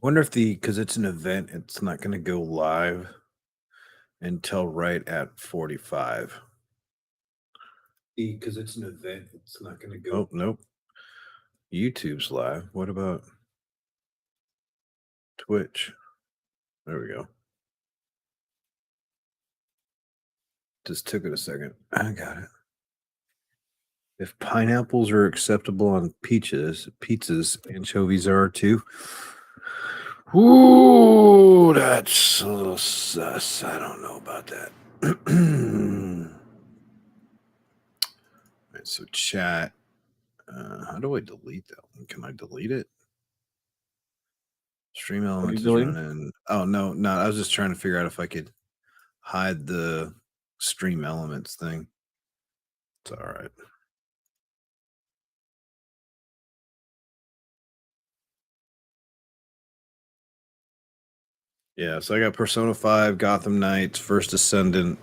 Wonder if because it's an event, it's not going to go live until right at 45. Because it's an event, it's not going to go. Oh, nope. YouTube's live. What about Twitch? There we go. Just took it a second. I got it. If pineapples are acceptable on pizzas, anchovies are too. Ooh, that's a little sus. I don't know about that. Right, so chat. How do I delete that one? Can I delete it? Stream elements is running. Oh no, no. I was just trying to figure out if I could hide the stream elements thing. It's all right. Yeah, so I got Persona 5, Gotham Knights, First Descendant,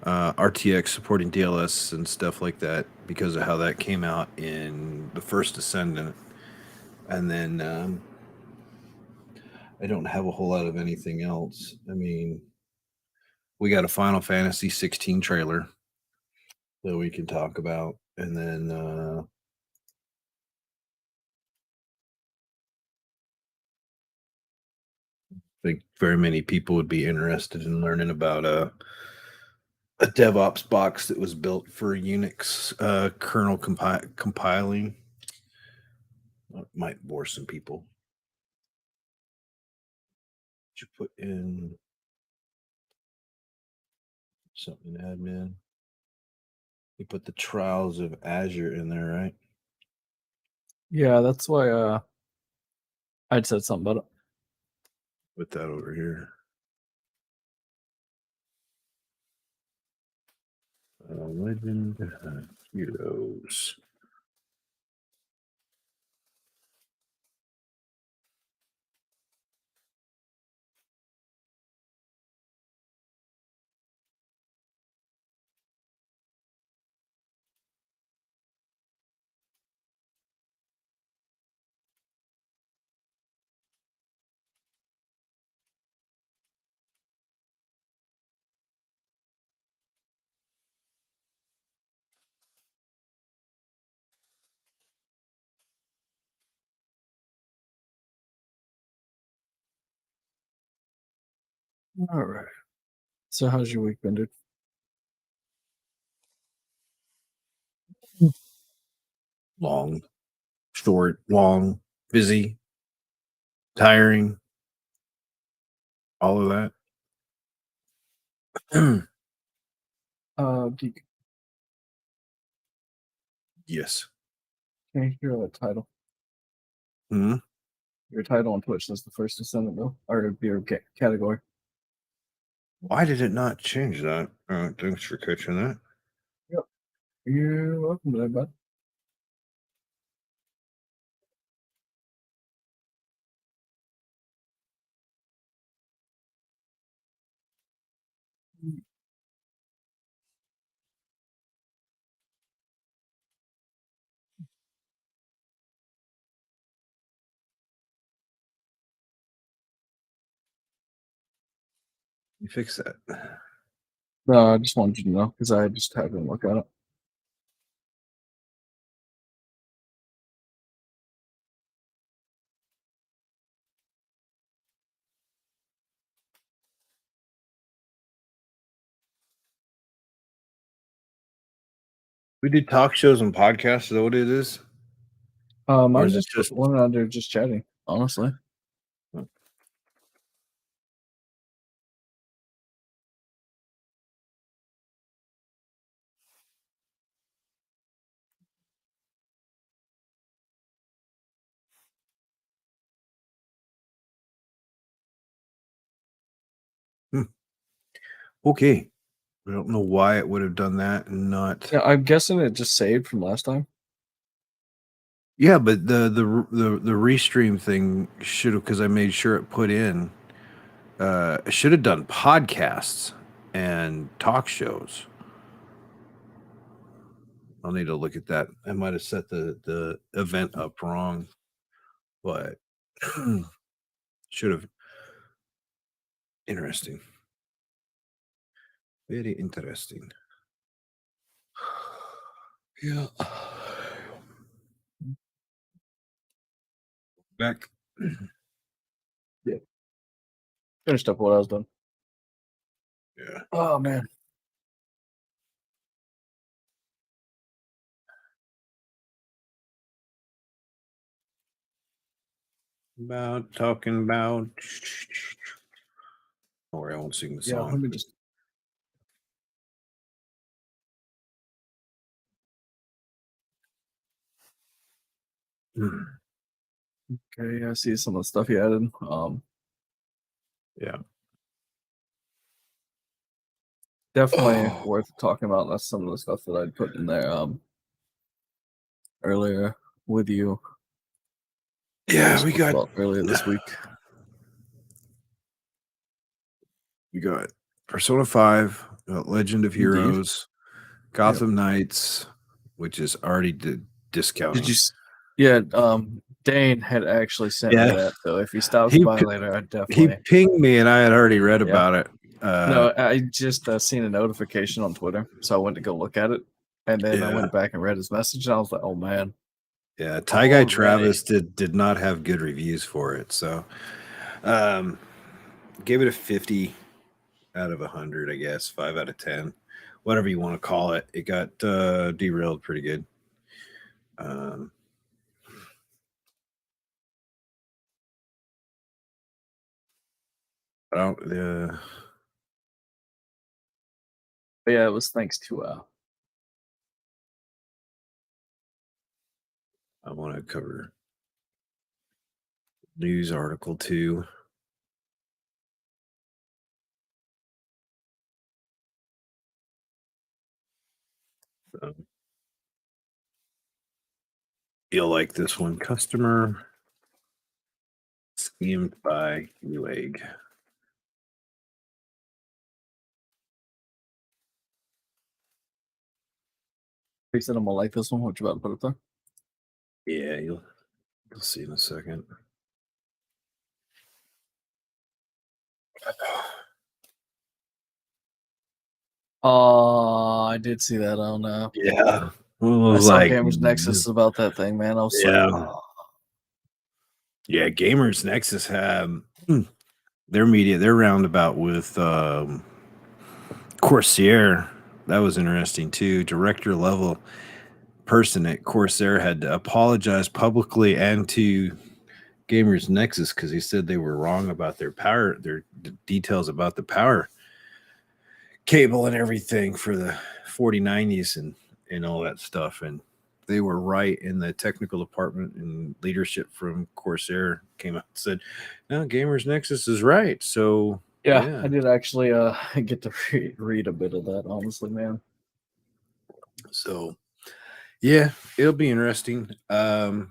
RTX supporting DLS and stuff like that because of how that came out in the First Descendant. And then I don't have a whole lot of anything else. I mean, we got a Final Fantasy 16 trailer that we can talk about. And then I think very many people would be interested in learning about a DevOps box that was built for Unix kernel compiling. It might bore some people. You put in something admin. You put the trials of Azure in there, right? Yeah, that's why I'd said something about it. Put that over here. Legend Heroes. All right. So how's your week been, dude? Long, short, long, busy, tiring, all of that. Geek, Yes. can you hear that title? Hmm. Your title on Twitch says the First Descendant, though, or your category. Why did it not change that? Thanks for catching that. Yep. You're welcome to that, bud. You fix that. No, I just wanted you to know because I just haven't looked at it. We do talk shows and podcasts. Is that what it is? Mine is it just just one under just chatting, honestly. okay? I don't know why it would have done that and not. Yeah, I'm guessing it just saved from last time. Yeah, but the restream thing should have, because I made sure it put in. It should have done podcasts and talk shows. I'll need to look at that. I might have set the event up wrong, but Should have. Interesting. Very interesting. Yeah. Back. Yeah. Finished up what I was doing. Yeah. Oh man. About talking about. Don't worry, I won't sing the Yeah, song. let me just okay, I see some of the stuff you added. Yeah. Definitely Oh, worth talking about. That's some of the stuff that I'd put in there earlier with you. That we yeah, we spoke got about earlier this week. Persona 5, Legend of Indeed. Heroes, Yep. Gotham Knights, which is already Did discounting. you? Yeah. Dane had actually sent me Yeah, that. So if he stops he by later, I he definitely. pinged me and I had already read Yeah. about it. No, I just seen a notification on Twitter, so I went to go look at it, and then I Yeah, went back and read his message, and I was like, "Oh man, yeah. Ty Guy already." Travis did not have good reviews for it, so um, gave it a 50 out of 100, I guess, 5 out of 10, whatever you want to call it. It got derailed pretty good. Um, I don't. But yeah, it was thanks to I want to cover news article too. Um, you'll like this one. Customer schemed by Newegg. he said I'm gonna like this one. What you about to put up there? Yeah, you'll see in a second. I did see that on Yeah, it I was saw like Gamers Nexus about that thing, man. I was like, yeah, oh. yeah. Gamers Nexus have their media. They're roundabout with Corsair. That was interesting too. Director level person at Corsair had to apologize publicly and to Gamers Nexus because he said they were wrong about their details about the power cable and everything for the 4090s and all that stuff. And they were right. In the technical department and leadership from Corsair came out and said, no, Gamers Nexus is right. So Yeah, yeah. I did actually get to read a bit of that, honestly, man. So yeah, it'll be interesting. Oh,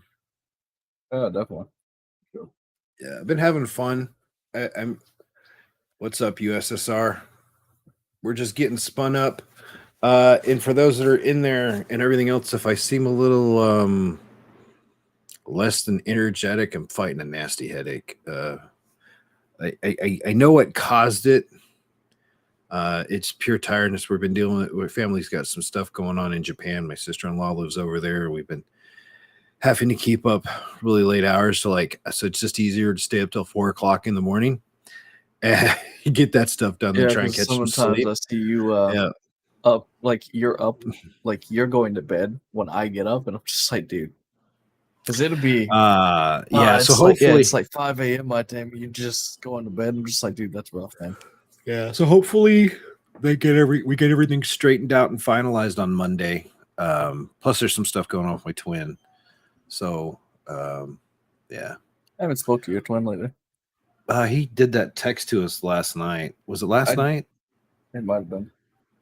definitely. Sure. Yeah, I've been having fun. I'm what's up, USSR? We're just getting spun up. And for those that are in there and everything else, if I seem a little less than energetic, I'm fighting a nasty headache. I know what caused it. It's pure tiredness. We've been dealing with. My family's got some stuff going on in Japan. My sister-in-law lives over there. We've been having to keep up really late hours. So it's just easier to stay up till 4 o'clock in the morning and get that stuff done than Yeah, try and because catch some sometimes sleep. I see you Yeah. up, like you're going to bed when I get up, and I'm just like, dude, because it'll be Yeah. So it's hopefully, like 5 a.m. my time. You just going to bed. I'm just like, dude, that's rough, man. yeah. So hopefully we get everything straightened out and finalized on Monday. Plus there's some stuff going on with my twin. So yeah. I haven't spoke to your twin lately. He did that text to us last night. Was it last night? It might have been.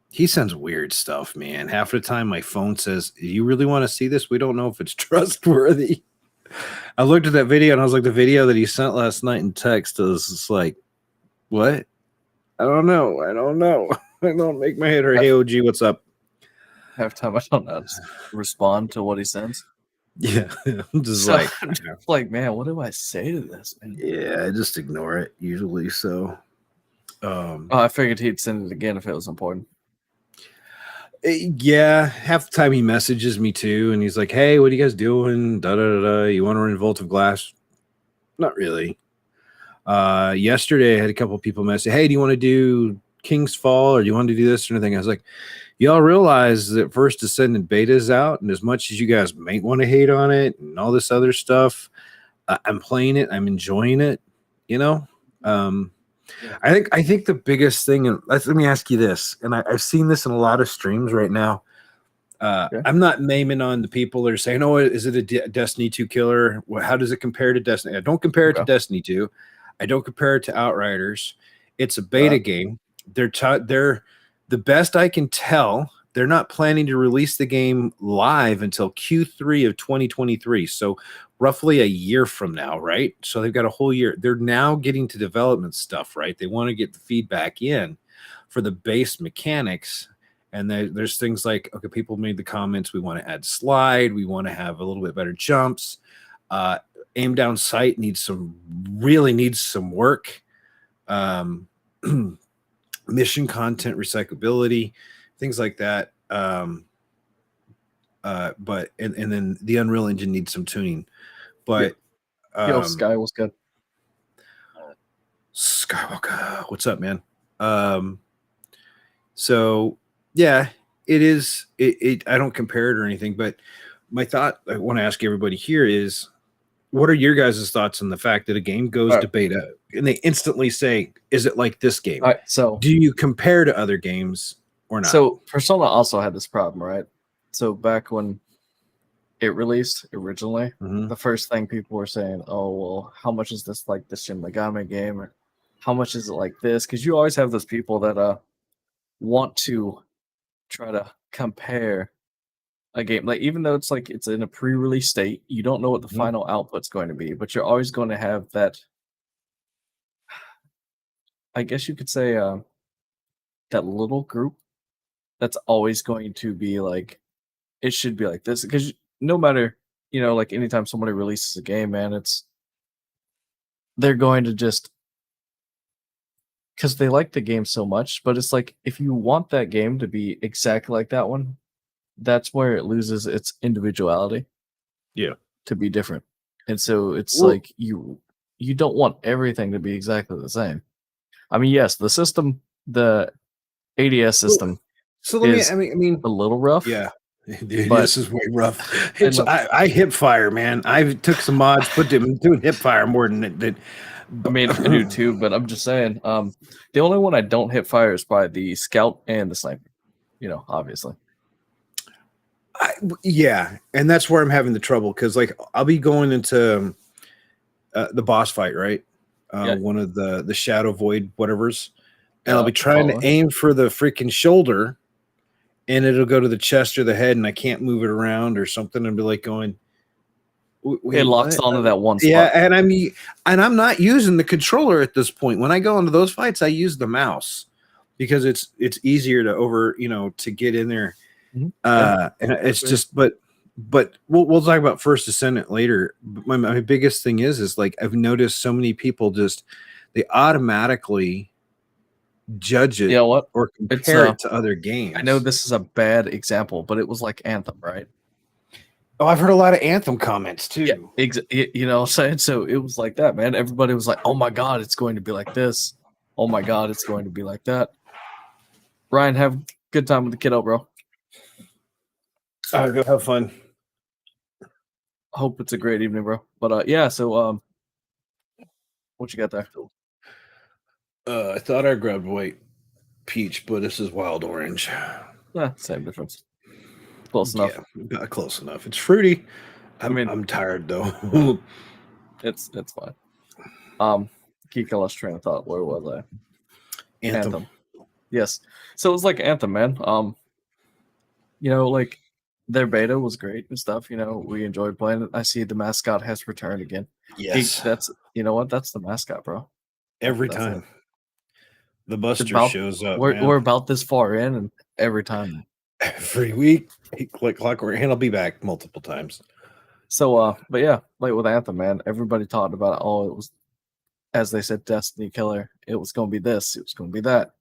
He sends weird stuff, man. Half the time my phone says, you really want to see this? We don't know if it's trustworthy. I looked at that video and I was like, the video that he sent last night in text was just like, what? I don't know. I don't make my head hurt. Hey, OG, what's up? Half time I don't know. Just respond to what he sends. Yeah, I'm just So like, I'm just like, man, what do I say to this, man? yeah, I just ignore it usually. So, um, Oh, I figured he'd send it again if it was important. yeah, half the time he messages me too, and he's like, "Hey, what are you guys doing? Da da da da. You want to run Vault of Glass?" Not really. Yesterday, I had a couple of people message, "Hey, do you want to do King's Fall, or do you want to do this or anything?" I was like, "Y'all realize that First Descendant beta is out, and as much as you guys might want to hate on it and all this other stuff, I'm playing it. I'm enjoying it. You know." Um, Yeah. I think the biggest thing, and let me ask you this, and I've seen this in a lot of streams right now. Yeah. I'm not naming on the people that are saying, "Oh, is it a Destiny 2 killer? How does it compare to Destiny?" I don't compare it to Okay. Destiny 2. I don't compare it to Outriders. It's a beta Right. game. They're the best I can tell. They're not planning to release the game live until Q3 of 2023. So roughly a year from now, right? So they've got a whole year. They're now getting to development stuff, right? They want to get the feedback in for the base mechanics. And there's things like, okay, people made the comments, we want to add slide, we want to have a little bit better jumps. Aim down sight really needs some work. Um, mission content recyclability, things like that. But and then the Unreal Engine needs some tuning. Yeah. But Yo, Sky was good. Skywalker, what's up, man? Um, so yeah, it is. I don't compare it or anything, but my thought I want to ask everybody here is, what are your guys' thoughts on the fact that a game goes All right. to beta and they instantly say, "Is it like this game?" All right. So, Do you compare to other games or not? Persona also had this problem, right? So back when it released originally, Mm-hmm. the first thing people were saying, "Oh, well, how much is this like the Shin Megami game, or how much is it like this?" Because you always have those people that want to try to compare a game, like even though it's like it's in a pre-release state, you don't know what the Mm-hmm. final output's going to be, but you're always going to have that. I guess you could say that little group that's always going to be like it should be like this because no matter like anytime somebody releases a game, man, it's they're going to just because they like the game so much. But it's like if you want that game to be exactly like that one, that's where it loses its individuality Yeah. to be different. And so it's Well, like you don't want everything to be exactly the same. I mean, yes, the ADS well, system so let me. is I mean, a little rough, yeah. Dude, but this is way rough. I It's love. I hip fire, man. I took some mods, put them doing hip fire more than that. I mean, I do too, but I'm just saying. The only one I don't hit fire is by the scout and the sniper. Obviously. Yeah, and that's where I'm having the trouble because like I'll be going into the boss fight, right? Yeah, One of the Shadow Void whatever's, and I'll yeah, be the trying to follower. aim for the freaking shoulder, and it'll go to the chest or the head, and I can't move it around or something, and be like going, It Wait, locks what?" onto that one Yeah, spot. and I'm not using the controller at this point. When I go into those fights, I use the mouse because it's easier to to get in there. Yeah, And it's agreed. just, but we'll talk about First Descendant later. But my biggest thing is like I've noticed so many people just they automatically judge You it know what? or It's compare it to other I know games. this is a bad example, but it was like Anthem, right? Oh, I've heard a lot of Anthem comments Yeah, too. you know what I'm saying? So it was like that, man. Everybody was like, "Oh my god, it's going to be like this. Oh my god, it's going to be like that." Ryan, have a good time with the kiddo, bro. Go have fun. Hope it's a great evening, bro. But yeah, so what you got there? I thought I grabbed white peach, but this is wild orange. Yeah, same difference. Close enough. Yeah, close enough. It's fruity. I mean, I'm tired though. it's fine. Kika lost train of thought. Where was I? Anthem. Anthem. Yes. So it was like Anthem, man. Like their beta was great and stuff. We enjoyed playing it. I see the mascot has returned again. Yes. That's you know what? That's the mascot, bro. Every That's it. time the Buster About shows up, we're man. about this far in, and every time. Every week, he click clockwork, and I'll be back multiple times. So, but yeah, like with Anthem, man, everybody talked about it. Oh, it was, as they said, Destiny Killer. It was going to be this. It was going to be that.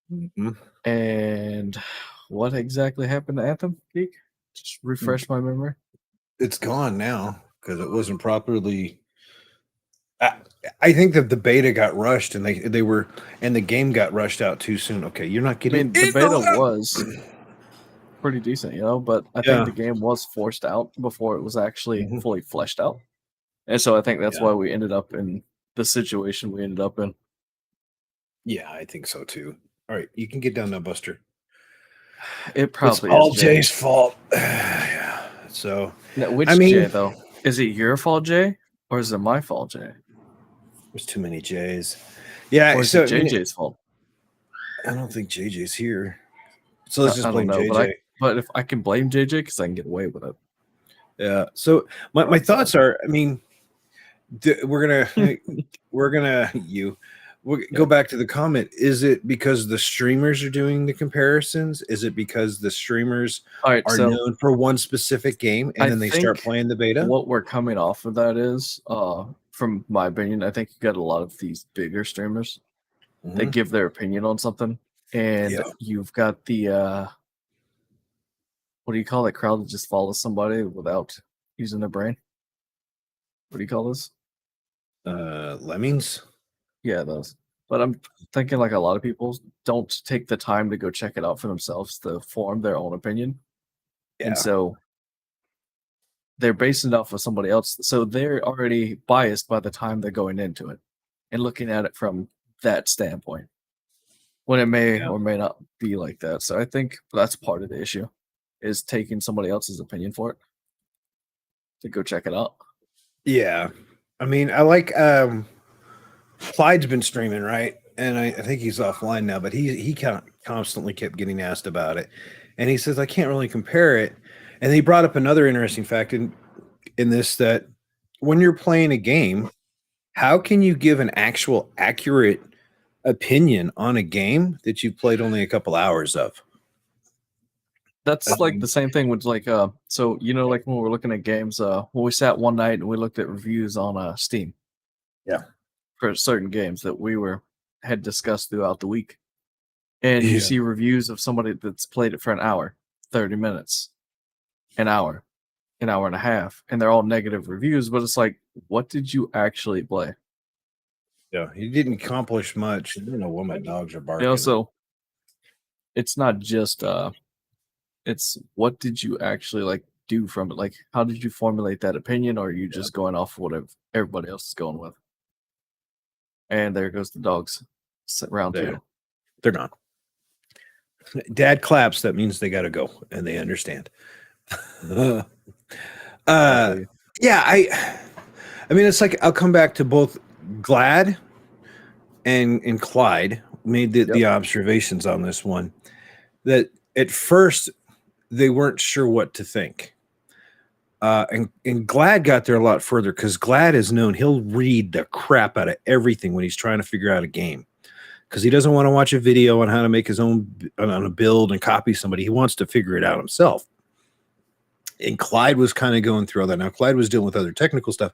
Mhm. And what exactly happened to Anthem, Geek? Just refresh my memory. It's gone now because it wasn't properly. I, I think that the beta got rushed and they were and the game got rushed out too soon. Okay, you're not I getting mean, the beta was pretty decent, but I think Yeah. the game was forced out before it was actually Mhm. fully fleshed out. And so I think that's Yeah. why we ended up in the situation we ended up in. Yeah, I think so too. All right, you can get down now, Buster. It It's probably is all Jay. Jay's fault. Yeah. So, Now, I which Jay mean, though? Is it your fault, Jay, or is it my fault, Jay, there's too many J's. Yeah. or is So, it I mean, JJ's fault? I don't think JJ's here. So let's just I don't blame know, JJ. but if I can blame JJ because I can get away with it. Yeah. So my thoughts are, I mean, we're gonna we'll go Yep. back to the comment. Is it because the streamers are doing the comparisons? Is it because the streamers All right, are so known for one specific game and I then they start think playing the beta? what we're coming off of that is, from my opinion, I think you got a lot of these bigger streamers that Mhm. give their opinion on something, and Yeah. you've got the what do you call that crowd that just follows somebody without using their brain? What do you call this? Lemmings. Yeah, those. But I'm thinking like a lot of people don't take the time to go check it out for themselves to form their own opinion. And Yeah. so they're basing it off of somebody else. So they're already biased by the time they're going into it and looking at it from that standpoint when it may Yeah. or may not be like that. So I think that's part of the issue is taking somebody else's opinion for it to go check it out. Yeah. I mean, I like Clyde's been streaming, right? And I think he's offline now, but he constantly kept getting asked about it. And he says, I can't really compare it. And he brought up another interesting fact in this that when you're playing a game, how can you give an actual accurate opinion on a game that you've played only a couple hours of? I That's like mean, the same thing with like so like when we're looking at games when we sat one night and we looked at reviews on Steam yeah. for certain games that we were had discussed throughout the week. And you Yeah. see reviews of somebody that's played it for an hour, 30 minutes, an hour, an hour and a half, and they're all negative reviews, but it's like, what did you actually play? Yeah. He didn't accomplish much. I don't know what my dogs are barking. So it's not just it's what did you actually like do from it? Like how did you formulate that opinion, or are you Yeah. just going off what everybody else is going with? And there goes the dogs. Round Yeah. two. They're gone. Dad claps. That means they got to go and they understand. uh, I feel you. yeah, I mean, it's like I'll come back to both Glad and Clyde made Yep. the observations on this one that at first they weren't sure what to think. And Glad got there a lot further because Glad is known he'll read the crap out of everything when he's trying to figure out a game because he doesn't want to watch a video on how to make his own on a build and copy somebody. He wants to figure it out himself. And Clyde was kind of going through all that. Now Clyde was dealing with other technical stuff,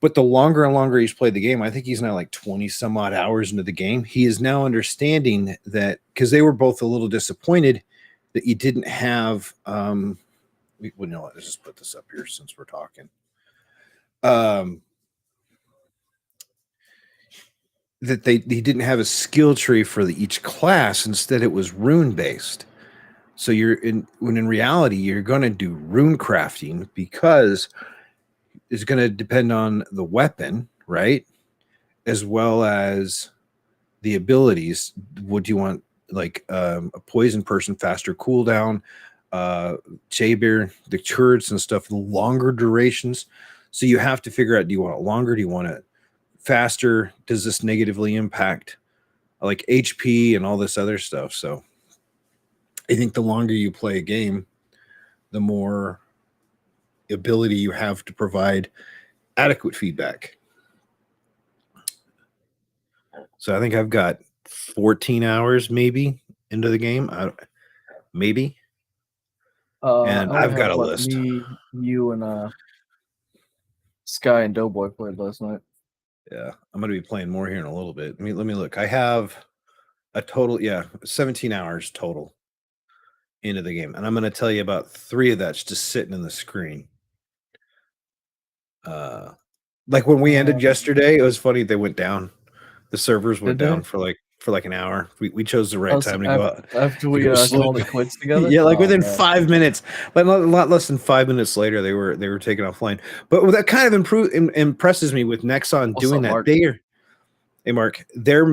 but the longer and longer he's played the game, I think he's now like 20 some odd hours into the game. He is now understanding that because they were both a little disappointed that you didn't have well, no, let's just put this up here since we're talking. That he didn't have a skill tree for each class. Instead, it was rune based. So when in reality you're going to do rune crafting because it's going to depend on the weapon, right? As well as the abilities. Would you want like a poison person, faster cooldown, Jaybear, the turrets and stuff, longer durations. So you have to figure out: do you want it longer? Do you want it faster? Does this negatively impact like HP and all this other stuff? So I think the longer you play a game, the more ability you have to provide adequate feedback. So I think I've got 14 hours maybe into the game. Maybe. And I only I've got have a what list. me, you, and Sky and Doughboy played last night. Yeah, I'm going to be playing more here in a little bit. Let me look. I have a total, 17 hours total into the game, and I'm going to tell you about 3 of that's just sitting in the screen. Like when we ended yesterday, it was funny. They went down. The servers went Did they? down for like an hour. We chose the right Oh, so time to go out after to we go sleep. called it quits together? Yeah, like Oh, within man. 5 minutes, like a lot less than 5 minutes later, they were taken offline. But that kind of impresses me with Nexon What's doing up, that. Mark? Hey Mark, they're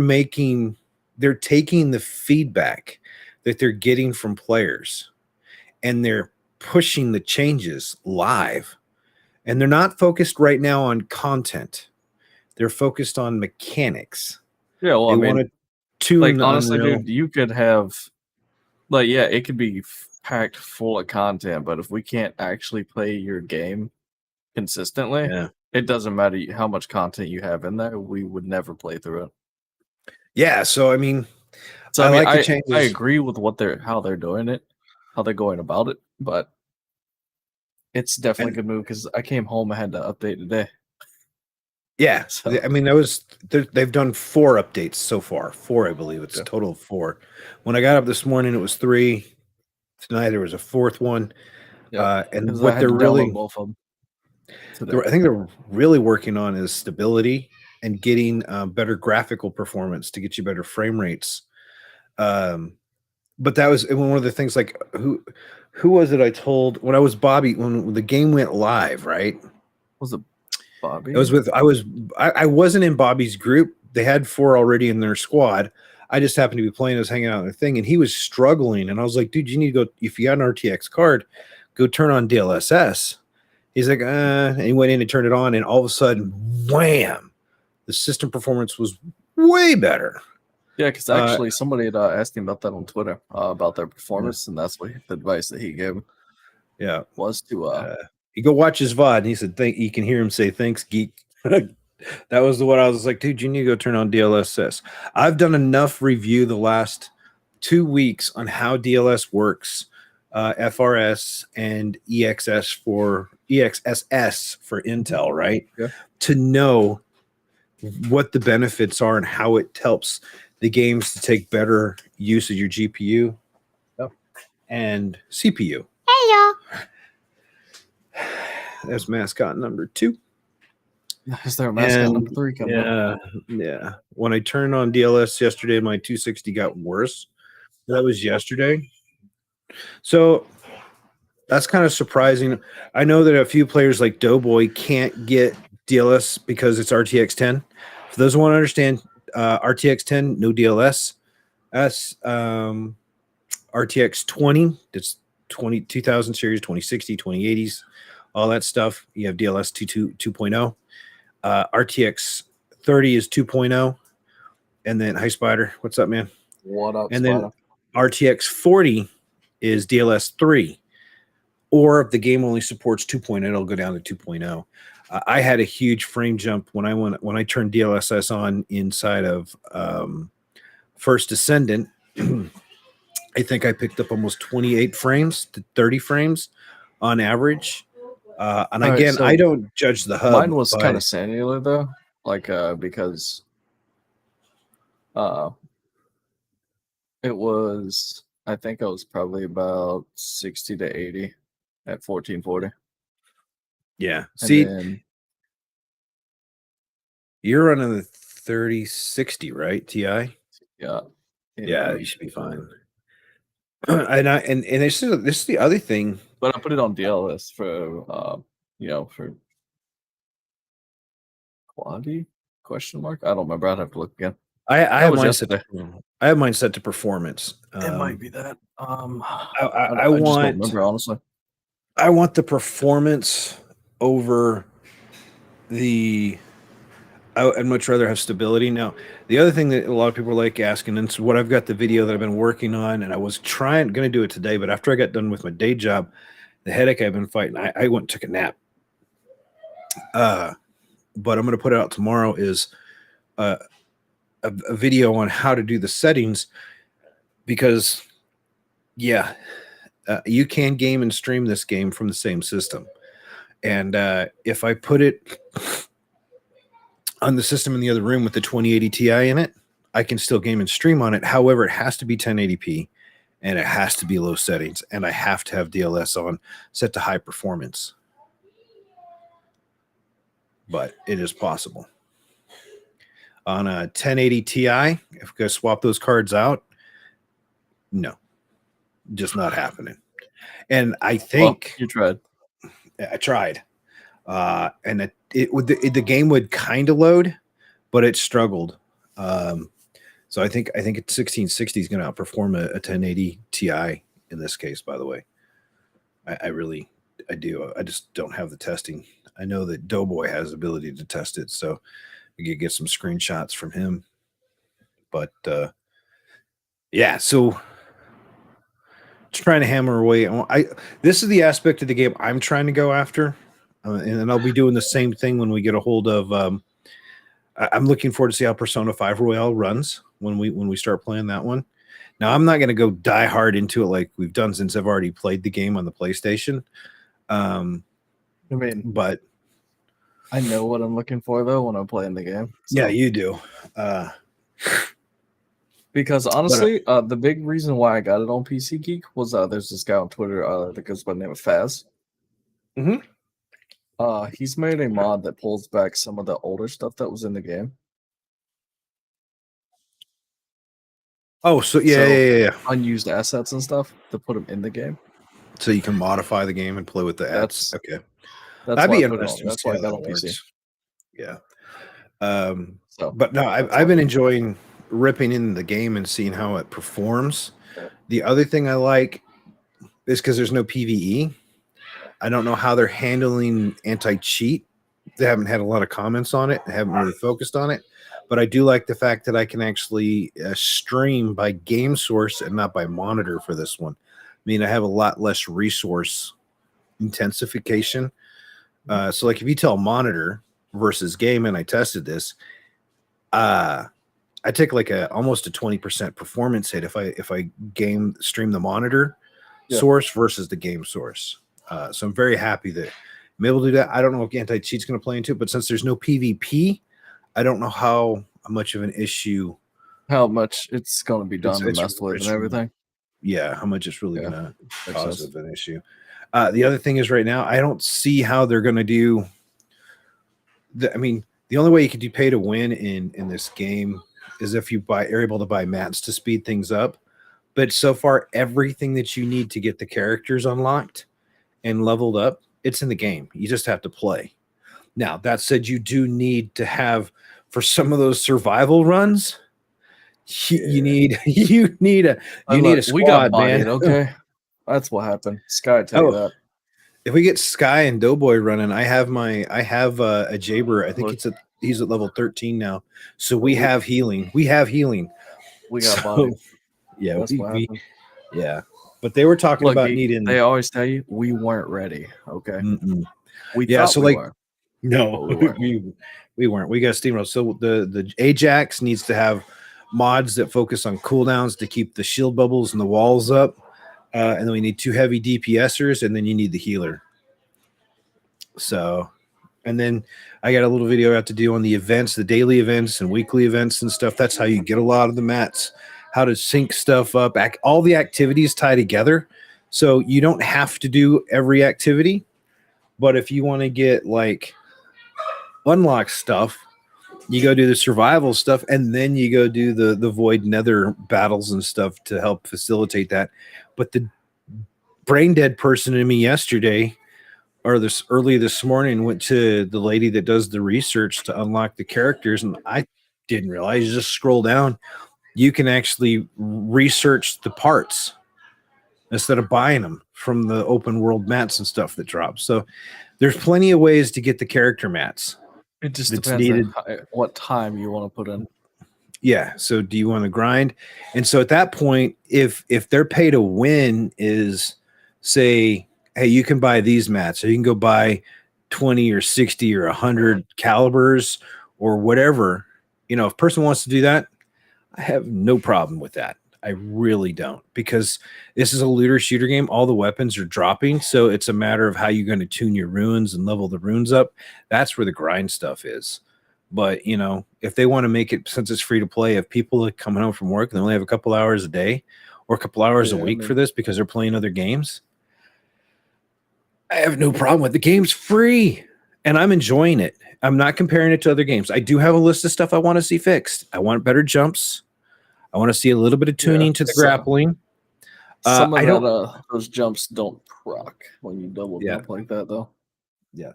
taking the feedback that they're getting from players, and they're pushing the changes live. And they're not focused right now on content. They're focused on mechanics. Yeah, well, They I want mean, to tune like, the honestly, Unreal. dude, you could have, like, yeah, it could be packed full of content, but if we can't actually play your game consistently, Yeah. it doesn't matter how much content you have in there, we would never play through it. Yeah, so I mean, So, I I mean, like the I changes. agree with how they're doing it, how they're going about it, but it's definitely a And good move because I came home, I had to update today. yeah, So, I mean, they've done 4 updates so far. 4, I believe. It's a yeah, total of 4. When I got up this morning, it was 3. Tonight there was a 4th one. yep, And because I what had they're to download really, both of them today. I think they're really working on is stability and getting better graphical performance to get you better frame rates. But that was one of the things. Like who was it? I told when I was Bobby when the game went live, right? Was it Bobby? It was with I wasn't in Bobby's group. They had 4 already in their squad. I just happened to be playing. I was hanging out in the thing, and he was struggling. And I was like, "Dude, you need to go. If you got an RTX card, go turn on DLSS." He's like, and he went in and turned it on, and all of a sudden, wham! The system performance was way better. Yeah, because actually somebody had asked him about that on Twitter about their performance, and that's what the advice that he gave Yeah, was to you go watch his VOD, and he said, you can hear him say, "Thanks, geek." That was the one I was like, dude, you need to go turn on DLSS. I've done enough review the last 2 weeks on how DLS works, FRS and EXSS for Intel, right? Yeah. To know what the benefits are and how it helps the games to take better use of your GPU and CPU. Hey, y'all. That's mascot number 2. is there a mascot And number 3 coming up? yeah. When I turned on DLS yesterday, my 260 got worse. That was yesterday. So that's kind of surprising. I know that a few players like Doughboy can't get DLS because it's RTX 10. For those who want to understand, RTX 10, no DLS. That's RTX 20. It's 2000 series, 2060, 2080s, all that stuff. You have DLS 2.0. RTX 30 is 2.0. And then, hi, Spider. What's up, man? What up, And Spider? then RTX 40 is DLS 3. Or if the game only supports 2.0, it'll go down to 2.0. I had a huge frame jump when I turned DLSS on inside of First Descendant. I think I picked up almost 28 frames to 30 frames on average. And All right, again, so I don't judge the hub. mine was but kind of cellular though, like because it was, I think I was probably about 60 to 80 at 1440. yeah. And See, then you're running the 3060, right? TI? yeah, Yeah, you should be fine. And this is the other thing. but I put it on DLS for for quality question mark. I don't remember. I'd have to look again. I That have was mine set. yesterday. I have mine set to performance. It might be that. I I just don't want remember honestly. I want the performance over the. I'd much rather have stability. Now, the other thing that a lot of people are like asking, and it's what I've got the video that I've been working on, and I was going to do it today, but after I got done with my day job, the headache I've been fighting, I went and took a nap. But I'm going to put it out tomorrow is a video on how to do the settings because, yeah, You can game and stream this game from the same system. And if I put it on the system in the other room with the 2080 Ti in it, I can still game and stream on it. However, it has to be 1080p and it has to be low settings, and I have to have DLS on set to high performance. But it is possible. On a 1080 Ti, if I swap those cards out, no, just not happening. And I think you tried. I tried, and the game would kind of load, but it struggled. So I think 1660 is going to outperform a 1080 Ti in this case. By the way, I do. I just don't have the testing. I know that Doughboy has the ability to test it, so we could get some screenshots from him. But yeah, so just trying to hammer away. This is the aspect of the game I'm trying to go after, and I'll be doing the same thing when we get a hold of. I'm looking forward to see how Persona 5 Royale runs when we start playing that one. Now, I'm not going to go die hard into it like we've done since I've already played the game on the PlayStation. But I know what I'm looking for though when I'm playing the game. So. Yeah, you do. Because honestly, the big reason why I got it on PC Geek was there's this guy on Twitter that goes by the name of Faz. Mm-hmm. He's made a mod that pulls back some of the older stuff that was in the game. Oh, so yeah. Unused assets and stuff to put them in the game. So you can modify the game and play with the ads. Okay. That'd be interesting. That's why I got on PC. Yeah. But no, I've been enjoying ripping in the game and seeing how it performs. Yeah. The other thing I like is because there's no PvE. I don't know how they're handling anti-cheat. They haven't had a lot of comments on it. They haven't really focused on it. But I do like the fact that I can actually stream by game source and not by monitor for this one. I mean, I have a lot less resource intensification. So like if you tell monitor versus game, and I tested this, I take like almost a 20% performance hit if I game stream the monitor source versus the game source. So I'm very happy that I'm able to do that. I don't know if anti-cheat's going to play into it, but since there's no PvP, I don't know how much of an issue. How much it's going to be done and messed with and everything. Yeah, how much it's really going to cause of an issue. The other thing is right now, I don't see how they're going to do. I mean, the only way you can do pay to win in this game is if you are able to buy mats to speed things up. But so far, everything that you need to get the characters unlocked and leveled up, it's in the game. You just have to play. Now, that said, you do need to have, for some of those survival runs, you need a squad, we got bodied, man. Okay, that's what happened. Sky, tell you that. If we get Sky and Doughboy running, I have a Jaber. I think he's at level 13 now. So we have healing. We got bodied. Yeah, that's what happened. Yeah. But they were talking about needing. They always tell you we weren't ready. Okay. We were. No, we weren't. We got steamrolled. So the Ajax needs to have mods that focus on cooldowns to keep the shield bubbles and the walls up. And then we need 2 heavy DPSers, and then you need the healer. So, and then I got a little video I have to do on the events, the daily events and weekly events and stuff. That's how you get a lot of the mats, how to sync stuff up, all the activities tie together. So you don't have to do every activity, but if you want to get like unlock stuff, you go do the survival stuff, and then you go do the Void Nether battles and stuff to help facilitate that. But the brain dead person in me yesterday, or early this morning, went to the lady that does the research to unlock the characters, and I didn't realize. You just scroll down, you can actually research the parts instead of buying them from the open world mats and stuff that drop. So there's plenty of ways to get the character mats. It just depends on what time you want to put in. Yeah. So do you want to grind? And so at that point, if their pay to win is, say, hey, you can buy these mats, or you can go buy 20 or 60 or 100 calibers or whatever, if a person wants to do that, I have no problem with that. I really don't, because this is a looter shooter game. All the weapons are dropping, so it's a matter of how you're going to tune your runes and level the runes up. That's where the grind stuff is. But you know, if they want to make it, since it's free to play, if people are coming home from work and they only have a couple hours a day or a couple hours a week for this because they're playing other games, I have no problem with it. The game's free and I'm enjoying it. I'm not comparing it to other games. I do have a list of stuff I want to see fixed. I want better jumps. I want to see a little bit of tuning to the grappling. Some of that, those jumps don't proc when you double jump like that, though. Yeah.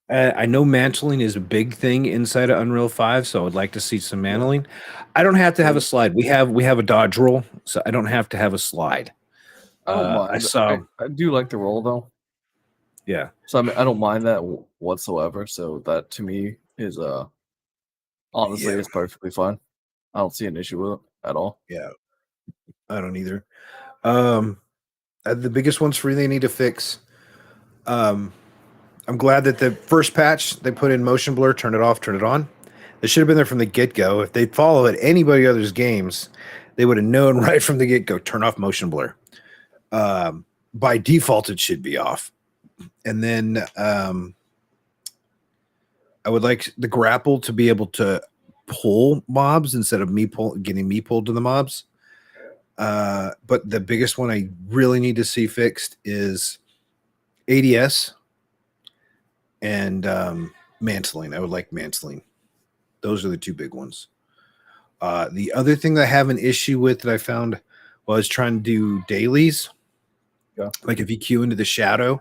I know mantling is a big thing inside of Unreal 5, so I would like to see some mantling. I don't have to have a slide. We have a dodge roll, so I don't have to have a slide. I don't mind. I do like the roll, though. Yeah. So I mean, I don't mind that whatsoever. So that to me is honestly is perfectly fine. I don't see an issue with it at all. Yeah. I don't either. The biggest ones for they need to fix. I'm glad that the first patch they put in motion blur, turn it off, turn it on. It should have been there from the get-go. If they'd follow it anybody other's games, they would have known right from the get-go, turn off motion blur. By default, it should be off. And then I would like the grapple to be able to pull mobs instead of getting me pulled to the mobs. But the biggest one I really need to see fixed is ADS and mantling. I would like mantling. Those are the two big ones. The other thing that I have an issue with that I found while I was trying to do dailies, like if you queue into the shadow,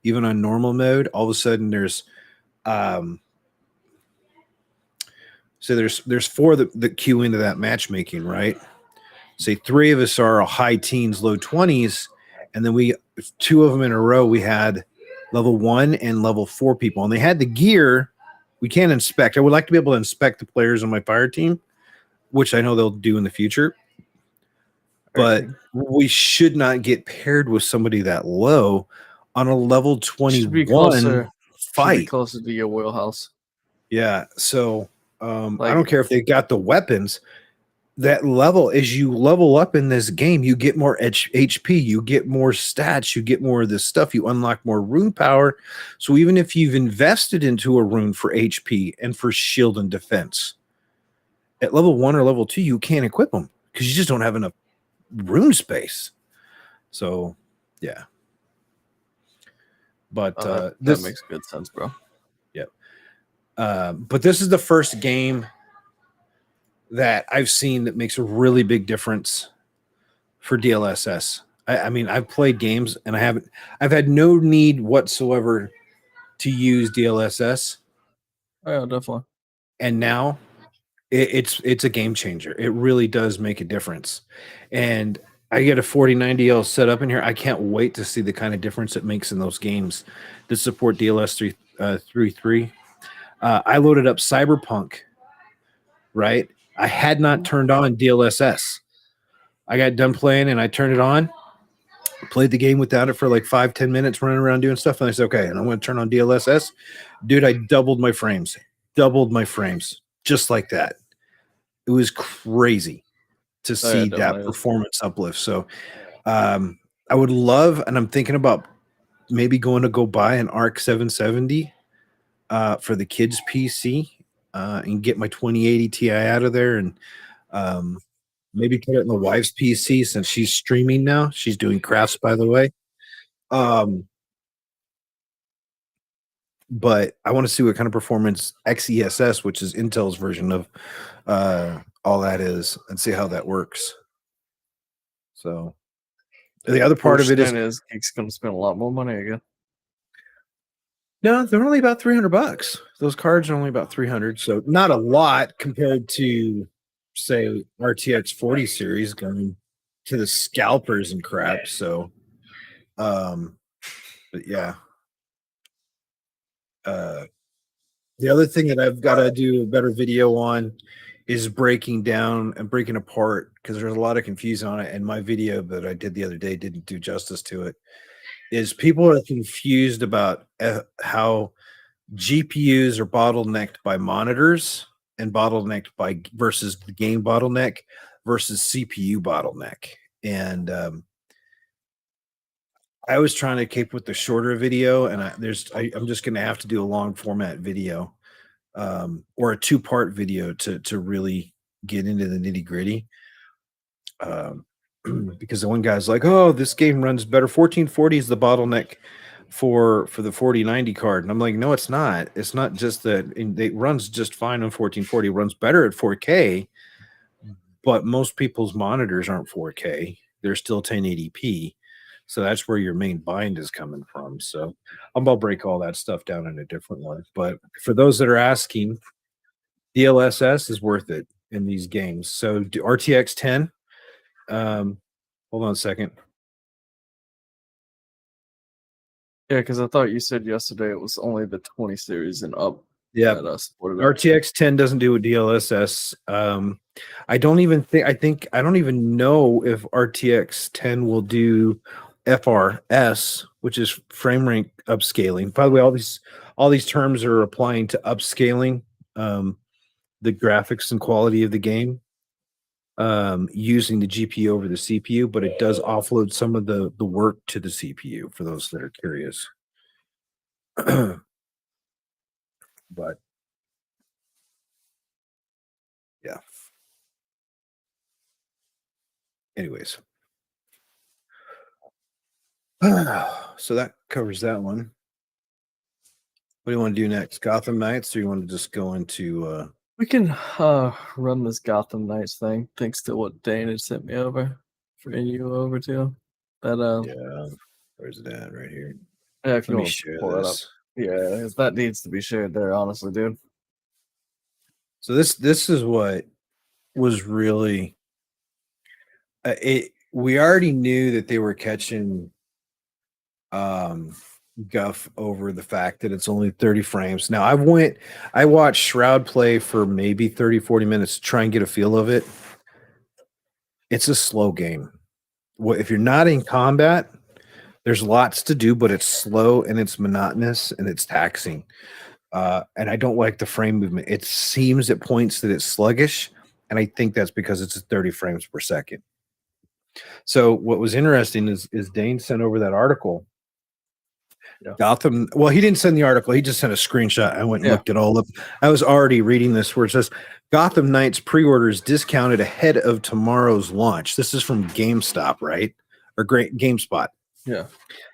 even on normal mode, all of a sudden there's there's four that queue into that matchmaking, right? Say 3 of us are high teens, low 20s, and then 2 of them in a row we had level 1 and level 4 people, and they had the gear we can't inspect. I would like to be able to inspect the players on my fire team, which I know they'll do in the future, but we should not get paired with somebody that low on a level 21 fight. Should be closer to your wheelhouse. Yeah, so I don't care if they got the weapons. That level, as you level up in this game, you get more HP, you get more stats, you get more of this stuff, you unlock more rune power. So even if you've invested into a rune for HP and for shield and defense, at level 1 or level 2, you can't equip them because you just don't have enough rune space. So, yeah. But that makes good sense, bro. Yeah. But this is the first game that I've seen that makes a really big difference for DLSS. I mean, I've played games and I've had no need whatsoever to use DLSS. Oh, yeah, definitely. And now it's a game changer. It really does make a difference. And I get a 4090L set up in here. I can't wait to see the kind of difference it makes in those games that support DLS 3.3. I loaded up Cyberpunk, right? I had not turned on DLSS. I got done playing and I turned it on, played the game without it for like 5-10 minutes, running around doing stuff. And I said, okay, and I'm going to turn on DLSS. Dude, I doubled my frames, just like that. It was crazy to see that performance uplift. So I would love, and I'm thinking about maybe going to go buy an ARC 770 for the kids' PC. And get my 2080 Ti out of there and maybe put it in the wife's PC since she's streaming now. She's doing crafts, by the way. But I want to see what kind of performance XESS, which is Intel's version of all that is, and see how that works. So the other part of it is Geek's going to spend a lot more money again. No, they're only about $300. Those cards are only about 300, so not a lot compared to, say, RTX 40 series going to the scalpers and crap. So, but yeah. The other thing that I've got to do a better video on is breaking down and breaking apart, because there's a lot of confusion on it, and my video that I did the other day didn't do justice to it. Is people are confused about how GPUs are bottlenecked by monitors and bottlenecked by versus the game bottleneck versus CPU bottleneck. And I was trying to keep with the shorter video, and I'm just going to have to do a long format video, or a 2-part video to really get into the nitty gritty. Because the one guy's like, "Oh, this game runs better. 1440 is the bottleneck for the 4090 card," and I'm like, "No, it's not. It's not just that it runs just fine on 1440. It runs better at 4K, but most people's monitors aren't 4K. They're still 1080p." So that's where your main bind is coming from. So I'm gonna break all that stuff down in a different one. But for those that are asking, DLSS is worth it in these games. So RTX 10. Hold on a second. Yeah, because I thought you said yesterday it was only the 20 series and up Yeah, that supported it. RTX 10 doesn't do a DLSS. I don't even I don't even know if RTX 10 will do FRS, which is frame rate upscaling. By the way, all these terms are applying to upscaling the graphics and quality of the game, using the GPU over the CPU, but it does offload some of the work to the CPU for those that are curious. But yeah. Anyways. So that covers that one. What do you want to do next? Gotham Knights, or you want to just go into We can run this Gotham Knights thing, thanks to what Dane had sent me over, for you over to. That yeah, where's it at? Right here. yeah, if you Let me want to share pull that up. this. Yeah, 'cause that needs to be shared there, honestly, dude. So this is what was really it. We already knew that they were catching guff over the fact that it's only 30 frames. Now I watched Shroud play for maybe 30-40 minutes to try and get a feel of it. It's a slow game. If you're not in combat, there's lots to do, but it's slow and it's monotonous and it's taxing. And I don't like the frame movement. It seems at points that it's sluggish, and I think that's because it's 30 frames per second. So what was interesting is Dane sent over that article. Yeah. Gotham. Well, he didn't send the article. He just sent a screenshot. I went and looked it all up. I was already reading this where it says Gotham Knights pre-orders discounted ahead of tomorrow's launch. This is from GameStop, right? Or GameSpot. Yeah.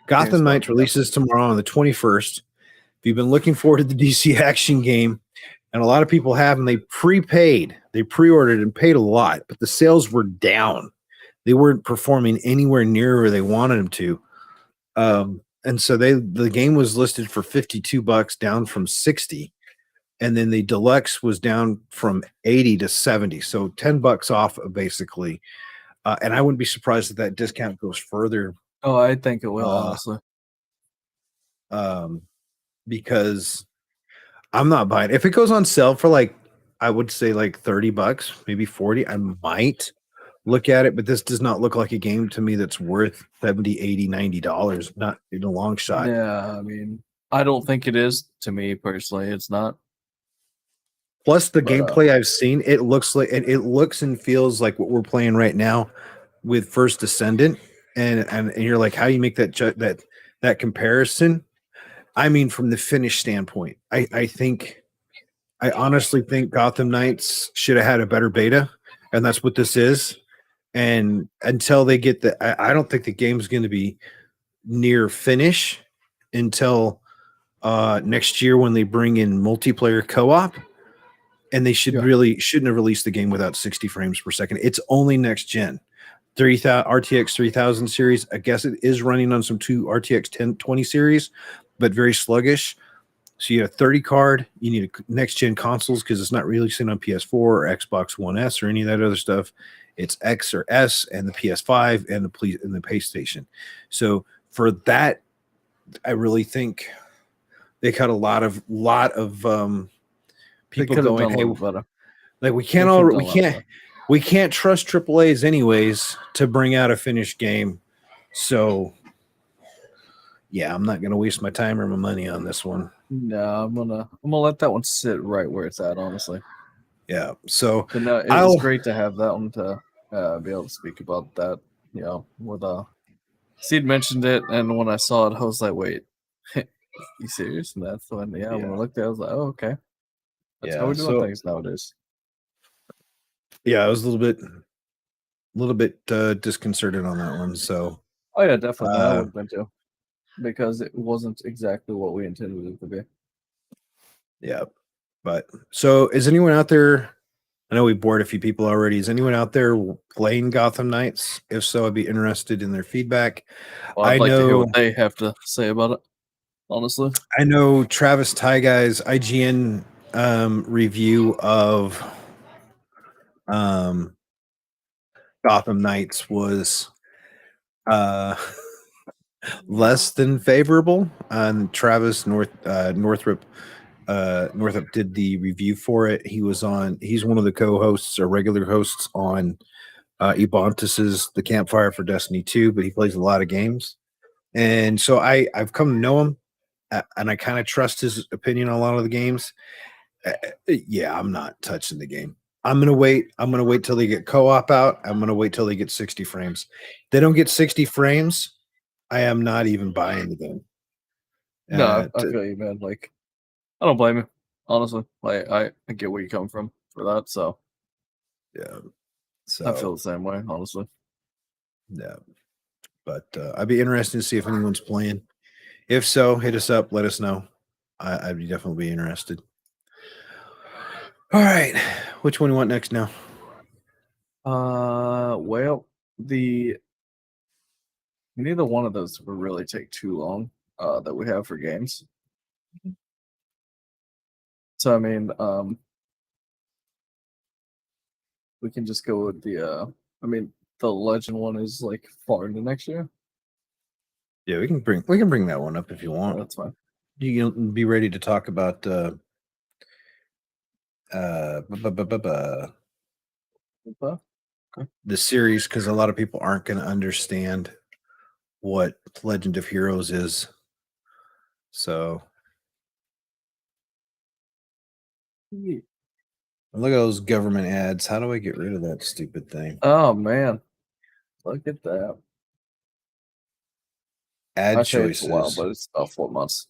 Gotham GameSpot, Knights releases tomorrow on the 21st. If you've been looking forward to the DC action game, and a lot of people have, and they prepaid, they pre-ordered and paid a lot, but the sales were down. They weren't performing anywhere near where they wanted them to. And so the game was listed for $52, down from 60, and then the deluxe was down from 80 to 70, so $10 off basically. And I wouldn't be surprised if that discount goes further. Oh, I think it will, honestly. Because I'm not buying. If it goes on sale for like, I would say like $30, maybe 40, I might look at it, but this does not look like a game to me that's worth $70, $80, $90, not in a long shot. Yeah, I mean, I don't think it is, to me personally. It's not. Plus the gameplay I've seen, it looks and feels like what we're playing right now with First Descendant, and you're like, how do you make that comparison? I mean, from the finish standpoint, I honestly think Gotham Knights should have had a better beta, and that's what this is. And until they get I don't think the game's going to be near finish until next year when they bring in multiplayer co-op. And they shouldn't have released the game without 60 frames per second. It's only next gen. RTX 3000 series. I guess it is running on some 2 RTX 1020 series, but very sluggish. So you have a 30 card. You need a next gen consoles because it's not releasing on PS4 or Xbox One S or any of that other stuff. It's X or S and the PS5 and the PlayStation. So for that, I really think they cut a lot of people going, hey, like we can't trust AAAs anyways to bring out a finished game. So yeah, I'm not gonna waste my time or my money on this one. No, I'm gonna let that one sit right where it's at, honestly. Yeah. So but no, it was great to have that one to be able to speak about that. You know, with Seed mentioned it, and when I saw it, I was like, "Wait, you serious?" And that's when, when I Yeah. looked at it, I was like, "Oh, okay, that's how Yeah. we're doing So things nowadays." yeah, I was a little bit disconcerted on that one. So Oh yeah, definitely, man. I uh would have been too because it wasn't exactly what we intended it to be. yeah. But so is anyone out there? I know we bored a few people already. Is anyone out there playing Gotham Knights? If so, I'd be interested in their feedback. Well, I'd I like to hear know what they have to say about it. Honestly, I know Travis Tyguy's IGN review of um Gotham Knights was uh less than favorable. And Travis Northrop did the review for it. He's one of the co-hosts or regular hosts on Ebontis's The Campfire for Destiny 2, but he plays a lot of games. And so I've come to know him, and I kind of trust his opinion on a lot of the games. Yeah, I'm not touching the game. I'm gonna wait. I'm gonna wait till they get co-op out. I'm gonna wait till they get 60 frames. They don't get 60 frames. I am not even buying the game. no, I feel you, man. Like, I don't blame you. Honestly, like, I get where you come from for that. So Yeah. I feel So the same way. Honestly, yeah. But I'd be interested to see if anyone's playing. If so, hit us up. Let us know. I'd be definitely be interested. All right. Which one do you want next now? well, the neither one of those would really take too long. That we have for games. So I mean, we can just go with the. I mean, the legend one is like far into next year. Yeah, we can bring that one up if you Yeah, want. that's fine. You can be ready to talk about Okay. the series because a lot of people aren't going to understand what Legend of Heroes is. So Yeah. look at those government ads. How do I get rid of that stupid thing? Oh man, look at that. Ad I say it's a while, choices. but it's about 4 months.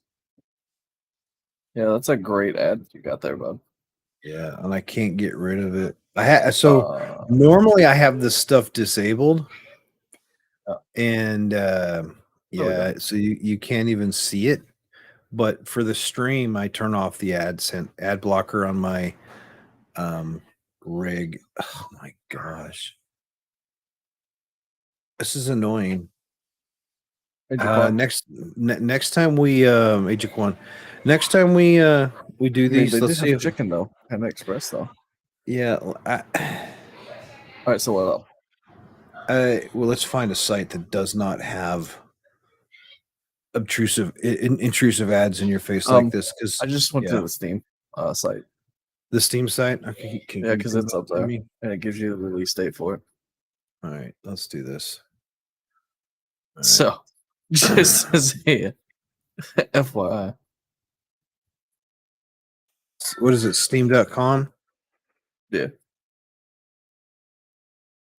Yeah, that's a great ad you got there, bud. Yeah, and I can't get rid of it. So Uh, normally I have this stuff disabled, yeah, and there we go. yeah, so you can't even see it. But for the stream, I turn off the ad blocker on my rig. Oh my gosh, this is annoying. Magic One. Next time we Agent One, next time we do I mean, these, they let's did see have if chicken though, Panda Express though. yeah. All right, so what up? Well, let's find a site that does not have intrusive ads in your face like this I because just went to yeah, the Steam site. the Steam site. Okay, Yeah, can you because ping it's that up to there me? and it gives you the release date for it. All right, let's do this. All right. So, just as a FYI, What is it? Steam.com? yeah,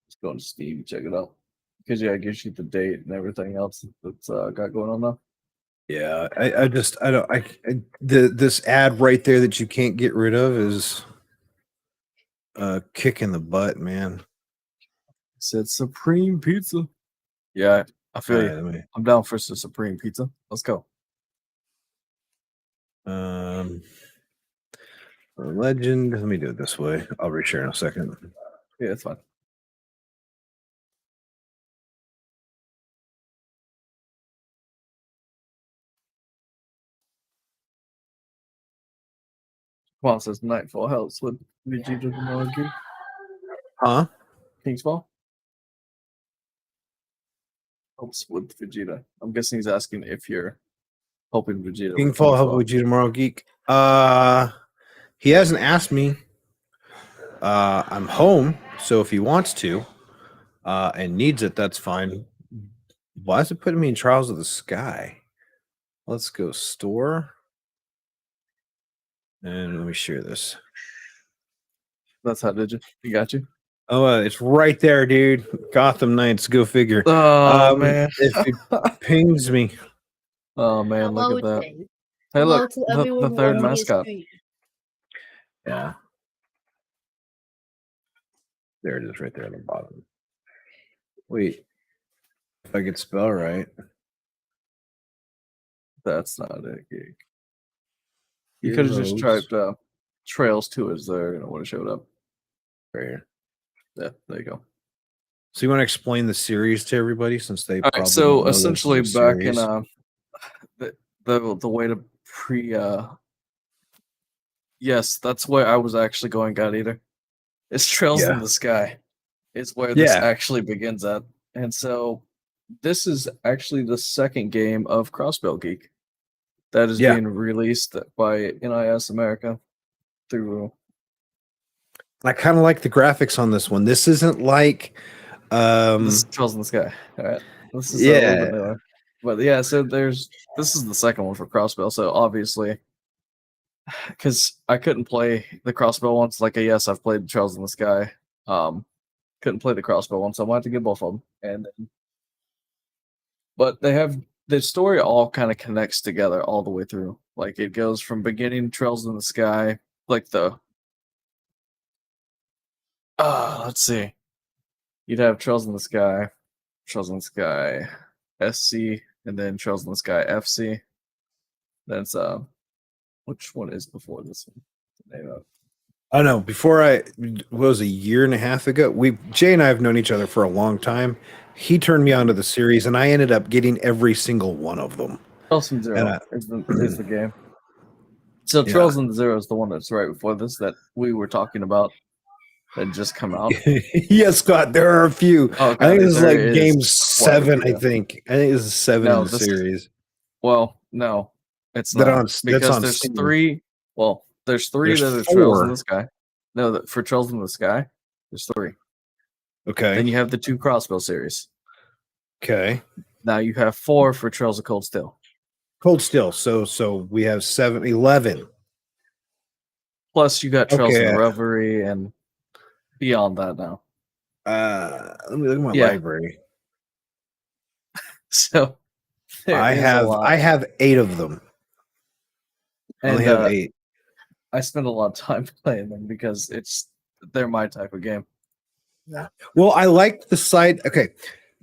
just go to Steam, check it out. Because yeah, it gives you the date and everything else that's got going on now. Yeah, I just I don't this ad right there that you can't get rid of is a kick in the butt, man. It said Supreme Pizza. Yeah, I All feel you. right, let me I'm down for some Supreme Pizza. Let's go. um legend. Let me do it this way. I'll reshare in a second. Yeah, it's fine. Come on, says Nightfall helps with Vegeta tomorrow. Huh? Kingsfall helps with Vegeta. I'm guessing he's asking if you're helping Vegeta King with Fall help Kingsfall. with you tomorrow, geek. He hasn't asked me. I'm home, so if he wants to, and needs it, that's fine. Why is it putting me in Trials of the Sky? Let's go store. And let me share this. That's how did you? He got you. Oh, it's right there, dude. Gotham Knights. Go figure. Oh man. If it pings me, Oh man, look Hello, at that. Jane. Hey, Hello look, to the everyone third watching his mascot. stream. yeah, there it is, right there on the bottom. Wait, if I could spell right. That's not it, Geek. You could have just Heroes. typed Trails 2 is there, and it would have showed up. Right here. Yeah, there you go. So you want to explain the series to everybody, since they All right, probably so don't know this is essentially a back in series. the way to yes, that's where I was actually going, God Eater. It's Trails in Yeah. the Sky is where this Yeah. actually begins at. And so this is actually the second game of Crossbell Geek that is Yeah. being released by NIS America through I kind of like the graphics on this one. This isn't like, this is Trails in the Sky. All right. This is a little bit yeah, newer. But yeah, so this is the second one for Crossbell, so obviously because I couldn't play the Crossbow ones. Like, yes, I've played Trails in the Sky. Couldn't play the Crossbow one, so I wanted to get both of them. And then, but they have the story all kind of connects together all the way through. Like it goes from beginning Trails in the Sky, like the let's see, you'd have Trails in the Sky, Trails in the Sky, SC, and then Trails in the Sky FC. Then it's which one is before this one? The name of it. I don't know. Before what was a year and a half ago, Jay and I have known each other for a long time. He turned me on to the series, and I ended up getting every single one of them. Trails from Zero is the game. So Yeah. Trails in the Zero is the one that's right before this that we were talking about that just come out. Yes, Scott, there are a few. Oh, I think this is there like is game quite a 7. few. I think this is 7 No, in the this- series. Well, no, it's That not on- that's because on there's Steam. 3. Well, there's 3 There's that are Trails in 4. the Sky. No, for Trails in the Sky, there's 3. Okay. Then you have the 2 Crossbow series. Okay. Now you have 4 for Trails of Cold Steel. Cold Steel. So we have 7, 11. Plus you got Trails in Okay. the Reverie and beyond that now. Let me look at my Yeah. library. So I have 8 of them. I and only have 8. I spend a lot of time playing them because they're my type of game. Yeah. Well, I like the side. Okay.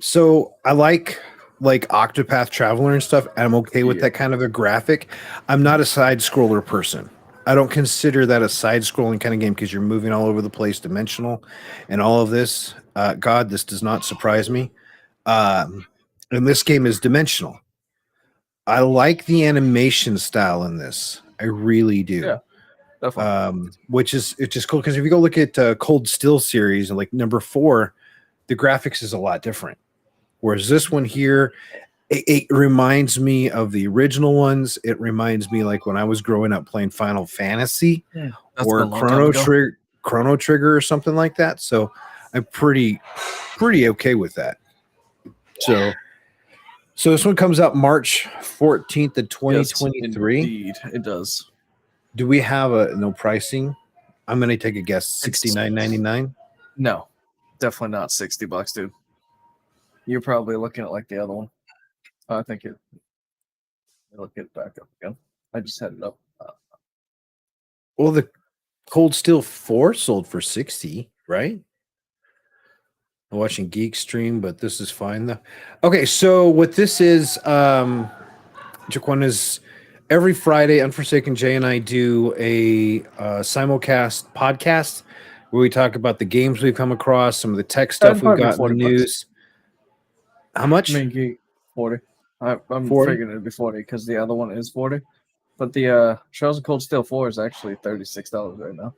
So I like Octopath Traveler and stuff, and I'm okay with that kind of a graphic. I'm not a side scroller person. I don't consider that a side scrolling kind of game because you're moving all over the place, dimensional, and all of this. God, this does not surprise me. And this game is dimensional. I like the animation style in this. I really do. Yeah. Definitely. Which is it's just cool because if you go look at Cold Steel series and like number 4, the graphics is a lot different. Whereas this one here, it reminds me of the original ones. It reminds me like when I was growing up playing Final Fantasy or Chrono Trigger or something like that. So I'm pretty okay with that. So this one comes out March 14th of 2023. Yes, indeed, it does. Do we have no pricing? I'm gonna take a guess. $69.99. No, definitely not $60, dude. You're probably looking at like the other one. I think it. Look it back up again. I just had it up. Well, the Cold Steel 4 sold for 60, right? I'm watching Geek Stream, but this is fine though. Okay, so what this is, Jaquan, is every Friday, UnforsakenJ and I do a simulcast podcast where we talk about the games we've come across, some of the tech stuff we've got in the news. How much? Main Geek 40. I'm 40? figuring it'd be 40 because the other one is 40. But the Trails of Cold Steel 4 is actually $36 right now.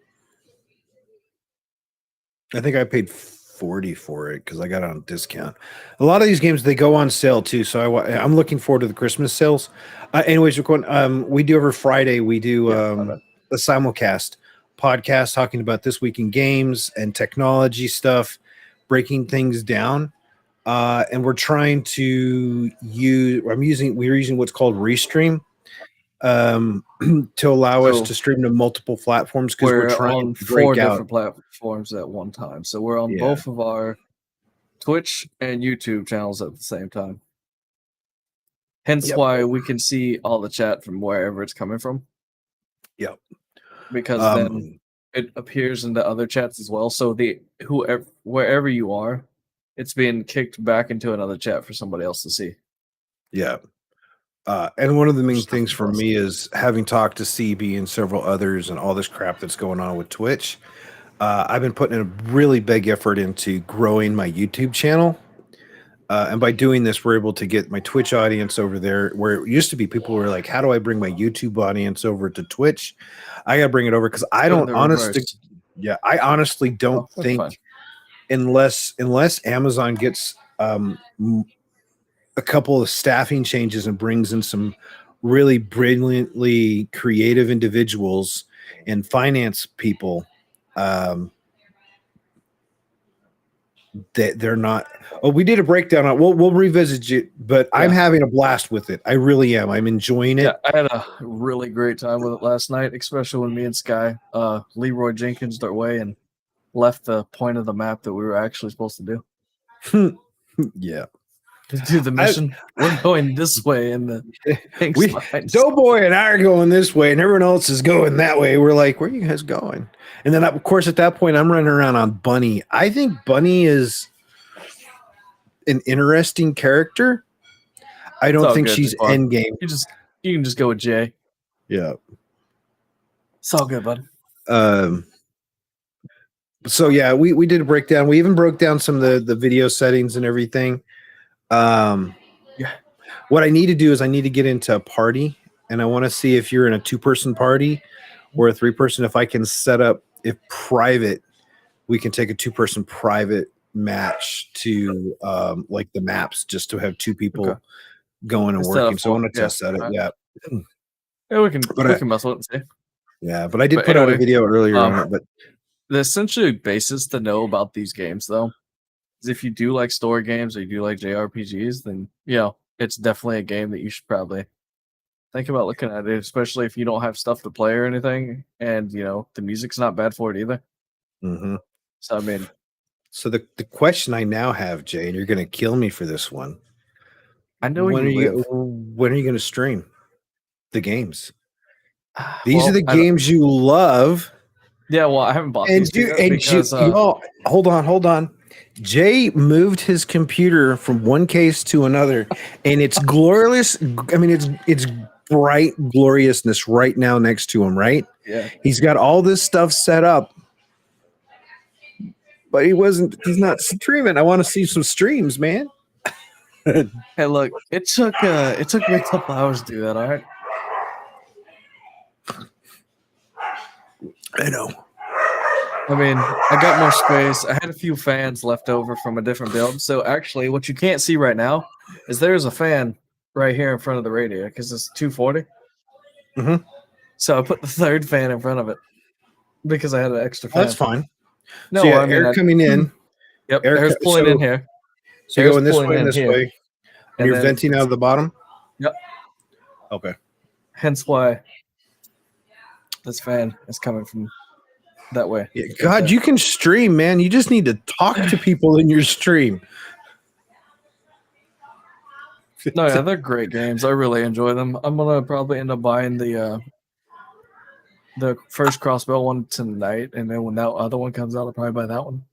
I think I paid 40 for it because I got it on discount. A lot of these games, they go on sale too, so I'm looking forward to the Christmas sales. Anyways, we do every Friday, we do a simulcast podcast talking about this week in games and technology stuff, breaking things down. And we're trying to we're using what's called Restream. to allow us So to stream to multiple platforms because we're we're trying on to break 4 out. different platforms at one time. So we're on Yeah. both of our Twitch and YouTube channels at the same time. Hence Yep. why we can see all the chat from wherever it's coming from, Yep. because then it appears in the other chats as well. So wherever you are, it's being kicked back into another chat for somebody else to see. Yeah. And one of the main Which is things for me is having talked to CB and several others and all this crap that's going on with Twitch. I've been putting a really big effort into growing my YouTube channel. And by doing this, we're able to get my Twitch audience over there where it used to be people were like, how do I bring my YouTube audience over to Twitch? I got to bring it over because I do it in don't the honestly, reverse. I honestly don't Oh, that's think fine. unless Amazon gets a couple of staffing changes and brings in some really brilliantly creative individuals and finance people, that they're not. Oh, we did a breakdown on. We'll revisit it, but I'm Yeah. having a blast with it. I really am. I'm enjoying it. Yeah, I had a really great time with it last night, especially when me and Sky, Leroy Jenkins their way and left the point of the map that we were actually supposed to do. Yeah, To do the mission. We're going this way, and the pink we signs. Doughboy and I are going this way, and everyone else is going that way. We're like, where are you guys going? And then, of course, at that point, I'm running around on Bunny. I think Bunny is an interesting character. I It's don't all think good, she's Jaquan. endgame. You can just go with Jay. Yeah. It's all good, bud. So yeah, we did a breakdown. We even broke down some of the video settings and everything. Yeah. What I need to do is I need to get into a party, and I want to see if you're in a 2-person party or a 3-person. If I can set up, if private, we can take a 2-person private match to like the maps, just to have 2 people Okay. going and Instead working. of So I 4. want to Yeah. test that. Right. Yeah. Yeah, we can But mess with it and see. yeah, but I did But put out a anyway, video earlier on it. But the essential basis to know about these games, though, is if you do like story games or you do like JRPGs, then it's definitely a game that you should probably think about looking at it, especially if you don't have stuff to play or anything, and the music's not bad for it either. mhm. So I mean, So the question I now have, Jay, and you're going to kill me for this one. I know where you live. When are you going to stream the games? These are Well, the games you love. yeah, well, I haven't bought And these two yet because y'all, hold on. Jay moved his computer from one case to another, and it's glorious. I mean, it's bright gloriousness right now next to him, right? yeah. He's got all this stuff set up, but he's not streaming. I want to see some streams, man. Hey, look, it took me a couple hours to do that. All right. I know. I mean, I got more space. I had a few fans left over from a different build. So actually, what you can't see right now is there's a fan right here in front of the radio because it's 240. Mhm. So I put the third fan in front of it because I had an extra Oh, fan. that's fine. No, So yeah, I mean, air coming in. Yep, Air air's pulling in here. So you're Air's going this pulling way and in this here, way, and and you're then venting out of the bottom. Yep. Okay. Hence why this fan is coming from that way. Yeah, right God, there. you can stream, man. You just need to talk to people in your stream. No, yeah, they're great games. I really enjoy them. I'm gonna probably end up buying the first Crossbow one tonight, and then when that other one comes out, I'll probably buy that one.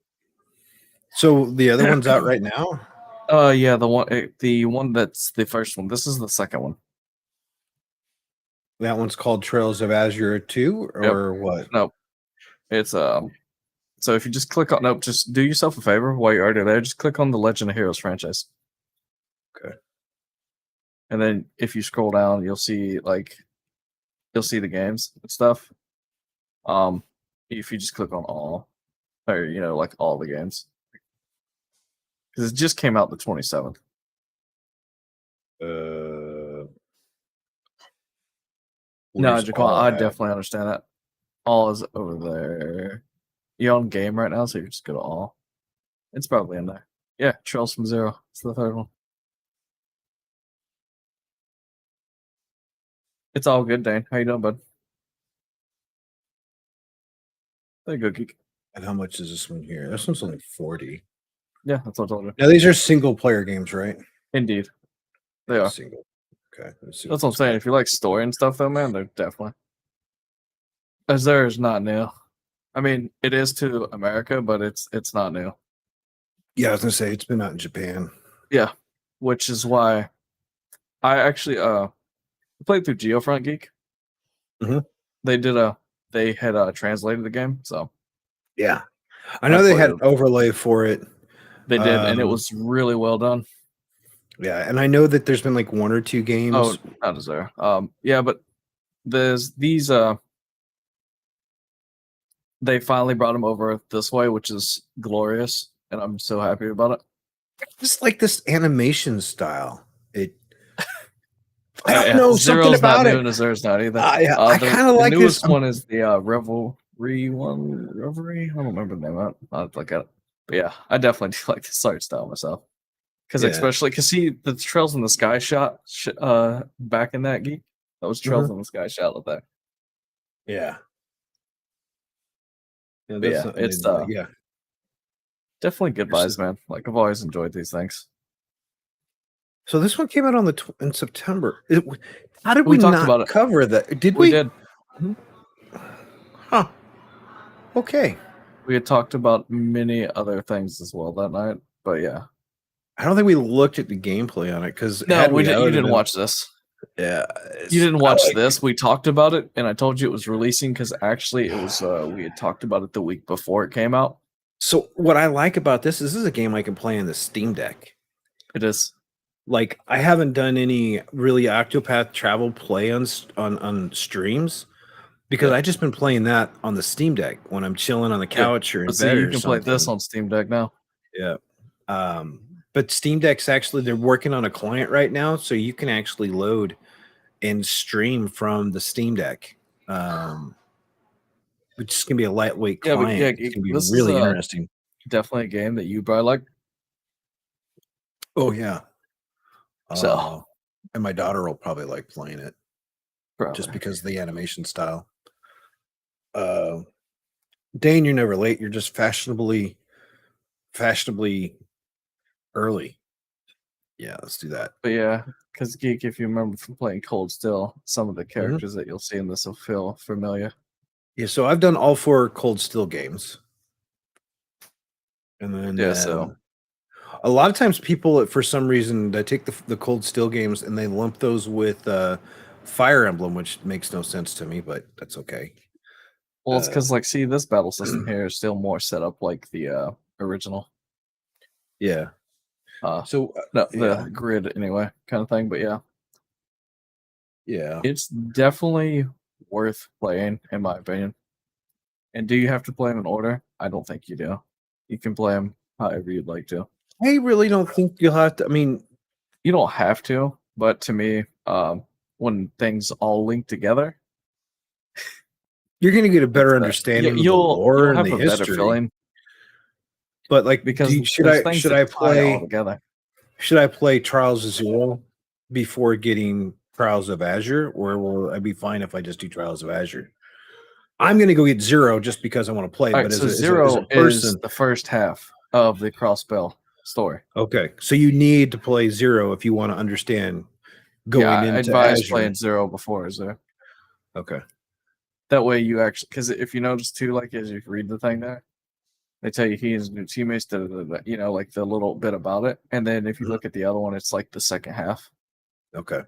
So the other one's out right now. Yeah, the one that's the first one. This is the second one. That one's called Trails of Azure 2 or what? Nope. It's So if you just click on nope, just do yourself a favor while you're already there. Just click on the Legend of Heroes franchise. Okay. And then if you scroll down, you'll see the games and stuff. If you just click on all, or like all the games, because it just came out the 27th. No, Where's Jaquan, all I at? definitely understand that. All is over there. You're on game right now, so you just go to all. It's probably in there. Yeah, Trails from Zero. It's the third one. It's all good, Dane. How you doing, bud? There you go, geek. And how much is this one here? This one's only 40. Yeah, that's what I told you. Now these are single player games, right? Indeed, they Yeah, are. single. Okay. Let's see That's what I'm it's saying. got. If you like story and stuff, though, man, they're definitely. As there is not new. I mean, it is to America, but it's not new. Yeah, I was gonna say it's been out in Japan. Yeah, which is why I actually played through Geofront Geek. Mhm. They had translated the game, so Yeah. I I know they played had it. an overlay for it. They did, and it Um, was really well done. Yeah, and I know that there's been like one or two Oh, games. not as there. Yeah, but there's these they finally brought them over this way, which is glorious, and I'm so happy about it. Just like this animation style. I don't Yeah, know something Zero's not about new, it. and Zero's not either. I kind of The like this. newest one is the Revelry one. Revelry? I don't remember the name of it. I'll have to look at it. But yeah, I definitely do like this art style myself. Because Yeah. especially because see the Trails in the Sky shot back in that geek. That was Trails Mhm. in the Sky shot up there. Yeah. Yeah, But that's yeah, something they it's did. Yeah. definitely good Here's vibes, man. Like I've always enjoyed these things. So this one came out on in September. How did we We talked not about it. cover that? Did We we? did. Mhm. Huh. Okay. We had talked about many other things as well that night. But yeah. I don't think we looked at the gameplay on it because No, had we we, did. I You would have didn't been. watch this. Yeah. You didn't I watch like. this. We talked about it, and I told you it was releasing because actually it was. We had talked about it the week before it came out. So what I like about this is a game I can play in the Steam Deck. It is. Like I haven't done any really Octopath Travel play on streams because Yeah. I just been playing that on the Steam Deck when I'm chilling on the Yeah. couch or in But see, bed you or can play this something. on Steam Deck now. Yeah. But Steam Deck's actually they're working on a client right now, so you can actually load and stream from the Steam Deck. Which is gonna be a lightweight Yeah, but yeah, client. It's gonna be this is really interesting. definitely a game that you probably like. Oh yeah. So And my daughter will probably like playing it just probably. because of the animation style. Uh Dane, you're never late. You're just fashionably early. Yeah, let's do that. But yeah, because Geek, if you remember from playing Cold Still, some of the Mhm. characters that you'll see in this will feel familiar. Yeah, so I've done all 4 Cold Still games. And Yeah, then so a lot of times people, for some reason, they take the Cold Still games and they lump those with Fire Emblem, which makes no sense to me, but that's okay. well, it's because like, see, this battle system here is still more set up like the original. Yeah. So No, yeah, the grid anyway, kind of thing. But yeah, yeah. it's definitely worth playing, in my opinion. And do you have to play them in order? I don't think you do. You can play them however you'd like to. I really don't think you'll have to. I mean, You don't have to, but to me, when things all link together, you're going to get a it's better understanding of the you'll lore and have the a better history. feeling But like, because there's things that tie it all together. should I play Trials of Zero before getting Trials of Azure, or will I be fine if I just do Trials of Azure? I'm going to go get Zero just because I want to play. All But right, so as a Zero is person, the first half of the cross spell story. okay. So you need to play Zero if you want to understand Yeah, going I into advise Azure. playing Zero before Zero. Okay. That way you actually, because if you notice too, like as you read the thing there, they tell you he and his new teammates, you know, like the little bit about it. And then if you Mhm. look at the other one, it's like the second half. Okay.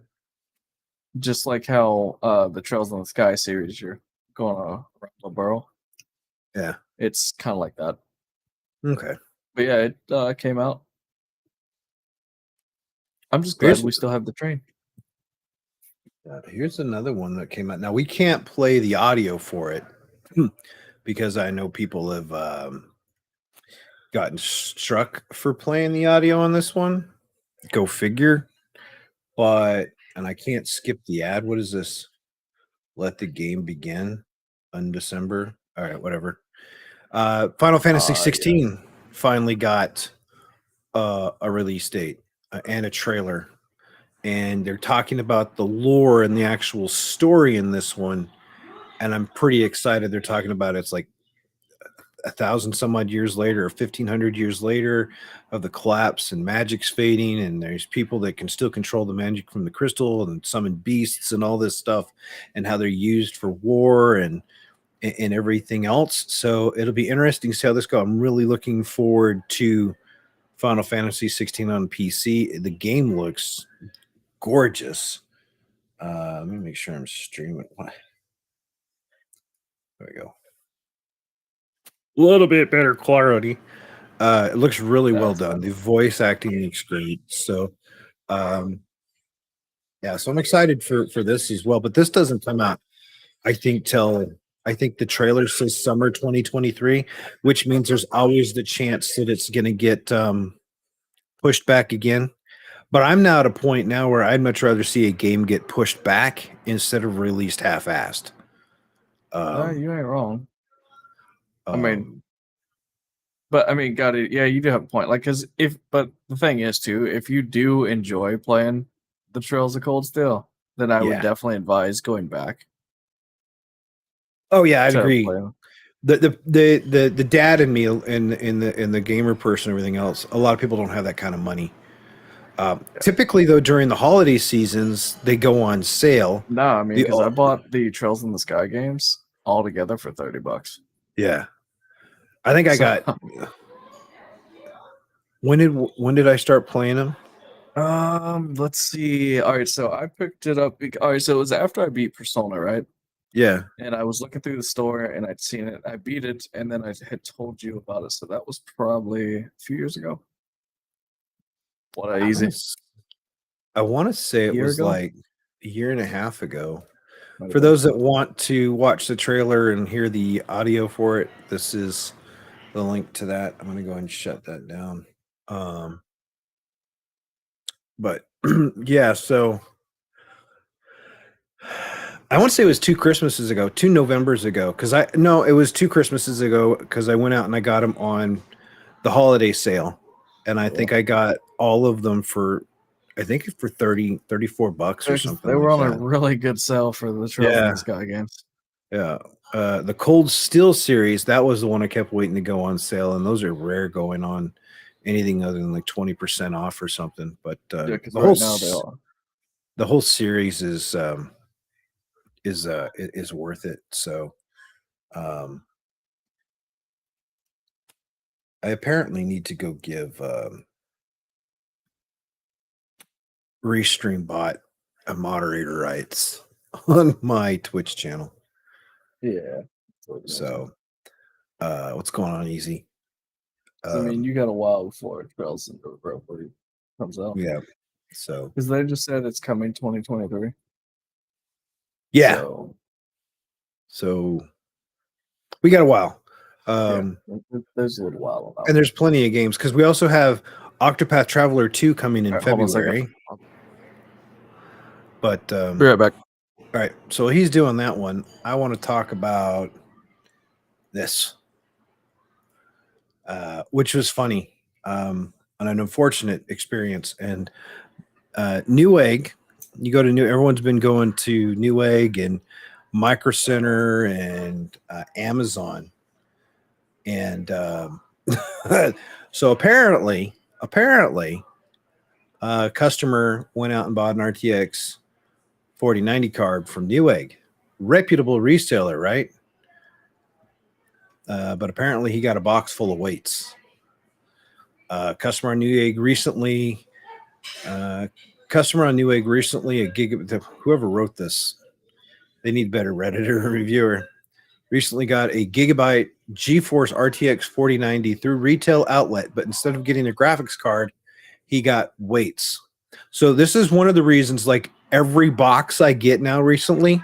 Just like how the Trails in the Sky series, you're going around the burrow. Yeah. It's kind of like that. Okay. But yeah, it came out. I'm just glad Here's we still have the train. here's another one that came out. Now we can't play the audio for it because I know people have gotten struck for playing the audio on this one. Go figure. But and I can't skip the ad. What is this? Let the game begin on December. All right, whatever. Final Fantasy Yeah. 16 finally got a release date and a trailer. and they're talking about the lore and the actual story in this one, and I'm pretty excited. They're talking about it's like 1,000 some odd years later, or 1,500 years later, of the collapse, and magic's fading, and there's people that can still control the magic from the crystal and summon beasts and all this stuff, and how they're used for war and everything else. So it'll be interesting to see how this goes. I'm really looking forward to Final Fantasy 16 on PC. The game looks gorgeous. Let me make sure I'm streaming. There we go. A little bit better clarity. It looks really well done. The voice acting looks great. So, yeah. So I'm excited for this as well. But this doesn't come out, I think, I think the trailer says summer 2023, which means there's always the chance that it's going to get pushed back again. But I'm now at a point now where I'd much rather see a game get pushed back instead of released half-assed. You ain't wrong. I mean, Um, but I mean, got it. Yeah, you do have a point. Like, but the thing is too, if you do enjoy playing the Trails of Cold Steel, then I would yeah. definitely advise going back Oh yeah, I'd to agree. play them. The dad in me in the gamer person and everything else. A lot of people don't have that kind of money. Typically, though, during the holiday seasons, they go on sale. No, I mean, The because I bought the Trails in the Sky games all together for $30. Yeah, I think I So, got. When did I start playing them? let's see. All right, so I picked it up. All right, so it was after I beat Persona, right? Yeah. And I was looking through the store and I'd seen it. I beat it, and then I had told you about it. So that was probably a few years ago. What easy. I want to say it Year was ago? like a year and a half ago. Might have For been. those that want to watch the trailer and hear the audio for it, this is the link to that. I'm going to go ahead and shut that down. But yeah, so I want to say it was 2 Christmases ago, 2 Novembers ago, because it was 2 Christmases ago because I went out and I got them on the holiday sale, and I think I got all of them for, I think for 34 bucks or something. They were like on a that. really good sale for the Trails in the Sky games. Yeah. The Cold Steel series, that was the one I kept waiting to go on sale, and those are rare going on anything other than like 20% off or something. But Yeah, because right now they are. The whole series is worth it. So I apparently need to go give Restream Bot a moderator rights on my Twitch channel. Yeah. So what's going on, Easy? I mean, you got a while before Trails in the Road comes out. Yeah. So because they just said it's coming 2023. Yeah. So we got a while. There's a little while about. And there's plenty of games because we also have Octopath Traveler 2 coming in February. But be right back. All right, so he's doing that one. I want to talk about this, which was funny, and an unfortunate experience. And Newegg, you go to everyone's been going to Newegg and Micro Center and Amazon, and so apparently, a customer went out and bought an RTX 4090 card from Newegg, reputable reseller, right? But apparently he got a box full of weights. Customer on Newegg recently, a gigabit. Whoever wrote this, they need better Redditor reviewer. Recently got a gigabyte GeForce RTX 4090 through retail outlet, but instead of getting a graphics card, he got weights. So this is one of the reasons, like every box I get now recently,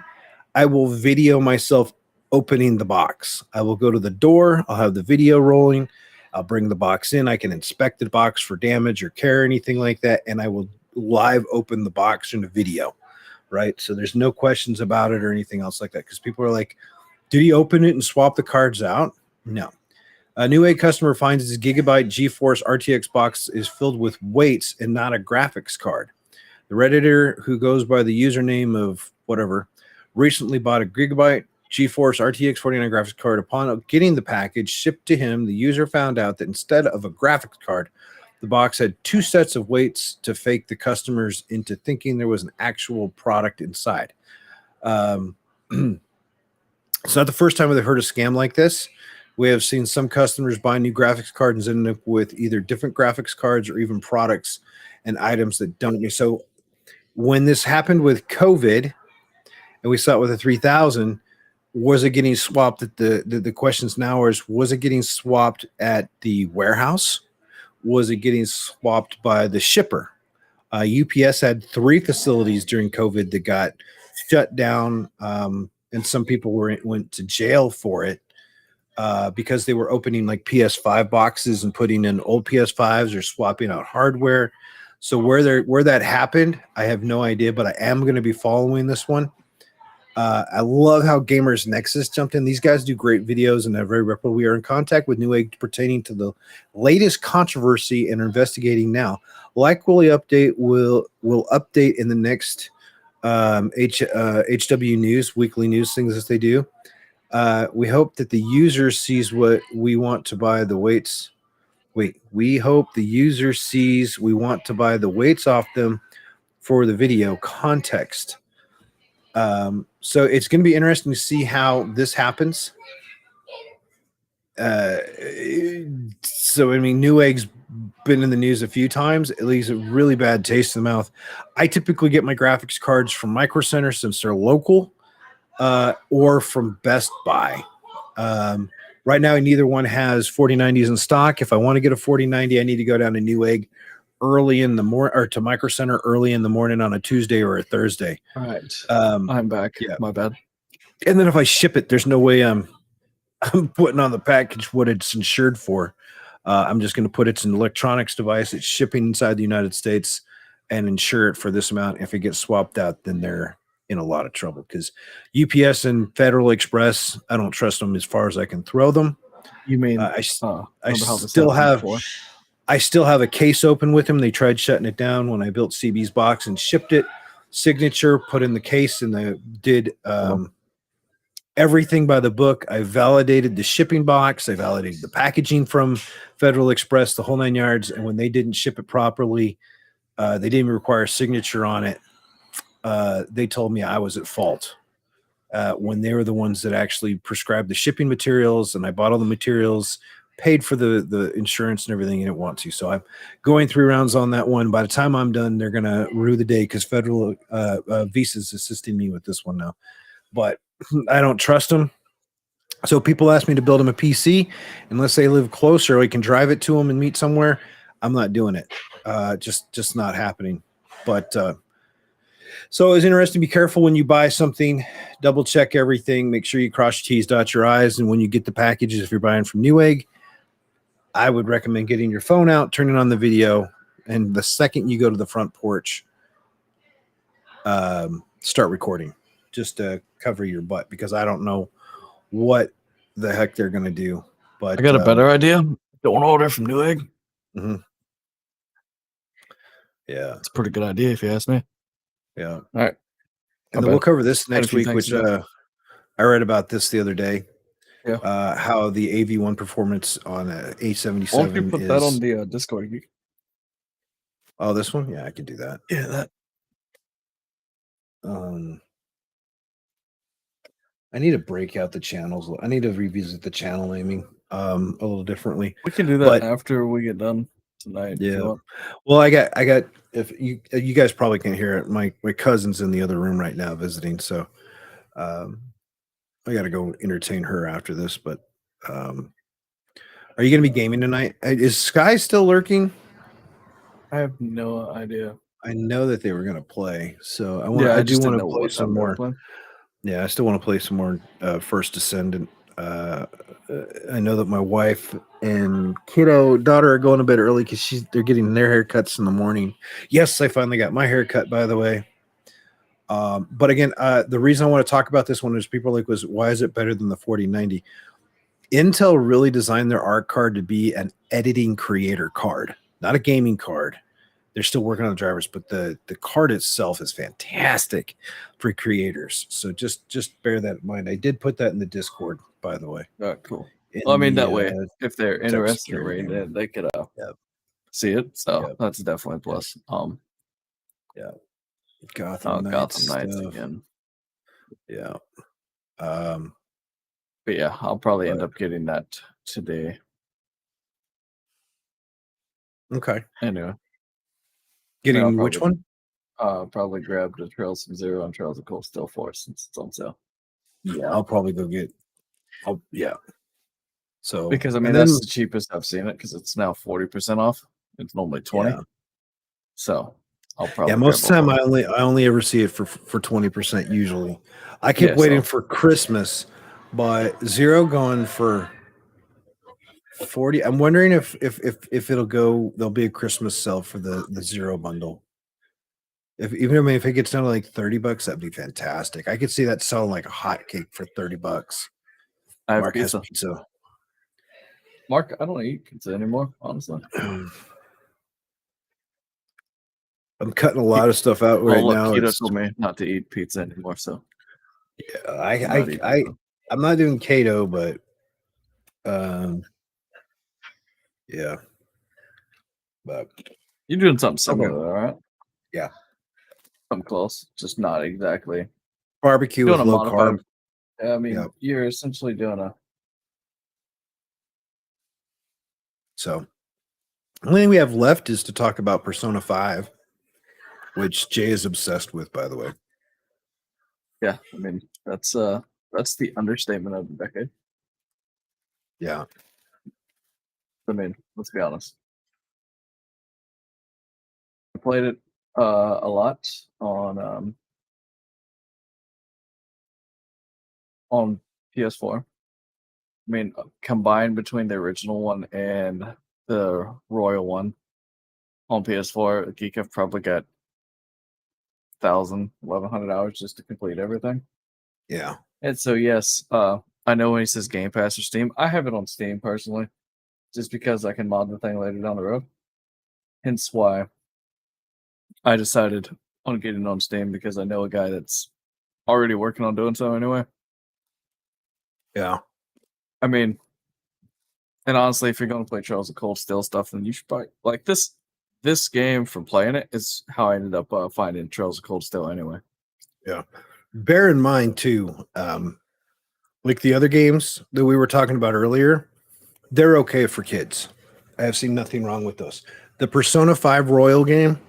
I will video myself opening the box. I will go to the door. I'll have the video rolling. I'll bring the box in. I can inspect the box for damage or care, anything like that. And I will live open the box in a video, right? So there's no questions about it or anything else like that. Because people are like, did he open it and swap the cards out? No. A Newegg customer finds his gigabyte GeForce RTX box is filled with weights and not a graphics card. The Redditor, who goes by the username of whatever, recently bought a Gigabyte GeForce RTX 49 graphics card. Upon getting the package shipped to him, the user found out that instead of a graphics card, the box had 2 sets of weights to fake the customers into thinking there was an actual product inside. It's not the first time we've heard a scam like this. We have seen some customers buy new graphics cards and end up with either different graphics cards or even products and items that don't. So when this happened with COVID, and we saw it with the 3000, was it getting swapped at the questions now is, was it getting swapped at the warehouse? Was it getting swapped by the shipper? UPS had 3 facilities during COVID that got shut down, and some people went to jail for it because they were opening like PS5 boxes and putting in old PS5s or swapping out hardware. So where that happened, I have no idea, but I am going to be following this one. I love how Gamers Nexus jumped in. These guys do great videos and they're very reputable. We are in contact with Newegg pertaining to the latest controversy and are investigating now. Likely update will update in the next HW News, weekly news things as they do. We hope that the user sees what we want to buy the weights. We hope the user sees we want to buy the weights off them for the video context. So it's going to be interesting to see how this happens. So, I mean, Newegg's been in the news a few times. It leaves a really bad taste in the mouth. I typically get my graphics cards from Micro Center since they're local, or from Best Buy. Right now, neither one has 4090s in stock. If I want to get a 4090, I need to go down to Newegg early in the morning, or to Micro Center early in the morning on a Tuesday or a Thursday. All right. I'm back. Yeah. My bad. And then if I ship it, there's no way I'm putting on the package what it's insured for. I'm just going to put it's an electronics device. It's shipping inside the United States and insure it for this amount. If it gets swapped out, then they're in a lot of trouble because UPS and Federal Express, I don't trust them as far as I can throw them. You mean I still have a case open with them. They tried shutting it down when I built CB's box and shipped it. Signature, put in the case, and they did everything by the book. I validated the shipping box. I validated the packaging from Federal Express, the whole 9 yards. And when they didn't ship it properly, they didn't even require a signature on it. They told me I was at fault when they were the ones that actually prescribed the shipping materials, and I bought all the materials, paid for the insurance and everything, and it want to. So I'm going 3 rounds on that one. By the time I'm done, they're going to rue the day because Federal Visa's assisting me with this one now. But I don't trust them. So people ask me to build them a PC unless they live closer or I can drive it to them and meet somewhere. I'm not doing it. Just not happening. But so it's interesting. Be careful when you buy something. Double check everything. Make sure you cross your T's, dot your I's. And when you get the packages, if you're buying from Newegg, I would recommend getting your phone out, turning on the video, and the second you go to the front porch, start recording just to cover your butt, because I don't know what the heck they're going to do. But I got a better idea. Don't order from Newegg. Mm-hmm. Yeah. It's a pretty good idea if you ask me. Yeah. All right. And then we'll cover this next week, which I read about this the other day. Yeah. How the AV1 performance on a A77 Why don't you put that on the Discord? Oh, this one? Yeah, I can do that. Yeah, that. I need to break out the channels. I need to revisit the channel naming a little differently. We can do that after we get done tonight. Yeah. If you want. Well, I got. If you guys probably can't hear it, my cousin's in the other room right now visiting, so I got to go entertain her after this. But are you going to be gaming tonight? Is Sky still lurking? I have no idea. I know that they were going to play, so I do want to play some more. Yeah, I still want to play some more First Descendant. I know that my wife and daughter are going to bed early because they're getting their haircuts in the morning. Yes, I finally got my haircut, by the way. But again, the reason I want to talk about this one is people are like, why is it better than the 4090? Intel really designed their ARC card to be an editing creator card, not a gaming card. they're still working on the drivers, but the card itself is fantastic for creators. So just bear that in mind. I did put that in the Discord, by the way. Cool. In Well, I mean, the, that way, if they're text interested in stream. reading it, they could Yep. see it. So Yep. that's definitely a plus. Yeah. Gotham Knights stuff. Again. Yeah. But yeah, I'll probably end up getting that today. Okay. Anyway. Getting which one? Probably grab the Trails of Zero and Trails of Cold Steel 4 since it's on sale. Yeah, I'll probably go get. Yeah. So because I mean that's the cheapest I've seen it because it's now 40% off. It's normally 20. Yeah. So I'll probably. Yeah, most of the time I only ever see it for 20% usually. I kept waiting for Christmas, but Zero going for 40. I'm wondering if it'll go. There'll be a Christmas sale for the Zero bundle. If it gets down to like $30, that'd be fantastic. I could see that selling like a hotcake for $30. I have Mark pizza. has pizza. Mark, I don't eat pizza anymore, honestly. I'm cutting a lot of stuff out right now. Keto told me not to eat pizza anymore, so yeah, I'm not doing keto, but yeah. But you're doing something similar, right? Yeah. Something close, just not exactly barbecue with low carb. I mean, you're essentially doing a. So, the only thing we have left is to talk about Persona 5, which Jay is obsessed with, by the way. Yeah, I mean that's the understatement of the decade. Yeah. I mean, let's be honest. I played it a lot on PS4. I mean, combined between the original one and the Royal one on PS4, Geek I've probably got 1,100 hours just to complete everything. Yeah. And so yes, I know when he says Game Pass or Steam, I have it on Steam personally, just because I can mod the thing later down the road. Hence why I decided on getting it on Steam, because I know a guy that's already working on doing so anyway. Yeah. I mean, and honestly, if you're going to play Trails of Cold Steel stuff, then you should probably like this. This game, from playing it, is how I ended up finding Trails of Cold Steel anyway. Yeah. Bear in mind too, like the other games that we were talking about earlier, they're okay for kids. I have seen nothing wrong with those. The Persona 5 Royal game,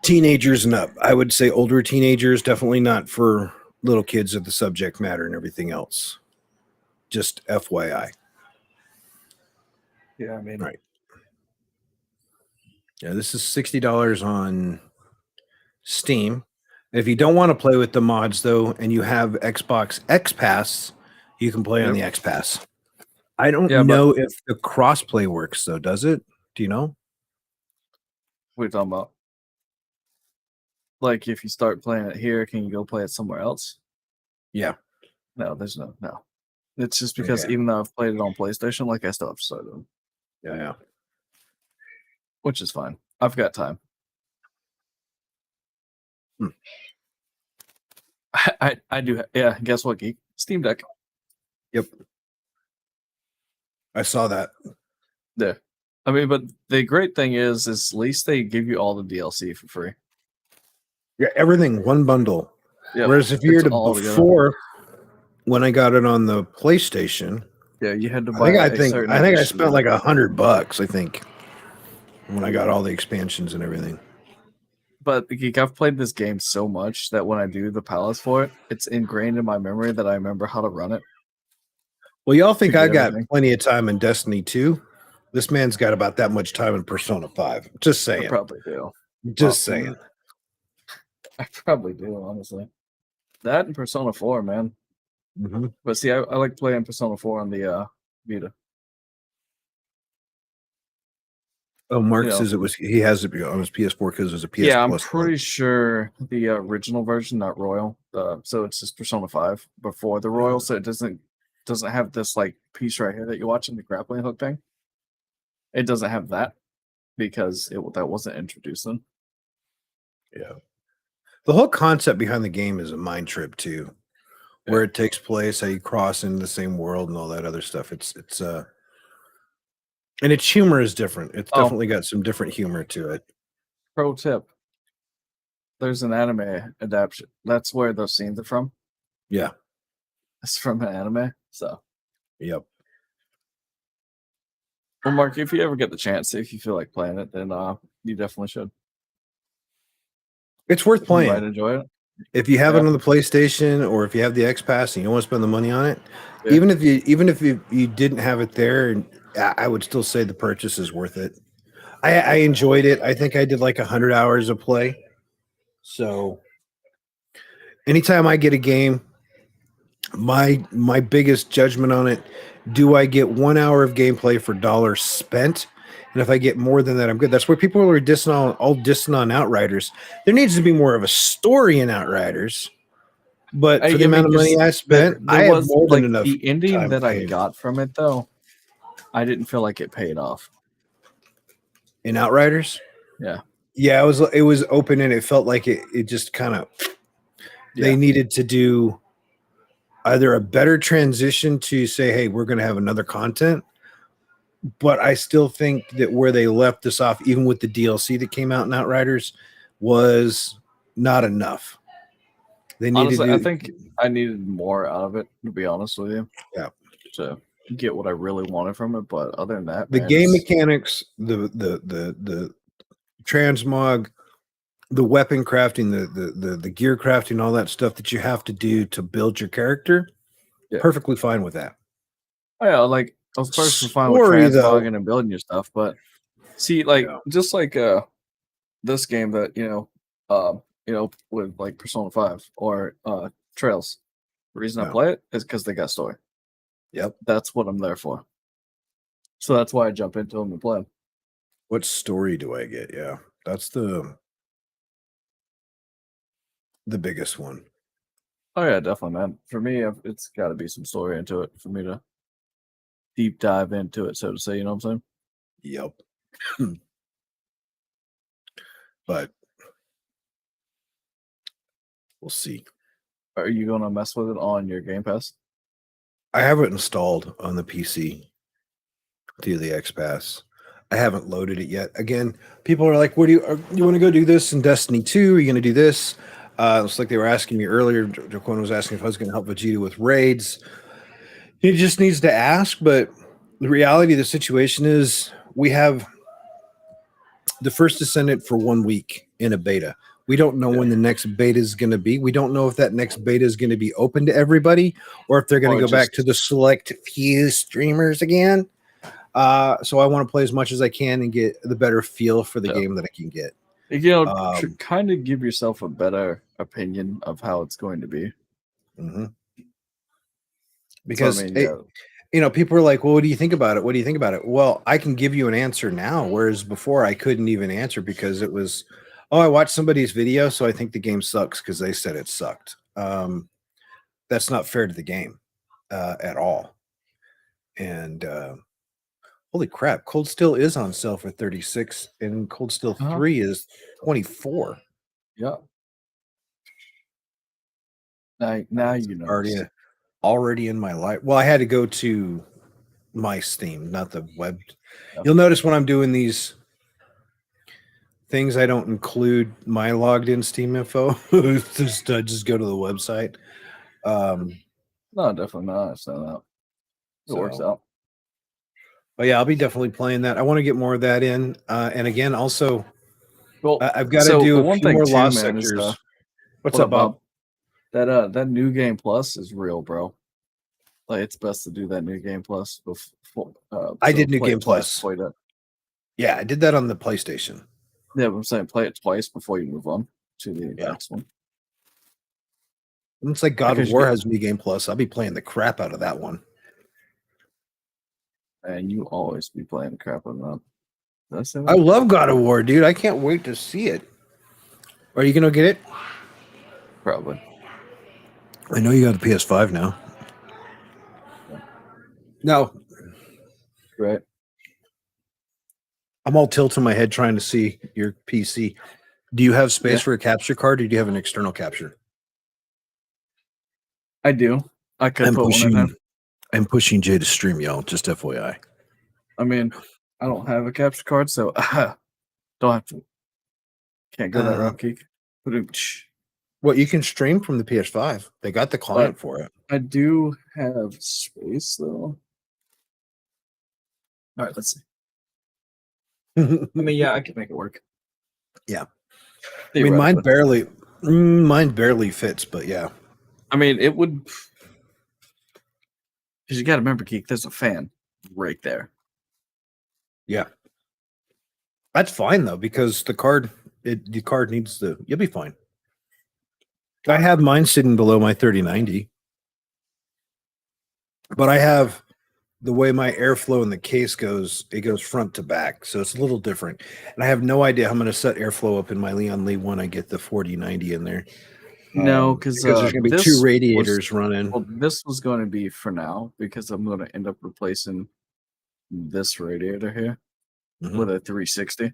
teenagers and up. I would say older teenagers, definitely not for little kids of the subject matter and everything else. Just FYI. Yeah, I mean, right. Yeah, this is $60 on Steam. If you don't want to play with the mods though, and you have Xbox X Pass, you can play on the X Pass. I don't know if the crossplay works though. Does it? Do you know? What are you talking about? Like, if you start playing it here, can you go play it somewhere else? Yeah. No, there's no. It's just because even though I've played it on PlayStation, like I still have to start it. Yeah. Which is fine. I've got time. I do. Yeah. Guess what, Geek? Steam Deck. Yep. I saw that. Yeah. I mean, but the great thing is at least they give you all the DLC for free. Yeah, everything, one bundle. Yep. Whereas if you were to before, when I got it on the PlayStation, yeah, you had to buy. I think I spent like $100. I think when I got all the expansions and everything. But Geek, I've played this game so much that when I do the palace for it, it's ingrained in my memory that I remember how to run it. Well, y'all think I got plenty of time in Destiny 2? This man's got about that much time in Persona 5. Just saying. I probably do. Just saying. I probably do, honestly. That and Persona 4, man. Mm-hmm. But see, I like playing Persona 4 on the Vita. Oh, Mark says he has it on his PS4 because it was a PS. Yeah, I'm pretty sure the original version, not Royal. So it's just Persona 5 before the Royal, so it doesn't have this like piece right here that you watch in the grappling hook thing. It doesn't have that because that wasn't introduced in. Yeah. The whole concept behind the game is a mind trip too, where it takes place, how you cross into the same world and all that other stuff. It's and its humor is different. It's Oh. definitely got some different humor to it. Pro tip: there's an anime adaptation. That's where those scenes are from. Yeah. It's from an anime. So, Yep. well, Mark, if you ever get the chance, if you feel like playing it, then you definitely should. It's worth You playing. might enjoy it. If you have it Yeah. on the PlayStation or if you have the X Pass and you don't want to spend the money on it, Yeah. even if you didn't have it there, and I would still say the purchase is worth it. I enjoyed it. I think I did like 100 hours of play. So anytime I get a game, my biggest judgment on it, do I get 1 hour of gameplay for dollars spent? And if I get more than that, I'm good. That's where people are dissing on Outriders. There needs to be more of a story in Outriders. But for the amount of money I spent, I there have was more than like enough the ending time that I paid. got from it, though. I didn't feel like it paid off. In Outriders. Yeah. Yeah, it was open and it felt like it just kind of they needed to do either a better transition to say, hey, we're going to have another content. But I still think that where they left this off, even with the DLC that came out in Outriders, was not enough. They needed Honestly, to, I think I needed more out of it, to be honest with you. Yeah. To get what I really wanted from it. But other than that, the man, game mechanics, the transmog, the weapon crafting, the gear crafting, all that stuff that you have to do to build your character, perfectly fine with that. Oh, yeah, like of course we're fine with transmogging and building your stuff, but see, like just like this game that with like Persona 5 or Trails. The reason I play it is because they got story. Yep. That's what I'm there for. So that's why I jump into them and play them. What story do I get? Yeah, that's the biggest one. Oh yeah, definitely, man. For me, it's got to be some story into it for me to deep dive into it, so to say. You know what I'm saying? Yep. But we'll see. Are you going to mess with it on your Game Pass? I have it installed on the PC through the X Pass. I haven't loaded it yet. Again, people are like, "What do you want to go do this in Destiny 2? Are you going to do this?" It's like they were asking me earlier. Jaquan was asking if I was going to help Vegeta with raids. He just needs to ask, but the reality of the situation is we have the first Descendant for 1 week in a beta. We don't know when the next beta is going to be. We don't know if that next beta is going to be open to everybody or if they're going to go back to the select few streamers again. So I want to play as much as I can and get the better feel for the game that I can get. You know, kind of give yourself a better opinion of how it's going to be. Mm-hmm. Because, so, I mean, people are like, well, what do you think about it? What do you think about it? Well, I can give you an answer now, whereas before I couldn't even answer because it was, I watched somebody's video, so I think the game sucks because they said it sucked. That's not fair to the game at all. And holy crap, Cold Steel is on sale for $36 and Cold Steel 3 is $24. Yeah. Now you know. Already in my life. Well, I had to go to my Steam, not the web. You'll notice when I'm doing these things, I don't include my logged in Steam info. just go to the website. No, definitely not. I understand that. It works out. But yeah, I'll be definitely playing that. I want to get more of that in. And again, also, I've got to do a few more lost sectors. What's up, Bob? That new game plus is real, bro. Like it's best to do that new game plus before. I did new game plus. That. Yeah, I did that on the PlayStation. Yeah, but I'm saying play it twice before you move on to the next one. It's like God of War has new game plus. I'll be playing the crap out of that one. And you always be playing the crap out of that. I love God of War, dude. I can't wait to see it. Are you gonna get it? Probably. I know you got the PS5 now. No. Right. I'm all tilting my head trying to see your PC. Do you have space Yeah. for a capture card, or do you have an external capture? I do. I could put one in there. I'm pushing Jay to stream, y'all. Just FYI. I mean, I don't have a capture card, so don't have to. Can't go that route, Geek. Well, you can stream from the PS5. They got the client for it. I do have space though. All right, let's see. I mean, yeah, I can make it work. Yeah. I mean, mine barely fits, but yeah. I mean, it would. Because you got to remember, Geek, there's a fan right there. Yeah. That's fine though, because the card needs the. You'll be fine. I have mine sitting below my 3090, but I have the way my airflow in the case goes. It goes front to back, so it's a little different. And I have no idea how I'm going to set airflow up in my Leon Lee when I get the 4090 in there. No, because there's going to be two radiators running. Well, this was going to be for now because I'm going to end up replacing this radiator here with a 360.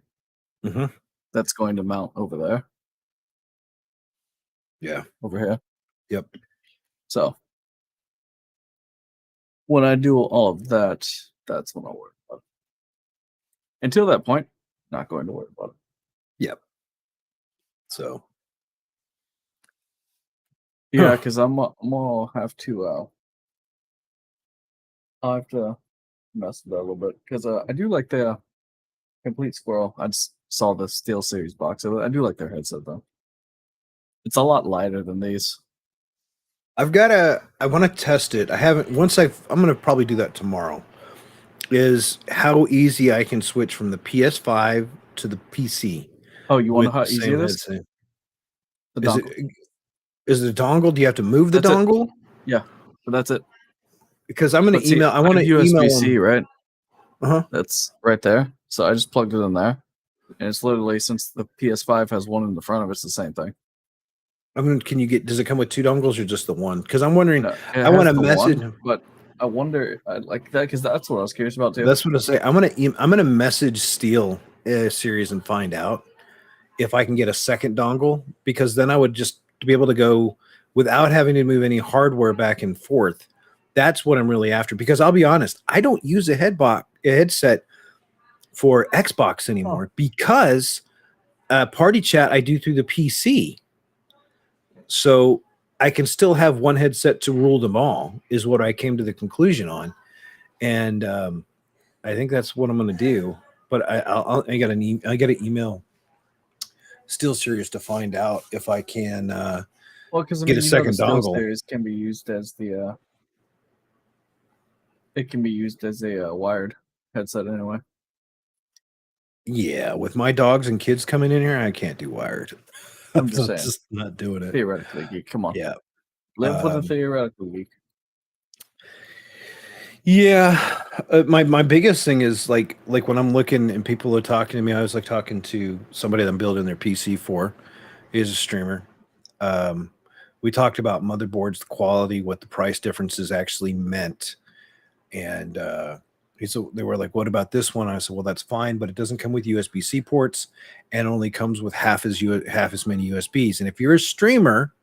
That's going to mount over there. Yeah. Over here. Yep. So when I do all of that, that's when I'll worry about it. Until that point, not going to worry about it. Yep. So. Yeah, because I'm gonna have to. I'll have to mess with that a little bit because I do like the Complete Squirrel. I just saw the Steel Series box of it. I do like their headset though. It's a lot lighter than these. I want to test it. I haven't. I'm going to probably do that tomorrow. Is how easy I can switch from the PS5 to the PC. Oh, you want to know how easy it is? The dongle. Is it a dongle? Do you have to move the That's dongle? It. Yeah, but that's it. Because I'm going to email. I want to USB-C, right? Uh-huh. That's right there. So I just plugged it in there, and it's literally, since the PS5 has one in the front of it, it's the same thing. I mean, does it come with two dongles or just the one? Because I'm wondering. No, I want to message, but I wonder, like that, because that's what I was curious about too. That's what I say. I'm gonna message Steel Series and find out if I can get a second dongle, because then I would just be able to go without having to move any hardware back and forth. That's what I'm really after. Because I'll be honest, I don't use a headset for Xbox anymore because party chat I do through the PC. So I can still have one headset to rule them all, is what I came to the conclusion on. And I think that's what I'm going to do. But I got an email Steel Series to find out if I can get a second dongle. Series can be used as the it can be used as a wired headset anyway. Yeah, with my dogs and kids coming in here, I can't do wired. I'm just saying, just not doing it. Theoretically, Geek. Come on. Yeah. Live with a theoretical, Geek. Yeah. My biggest thing is like when I'm looking and people are talking to me, I was like talking to somebody that I'm building their PC for. He's a streamer. We talked about motherboards, the quality, what the price differences actually meant. And they were like, what about this one? I said, well, that's fine, but it doesn't come with USB-C ports and only comes with half as many USBs. And if you're a streamer,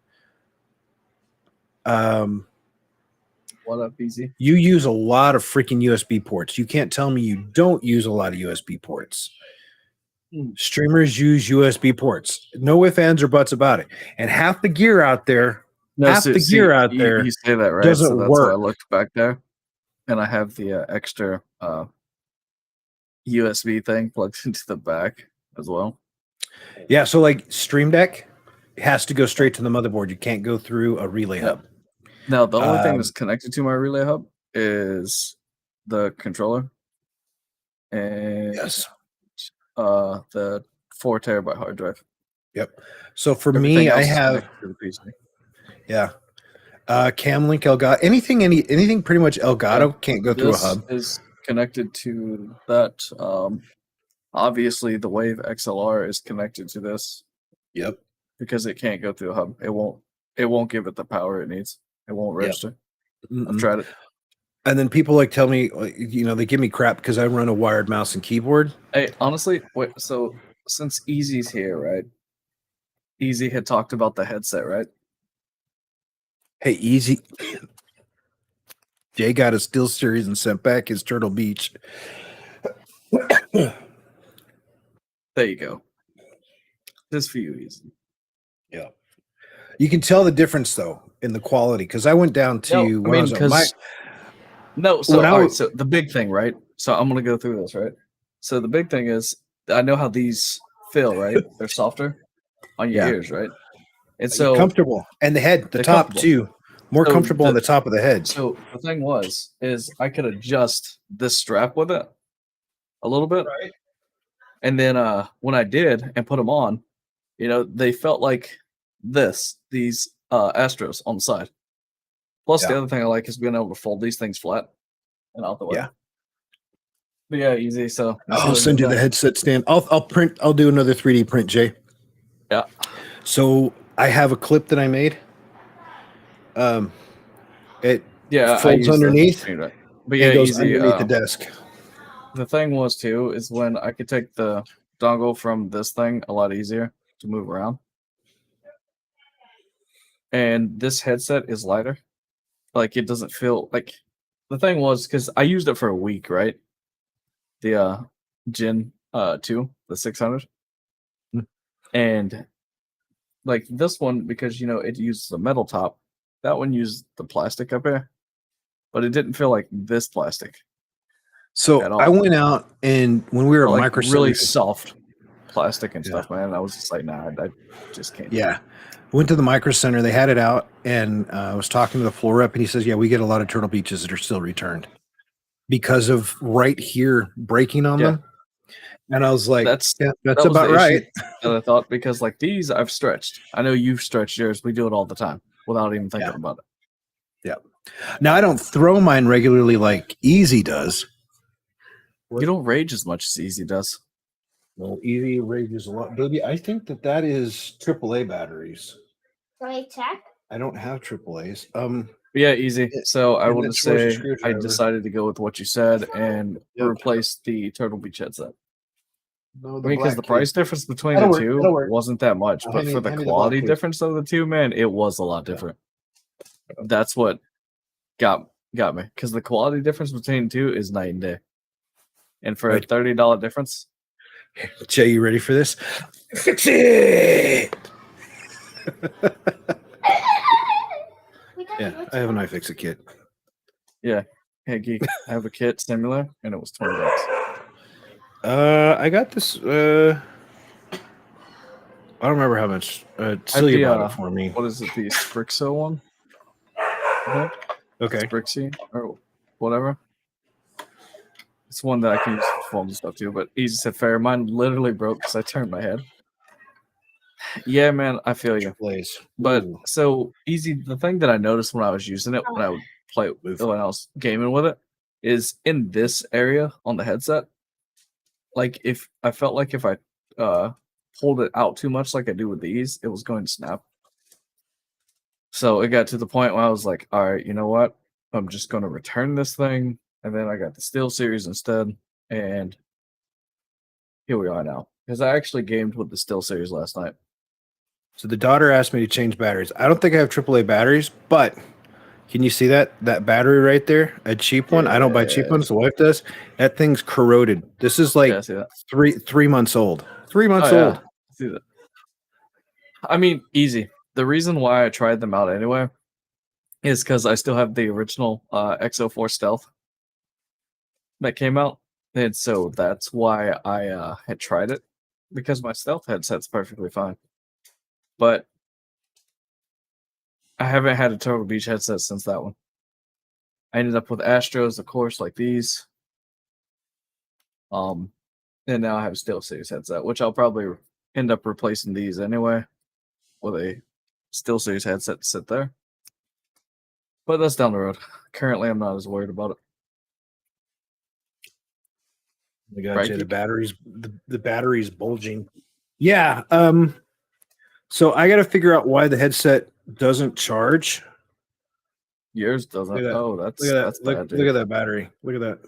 what up, BZ? You use a lot of freaking USB ports. You can't tell me you don't use a lot of USB ports. Streamers use USB ports. No ifs, ands, or buts about it. And half the gear out there, you say that, right? Doesn't so that's work. Why I looked back there, and I have the extra USB thing plugged into the back as well. Yeah, so like Stream Deck has to go straight to the motherboard. You can't go through a relay hub. Now, the only thing that's connected to my relay hub is the controller and the 4 terabyte hard drive. Yep. So for me, I have Camlink, Elgato, anything pretty much Elgato can't go through a hub. Is connected to that. Obviously, the Wave XLR is connected to this. Yep. Because it can't go through a hub. It won't give it the power it needs. It won't register. I've tried it. And then people like tell me, they give me crap because I run a wired mouse and keyboard. Hey, honestly, wait. So since Easy's here, right? Easy had talked about the headset, right? Hey, easy. Jay got a Steel Series and sent back his Turtle Beach. There you go. Just for you, Easy. Yeah. You can tell the difference though in the quality because I went down to No, I mean, because no. So when I all right. was So the big thing, right? So I'm gonna go through this, right? So the big thing is, I know how these feel, right? They're softer on your yeah ears, right? And you're so comfortable and the head, the they're top comfortable. too, more So comfortable on the top of the head. So the thing is I could adjust this strap with it a little bit, Right. and then when I did and put them on, they felt like these Astros on the side. Plus, Yeah. the other thing I like is being able to fold these things flat and out the way. Yeah. But yeah, easy. So I'll send you the headset stand. I'll do another 3D print, Jay. Yeah. So I have a clip that I made. It Yeah, I folds use underneath that. But yeah, and goes easy. underneath the desk. The thing was too is when I could take the dongle from this thing a lot easier to move around. And this headset is lighter. Like it doesn't feel like the thing was because I used it for a week, right? The Gen 2, the 600. Mm. And like this one, because it uses a metal top, that one used the plastic up here, but it didn't feel like this plastic So at I all. went out and when we were at Felt like Micro really Center, soft plastic and yeah, stuff, man. I was just like, nah, I just can't do it. yeah, went to the Micro Center. They had it out, and I was talking to the floor rep, and he says, "Yeah, we get a lot of Turtle Beaches that are still returned because of right here breaking on Yeah, them." And I was like, that's "Yeah, that's that was about the issue right." that I thought because like these I've stretched. I know you've stretched yours. We do it all the time without even thinking Yeah, about it. yeah. Now I don't throw mine regularly like Easy does. You don't rage as much as Easy does. Well, Easy rages a lot, baby. I think that is AAA batteries. Can I check? I don't have AAA's. But yeah, Easy. So I and want to that's where's your say I screwdriver? decided to go with what you said and Yep. replace the Turtle Beach headset. No, I mean, because the black price case. difference between That'll the work, that'll two work. wasn't that much, but Hand for the me the black quality case. difference of the two, man, it was a lot different. That's what got me because the quality difference between the two is night and day. And for a Right. $30 difference, Jay, you ready for this? Fix it. Yeah, I have an iFixit kit. yeah. Hey, geek, I have a kit similar, and it was $20. I got this. I don't remember how much. Celia bought it for me. What is it? The Sprixo one? Okay. Sprixie or whatever. It's one that I can use for phone and stuff too. But Easy said fair. Mine literally broke because I turned my head. Yeah, man, I feel you. Place. But Ooh. so Easy. The thing that I noticed when I was using it, when I would play when I was gaming with it, is in this area on the headset. Like if I felt like if I pulled it out too much, like I do with these, it was going to snap. So it got to the point where I was like, all right, you know what? I'm just going to return this thing. And then I got the Steel Series instead. And here we are now. Because I actually gamed with the Steel Series last night. So the daughter asked me to change batteries. I don't think I have AAA batteries, but can you see that battery right there? A cheap one. I don't buy cheap ones. The wife does. That thing's corroded. This is like Yeah, I see that. 3 months old. 3 months Oh, old. yeah. I see that. I mean, easy. The reason why I tried them out anyway is because I still have the original XO4 Stealth that came out. And so that's why I had tried it, because my Stealth headset's perfectly fine. But I haven't had a Turtle Beach headset since that one. I ended up with Astros, of course, like these. And now I have a Steel Series headset, which I'll probably end up replacing these anyway with a Steel Series headset to sit there. But that's down the road. Currently, I'm not as worried about it. I got Right, you. Geek? The battery's bulging. Yeah. So I got to figure out why the headset doesn't charge. Yours doesn't. Look at that. Oh, Look that's at that. that's bad, dude. Look at that battery. Look at that.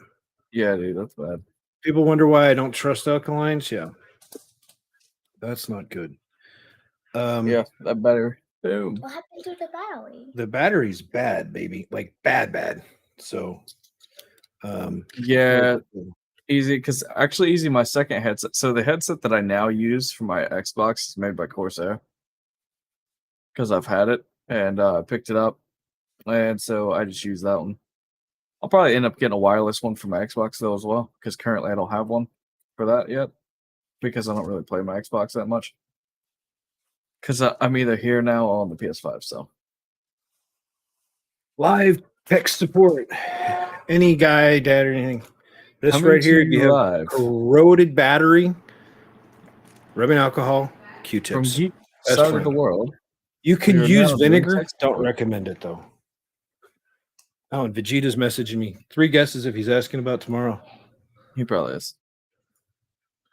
Yeah, dude, that's bad. People wonder why I don't trust alkalines. Yeah, that's not good. Yeah, that battery. Boom. What happened to the battery? The battery's bad, baby. Like bad. So, Yeah, easy. Because actually, easy. My second headset. So the headset that I now use for my Xbox is made by Corsair. Because I've had it and I picked it up, and so I just use that one. I'll probably end up getting a wireless one for my Xbox though as well. Because currently I don't have one for that yet. Because I don't really play my Xbox that much. Because I'm either here now or on the PS5. So live tech support. Any guy, dad, or anything. This Coming right here, to you you have live. corroded battery, rubbing alcohol, from Q-tips. Geek Best side of friend. the world. You can We are use now doing vinegar. tech Don't support. recommend it though. Oh, and Vegeta's messaging me. 3 guesses if he's asking about tomorrow. He probably is.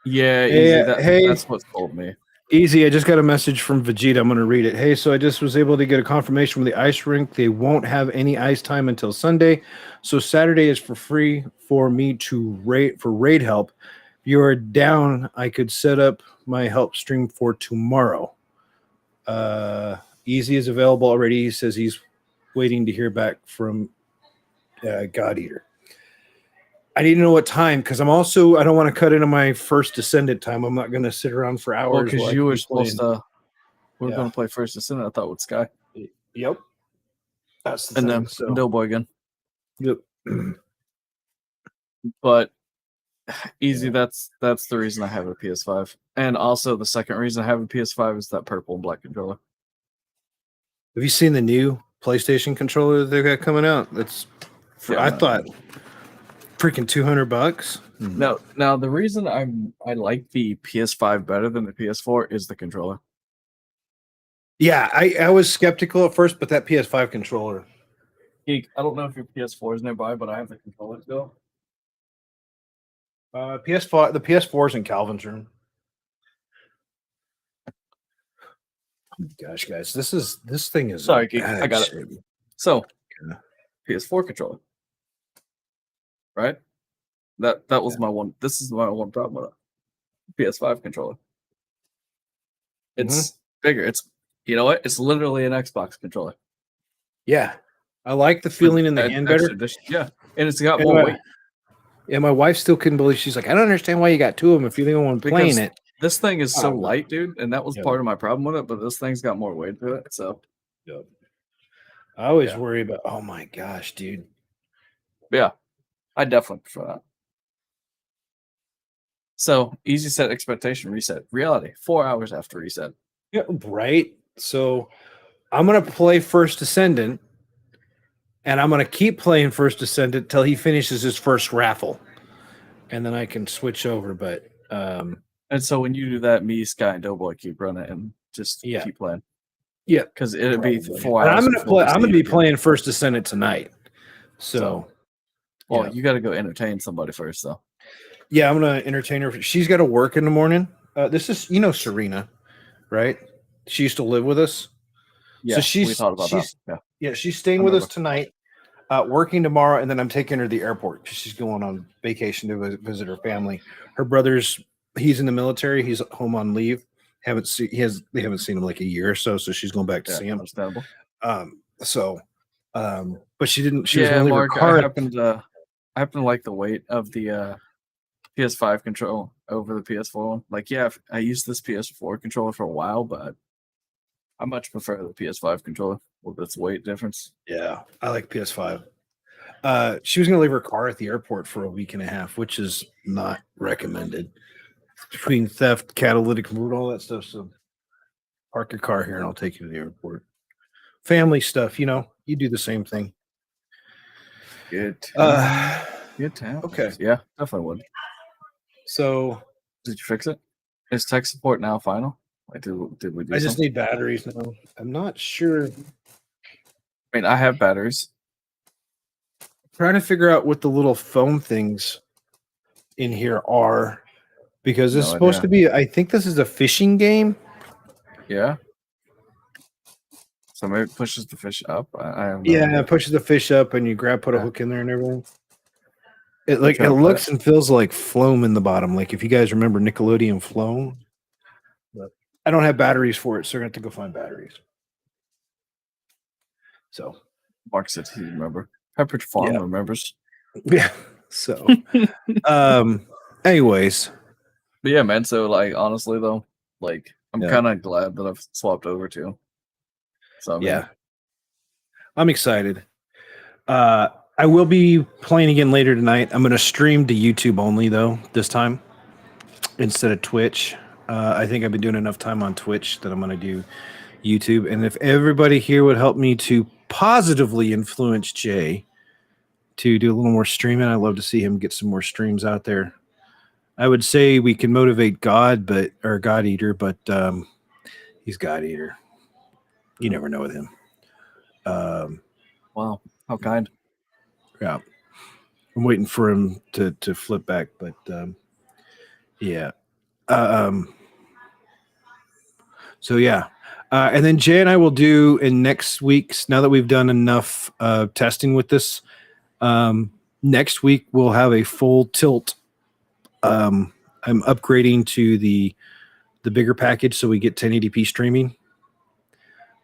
Yeah, Hey, easy. That's what's told me. Easy. I just got a message from Vegeta. I'm going to read it. Hey, so I just was able to get a confirmation from the ice rink. They won't have any ice time until Sunday. So Saturday is for free for me to raid help. If you are down, I could set up my help stream for tomorrow. Easy is available already. He says he's waiting to hear back from God Eater. I need to know what time because I don't want to cut into my first Descendant time. I'm not going to sit around for hours. Well, because while I you could were be supposed playing. to. We were going to play First Descendant, I thought, with Sky. Yep. That's the And thing. then So, Doughboy again. yep. But easy, Yeah. that's the reason I have a PS5. And also the second reason I have a PS5 is that purple and black controller. Have you seen the new PlayStation controller that they got coming out? That's I thought freaking $200. Now the reason I like the PS5 better than the PS4 is the controller. Yeah, I was skeptical at first, but that PS5 controller. Geek, I don't know if your PS4 is nearby, but I have the controller still. PS5, the PS4 is in Calvin's room. Gosh, guys, this thing is Sorry, Geek, I got it. So, Yeah. PS4 controller, right? That was my one. This is my one problem with it. PS5 controller. It's bigger. It's what? It's literally an Xbox controller. Yeah, I like the feeling in the hand better. Yeah, and it's got more weight. Yeah, my wife still couldn't believe. She's like, I don't understand why you got 2 of them if you're the only one playing it. This thing is so light, dude, and that was Yeah. part of my problem with it. But this thing's got more weight to it, so I always worry about. Oh my gosh, dude. yeah, I definitely prefer that. So easy set expectation reset reality 4 hours after reset. Yeah, right. So I'm gonna play First Descendant, and I'm gonna keep playing First Descendant till he finishes his first raffle, and then I can switch over. But and so when you do that, me, Sky, and Doughboy keep running and just keep playing. Yeah, because it'd be 4 and hours. I'm gonna be playing First Descendant tonight. So well, you got to go entertain somebody first, though. Yeah, I'm gonna entertain her. She's got to work in the morning. This is Serena, right? She used to live with us. Yeah, so we thought about that. Yeah, she's staying with us tonight, working tomorrow, and then I'm taking her to the airport because she's going on vacation to visit her family. Her brother's he's in the military. He's home on leave. They haven't seen him like a year or so. So she's going back to see him. Understandable. But she didn't. She was going to leave her Mark, car. I happen to like the weight of the PS5 control over the PS4 one. Like, yeah, I used this PS4 controller for a while, but I much prefer the PS5 controller with its weight difference. Yeah, I like PS5. She was going to leave her car at the airport for a week and a half, which is not recommended. Between theft, catalytic converter, all that stuff. So park your car here and I'll take you to the airport. Family stuff, you do the same thing. Good. Good time. Okay. Yeah, definitely would. So did you fix it? Is tech support now final? Like, did we do I just need batteries now. I'm not sure. I mean, I have batteries. I'm trying to figure out what the little foam things in here are. Because it's supposed to be, I think this is a fishing game. Yeah. So maybe it pushes the fish up. I have no Yeah, idea. it pushes the fish up, and you put a Okay. hook in there and everything. It Which it one? looks and feels like foam in the bottom. Like if you guys remember Nickelodeon foam. But I don't have batteries for it, so we're gonna have to go find batteries. So Mark said he remember. Pepperidge Farm yeah, remembers. yeah. So anyways, But yeah, man. So like honestly though, like I'm yeah, kind of glad that I've swapped over to. So I mean, yeah, I'm excited. I will be playing again later tonight. I'm gonna stream to YouTube only though this time instead of Twitch. I think I've been doing enough time on Twitch that I'm gonna do YouTube. And if everybody here would help me to positively influence Jay to do a little more streaming, I'd love to see him get some more streams out there. I would say we can motivate God, or God Eater, but he's God Eater. You never know with him. wow, how kind. Yeah, I'm waiting for him to flip back, but yeah. So yeah, and then Jay and I will do in next week's. Now that we've done enough testing with this, next week we'll have a full tilt. I'm upgrading to the bigger package so we get 1080p streaming.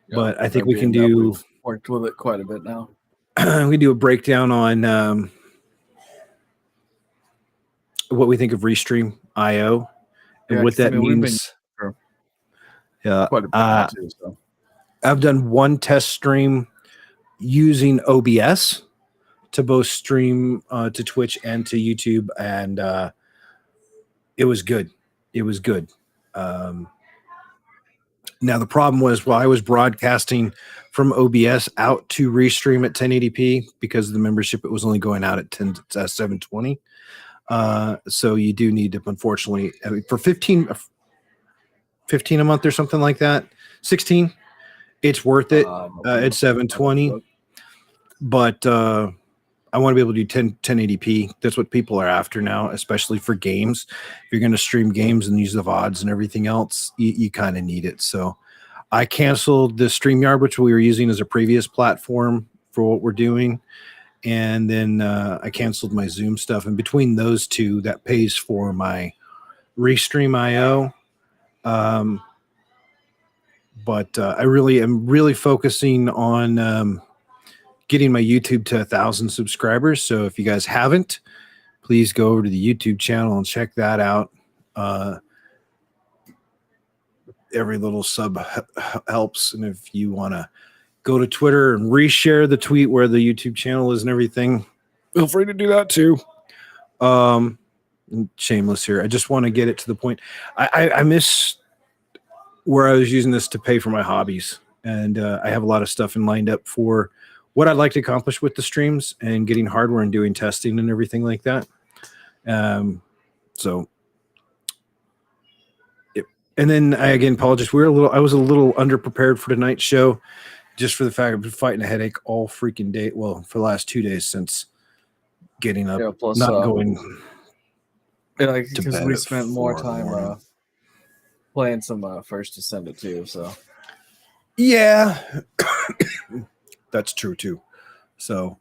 Yeah, But I think that we can being that do we've worked with it quite a bit now. we can do a breakdown on what we think of Restream IO and Yeah, what because I that mean we've been means. for Yeah, quite a bit now too. So I've done one test stream using OBS to both stream to Twitch and to YouTube, and it was good. It was good. Now the problem was while I was broadcasting from OBS out to Restream at 1080p because of the membership, it was only going out at 720. So you do need to, unfortunately, I mean, for 15 a month or something like that, 16, it's worth it at 720. But I want to be able to do 1080p. That's what people are after now, especially for games. If you're going to stream games and use the VODs and everything else, you kind of need it. So I canceled the StreamYard, which we were using as a previous platform for what we're doing. And then I canceled my Zoom stuff. And between those two, that pays for my Restream IO. But I really am really focusing on getting my YouTube to 1,000 subscribers. So if you guys haven't, please go over to the YouTube channel and check that out. Every little sub helps. And if you want to go to Twitter and reshare the tweet where the YouTube channel is and everything, feel free to do that too. Shameless here. I just want to get it to the point. I miss where I was using this to pay for my hobbies. And I have a lot of stuff in lined up for what I'd like to accomplish with the streams and getting hardware and doing testing and everything like that. So, yep. And then I again apologize. I was a little underprepared for tonight's show, just for the fact I've been fighting a headache all freaking day. Well, for the last 2 days since getting up, yeah, plus not going yeah, like to because bed we at spent more 4 in the time morning. playing some First Descendant too. So Yeah, that's true too. So,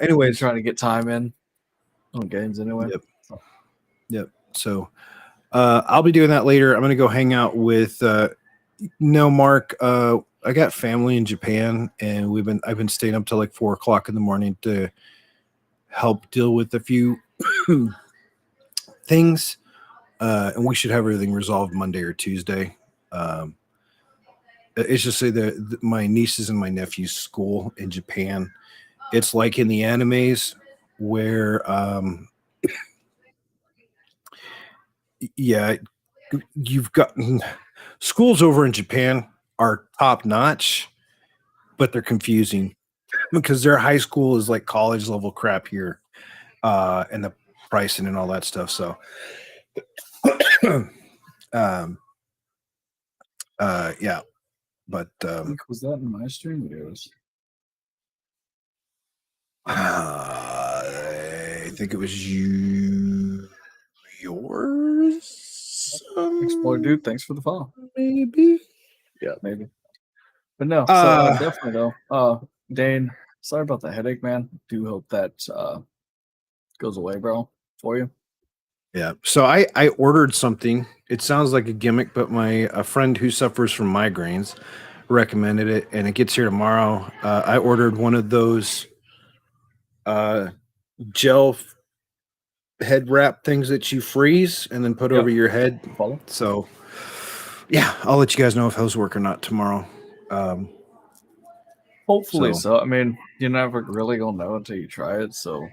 anyways, trying to get time in on games anyway. Yep. Yep. So, I'll be doing that later. I'm gonna go hang out with no Mark. I got family in Japan, and I've been staying up till like 4 o'clock in the morning to help deal with a few things. And we should have everything resolved Monday or Tuesday. It's just say that my nieces and my nephew's school in Japan, it's like in the animes where yeah, you've got schools over in Japan are top notch, but they're confusing because their high school is like college level crap here, and the pricing and all that stuff. So, yeah, but Was that in my stream videos? I think it was yours. Explore, dude. Thanks for the follow. Maybe. Yeah, maybe. But no, so definitely though. Dane, sorry about the headache, man. Do hope that goes away, bro, for you. Yeah. So I ordered something. It sounds like a gimmick, but a friend who suffers from migraines recommended it, and it gets here tomorrow. I ordered one of those uh, gel head wrap things that you freeze and then put over your head. Follow. So yeah, I'll let you guys know if those work or not tomorrow. Hopefully so. I mean, you're never really gonna know until you try it. So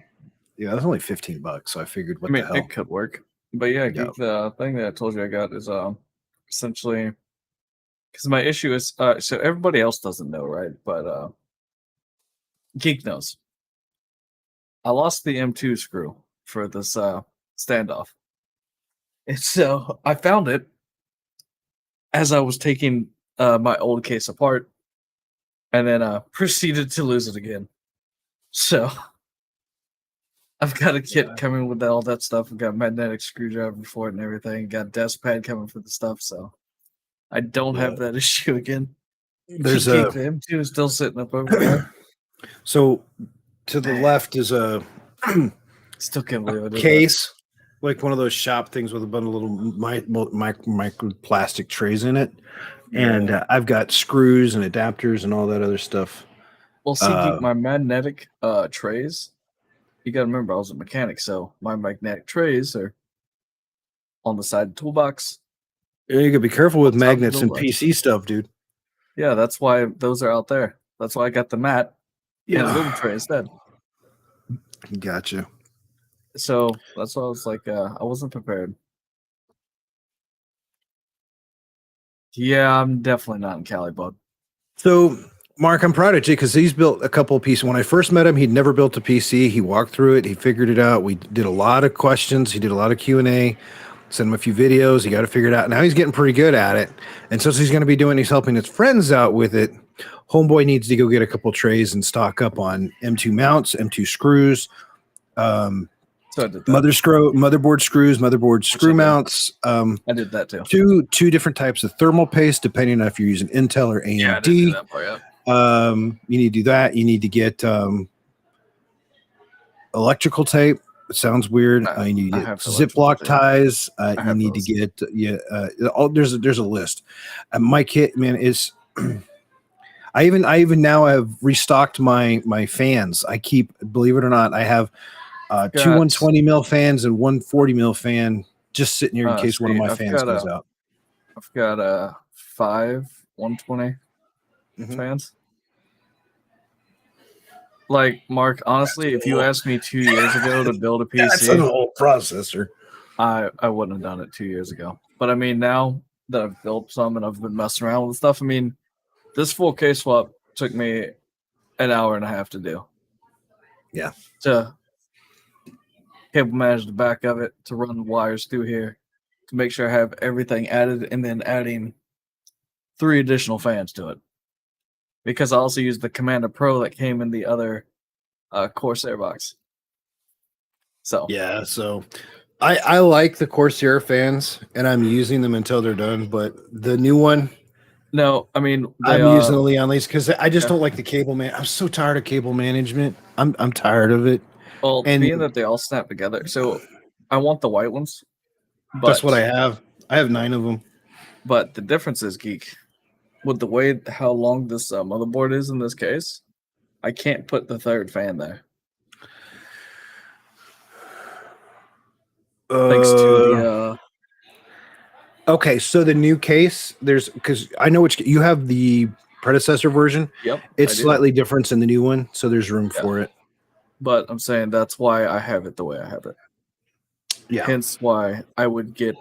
yeah, that's only $15, so I figured, what I mean, the hell? it could work. But yeah, Yeah. the thing that I told you I got is essentially because my issue is so everybody else doesn't know, right? But Geek knows. I lost the M2 screw for this standoff. And so I found it as I was taking my old case apart and then proceeded to lose it again. So I've got a kit coming with all that stuff. I've got a magnetic screwdriver for it and everything. Got a desk pad coming for the stuff, so I don't have that issue again. There's the M2 is still sitting up over there. So to the left is a Still can't believe it. Case, like one of those shop things with a bunch of little micro plastic trays in it. Yeah. And I've got screws and adapters and all that other stuff. Well, see, my magnetic trays, you got to remember I was a mechanic, so my magnetic trays are on the side of the toolbox. Yeah, you got to be careful with magnets and PC stuff, dude. Yeah, that's why those are out there. That's why I got the mat and a little tray instead. Gotcha. So that's why I was like, I wasn't prepared. Yeah, I'm definitely not in Cali, bud. So, Mark, I'm proud of you because he's built a couple of pieces. When I first met him, he'd never built a PC. He walked through it. He figured it out. We did a lot of questions. He did a lot of Q&A. Sent him a few videos. He got to figure it out. Now he's getting pretty good at it. And since he's going to be doing, he's helping his friends out with it. Homeboy needs to go get a couple trays and stock up on M2 mounts, M2 screws, motherboard screws, motherboard screw mounts. I did that too. Two different types of thermal paste, depending on if you're using Intel or AMD. Yeah, I did do that part, you need to do that. You need to get electrical tape. It sounds weird. You need to get Ziploc ties. You need to get there's a list. My kit, man, is I even now have restocked my fans. I keep, believe it or not, I have two 120 mil fans and one 40 mil fan just sitting here in case one of my fans goes out. I've got 5 120 fans. Like, Mark, honestly, if you asked me 2 years ago to build a PC, that's an old processor. I wouldn't have done it 2 years ago. But I mean, now that I've built some and I've been messing around with stuff, I mean, this full case swap took me an hour and a half to do. Yeah. To cable manage the back of it, to run wires through here, to make sure I have everything added, and then adding 3 additional fans to it. Because I also used the Commander Pro that came in the other Corsair box. So yeah, so I like the Corsair fans, and I'm using them until they're done. But the new one, no, I mean I'm using the Leon Lees because I just don't like the cable man. I'm so tired of cable management. I'm tired of it. Well, and being that they all snap together, so I want the white ones. But that's what I have. I have 9 of them. But the difference is, Geek, with the way how long this motherboard is in this case, I can't put the 3rd fan there. Thanks to the. Okay, so the new case, because I know which you have the predecessor version. Yep, it's slightly different in the new one, so there's room for it. But I'm saying that's why I have it the way I have it. Yeah. Hence why I would get.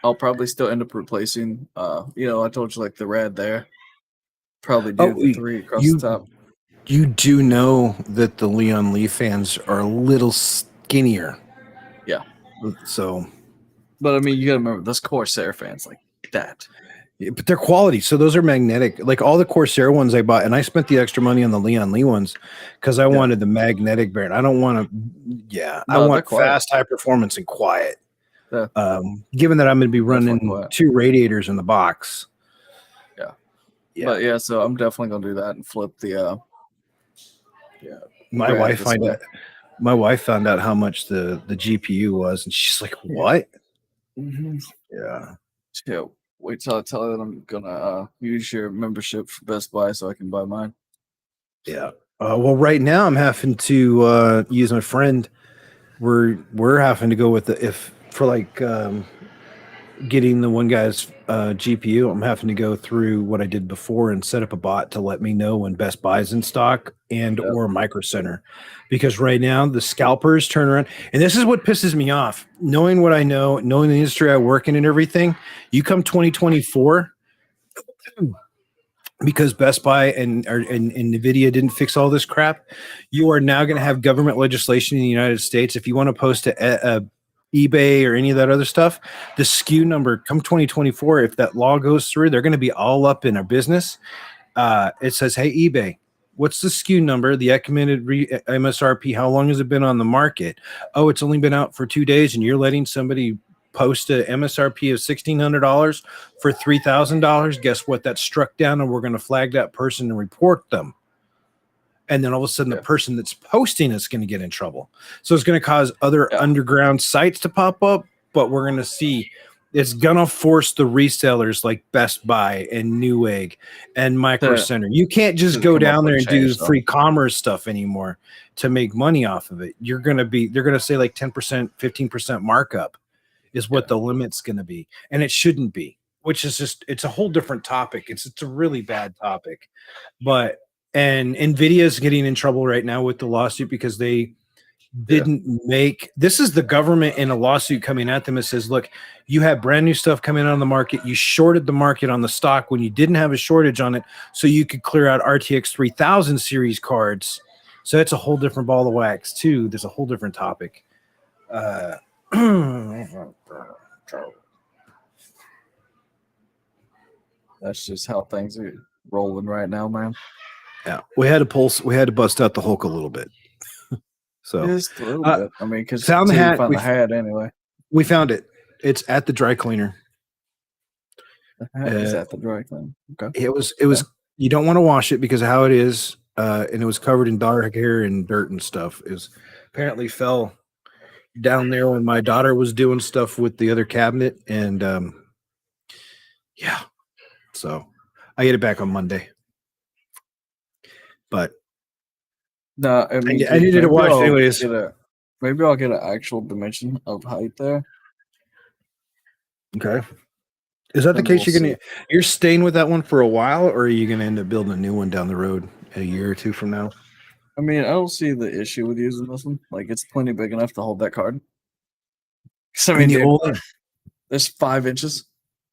I'll probably still end up replacing. I told you, like, the red there. Probably do the 3 across the top. You do know that the Leon Lee fans are a little skinnier. Yeah. So. But I mean, you gotta remember, those Corsair fans like that. Yeah, but they're quality. So those are magnetic. Like all the Corsair ones I bought, and I spent the extra money on the Leon Lee ones because I wanted the magnetic bearing. I don't want to. I want fast, high performance, and quiet. Yeah. Given that I'm going to be running 2 radiators in the box. Yeah. Yeah. But yeah, so I'm definitely gonna do that and flip the yeah My grab wife this find way. out my wife found out how much the GPU was, and she's like, Yeah. "What?" Mm-hmm. Yeah. Yeah. Wait till I tell her that I'm gonna use your membership for Best Buy so I can buy mine. Yeah. Well, right now I'm having to use my friend. We're having to go with the if for like getting the one guy's GPU. I'm having to go through what I did before and set up a bot to let me know when Best Buy's in stock and Yep. or Micro Center, because right now the scalpers turn around, and this is what pisses me off. Knowing what I know, knowing the industry I work in and everything, you come 2024. Because Best Buy and Nvidia didn't fix all this crap, you are now going to have government legislation in the United States. If you want to post to eBay or any of that other stuff, the SKU number come 2024, if that law goes through, they're going to be all up in our business. It says, "Hey eBay, what's the SKU number? The recommended MSRP? How long has it been on the market? Oh, it's only been out for 2 days, and you're letting somebody post a MSRP of $1,600 for $3,000. Guess what? That's struck down, and we're going to flag that person and report them." And then all of a sudden, the Yeah. person that's posting is going to get in trouble. So it's going to cause other Yeah. underground sites to pop up. But we're going to see it's going to force the resellers like Best Buy and Newegg and Micro To, Center. You can't just go come up down with there a and do change though. free commerce stuff anymore to make money off of it. They're going to say like 10%, 15% markup is what Yeah. the limit's going to be. And it shouldn't be, which is just, it's a whole different topic. It's a really bad topic. But, and Nvidia is getting in trouble right now with the lawsuit because they didn't make, this is the government in a lawsuit coming at them. It says, look, you have brand new stuff coming on the market. You shorted the market on the stock when you didn't have a shortage on it, so you could clear out RTX 3000 series cards. So that's a whole different ball of wax too. There's a whole different topic. That's just how things are rolling right now, man. Yeah, we had to bust out the Hulk a little bit. So Just a little uh, bit. I mean, because found the until you hat. find the hat anyway. We found it. It's at the dry cleaner. The hat is at the dry clean. Okay. It was you don't want to wash it because of how it is, and it was covered in dark hair and dirt and stuff. Is apparently fell down there when my daughter was doing stuff with the other cabinet, and yeah, so I get it back on Monday. But No, I mean, I needed to wash I'll anyways. maybe I'll get an actual dimension of height there. Okay. Is that the And case? we'll You're staying with that one for a while, or are you gonna end up building a new one down the road a year or two from now? I mean, I don't see the issue with using this one. Like, it's plenty big enough to hold that card. 'Cause, I mean, the dude, old, there's 5 inches.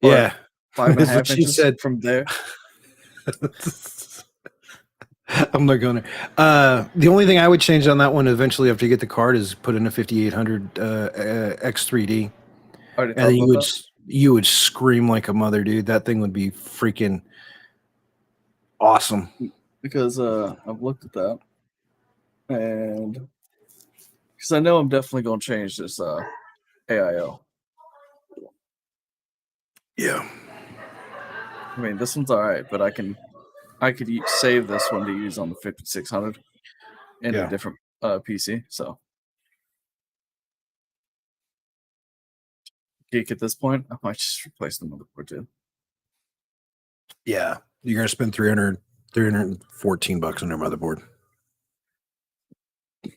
yeah, 5.5 she inches said. from there. I'm not going to. The only thing I would change on that one eventually after you get the card is put in a 5800 X3D, Already and thought then about that. you would scream like a mother, dude. That thing would be freaking awesome. Because I've looked at that, and because I know I'm definitely going to change this AIO. Yeah, I mean, this one's all right, but I could save this one to use on the 5600 in a different PC. So, geek at this point, I might just replace the motherboard too. yeah. You're gonna spend 314 bucks on your motherboard. I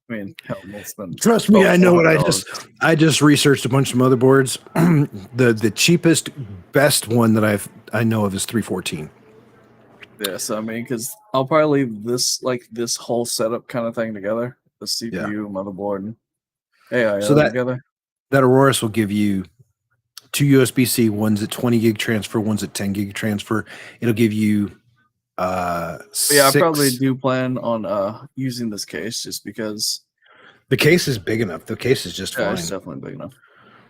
mean, hell, we'll spend. Trust me, I know what $400. I just researched a bunch of motherboards. the cheapest, best one that I know of is 314. Yeah, so I mean, because I'll probably leave this whole setup kind of thing together, the CPU, motherboard, and AIO So together. that Aurorus will give you 2 USB-C, one's at 20 gig transfer, one's at 10 gig transfer. It'll give you But yeah, I probably do plan on using this case just because the case is big enough. The case is just fine. it's definitely big enough.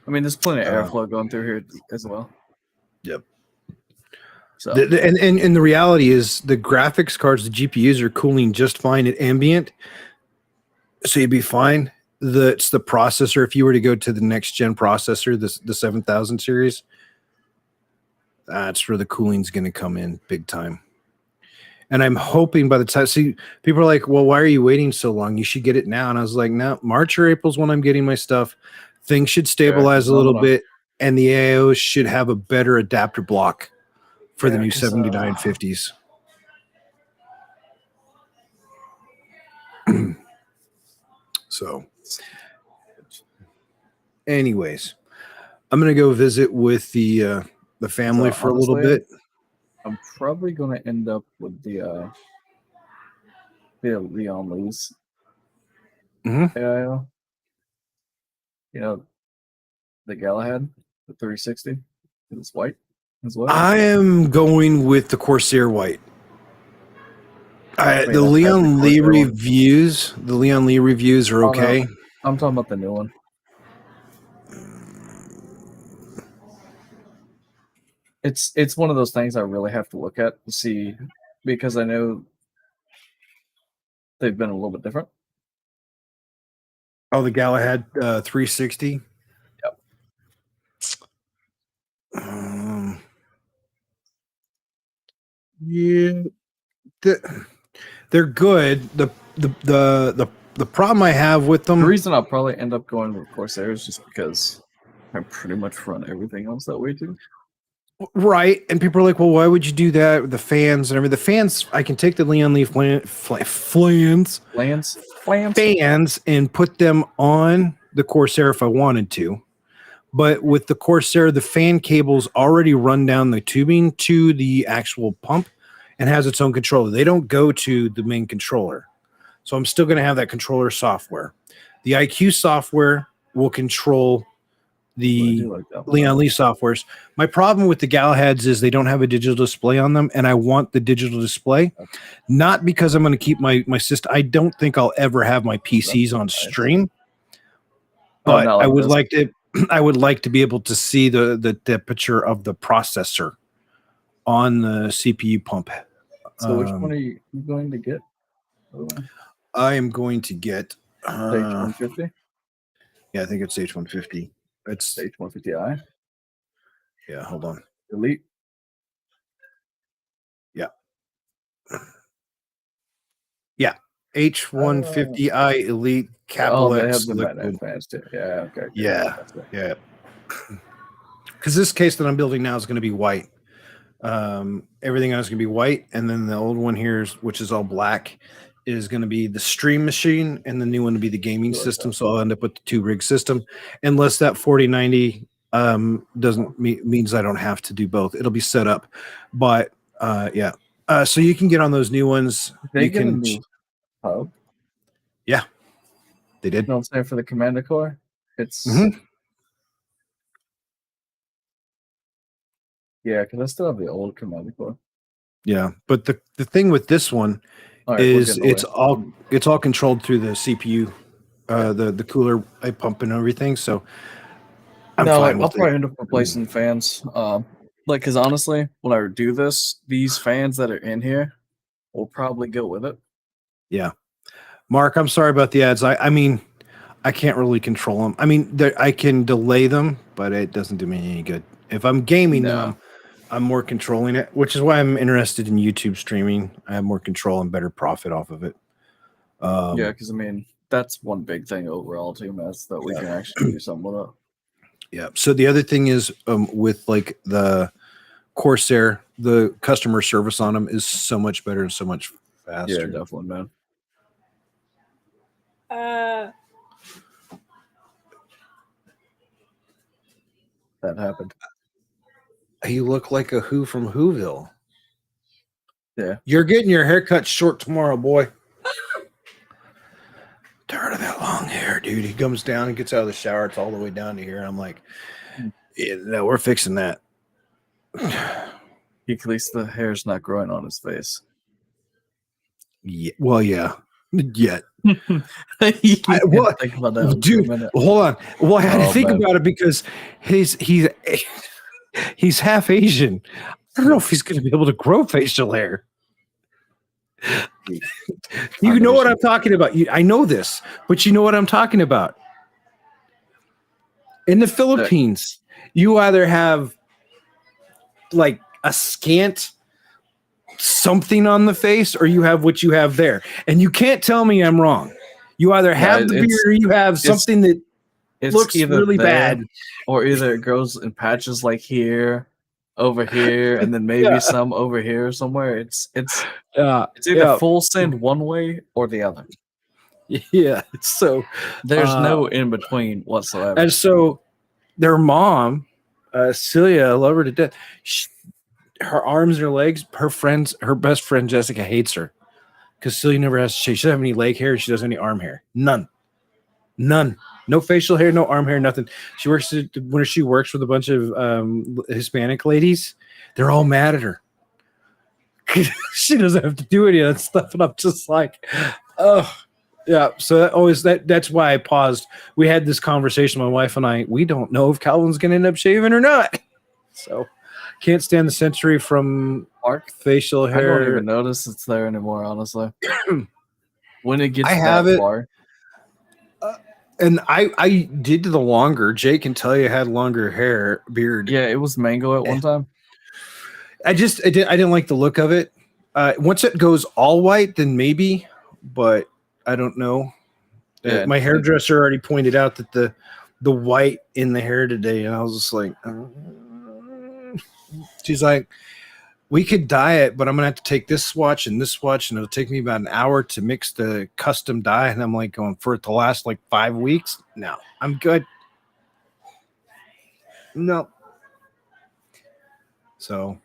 I mean, there's plenty of airflow going through here as well. Yep. So and the reality is the graphics cards, the GPUs are cooling just fine at ambient, so you'd be fine. It's the processor. If you were to go to the next gen processor, the 7000 series, That's where the cooling's going to come in big time. And I'm hoping by the time, see, people are like, well, why are you waiting so long? You should get it now. And I was like, no, March or April's when I'm getting my stuff. Things should stabilize a little bit, and the AIOs should have a better adapter block for the new 7950s. So, anyways, I'm gonna go visit with the family for honestly, a little bit. I'm probably gonna end up with the Leon Lee's AIO. You know, the Galahad, the 360. It's white as well. I am going with the Corsair white. The Leon Lee reviews. The Leon Lee reviews are okay. No. I'm talking about the new one. It's one of those things I really have to look at to see, because I know they've been a little bit different. Oh, the Galahad 360. Yep. Yeah, they're good. The problem I have with them. The reason I'll probably end up going with Corsair is just because I pretty much run everything else that way too. Right, and people are like, "Well, why would you do that with the fans and everything?" The fans, I can take the Leon Lee fans and put them on the Corsair if I wanted to. But with the Corsair, the fan cables already run down the tubing to the actual pump and has its own controller. They don't go to the main controller. So I'm still going to have that controller software. The IQ software will control the Leon Lee softwares. My problem with the Galahads is they don't have a digital display on them, and I want the digital display. Not because I'm going to keep my system. I don't think I'll ever have my PCs on stream, but I would like to. I would like to be able to see the temperature of the processor on the CPU pump. So which one are you going to get? I am going to get H150. Yeah, I think it's H150. It's H150i. Yeah, hold on. Elite. Yeah. Yeah. H150i Elite Capital X. They have the fans too. Yeah. Okay. Yeah. Yeah. Because this case that I'm building now is going to be white. Everything else is going to be white, and then the old one here, which is all black, is going to be the stream machine, and the new one to be the gaming system. So I'll end up with the 2-rig system, unless that 4090 means I don't have to do both. It'll be set up, but yeah. So you can get on those new ones. They get a new hub. Yeah, they did. You know what I'm saying, for the Commander Core? It's yeah, because I still have the old Commander Core. Yeah, but the thing with this one is it's all controlled through the CPU, the cooler I pump and everything. So I'm fine with I'll probably end up replacing fans. Because honestly, when I do this, these fans that are in here will probably go with it. Yeah, Mark, I'm sorry about the ads. I mean, I can't really control them. I mean, I can delay them, but it doesn't do me any good. If I'm gaming them, I'm more controlling it, which is why I'm interested in YouTube streaming. I have more control and better profit off of it. Yeah, because I mean, that's one big thing overall too, man, is that we can actually do something with it. Yeah. So the other thing is with like the Corsair, the customer service on them is so much better and so much faster. Yeah, definitely, man. That happened. You look like a Who from Whoville. Yeah. You're getting your hair cut short tomorrow, boy. Tired of that long hair, dude. He comes down and gets out of the shower. It's all the way down to here. I'm like, yeah, no, we're fixing that. At least the hair's not growing on his face. Yeah. Well, yeah. Yet. Think about that, dude. Hold on. Well, I had to think about it because he's half Asian. I don't know if he's going to be able to grow facial hair. You know what I'm talking about. I know this, but you know what I'm talking about. In the Philippines, you either have like a scant something on the face, or you have what you have there. And you can't tell me I'm wrong. You either have the beard or you have something that looks either really there, bad. or either it grows in patches like here, over here, and then maybe Yeah. some over here somewhere. Yeah. It's either Yeah. full send one way or the other. Yeah. So, There's no in between whatsoever. and so their mom, Celia, I love her to death. Her arms and her legs, her best friend Jessica hates her because Celia never has to shave. She doesn't have any leg hair. She doesn't have any arm hair. None. No facial hair, no arm hair, nothing. When she works with a bunch of Hispanic ladies, they're all mad at her. She doesn't have to do any of that stuff, and I'm just like, oh, yeah. So that's why I paused. We had this conversation, my wife and I. We don't know if Calvin's going to end up shaving or not. So can't stand the sensory from Mark, facial hair. I don't even notice it's there anymore, honestly. When it gets far. And I did the longer. Jake can tell you I had longer beard. Yeah, it was mango at one time. I didn't like the look of it. Once it goes all white, then maybe, but I don't know. Yeah, my hairdresser already pointed out that the white in the hair today, and I was just like, she's like, we could dye it, but I'm gonna have to take this swatch, and it'll take me about an hour to mix the custom dye. And I'm like, going for it to last like 5 weeks. No, I'm good. No. So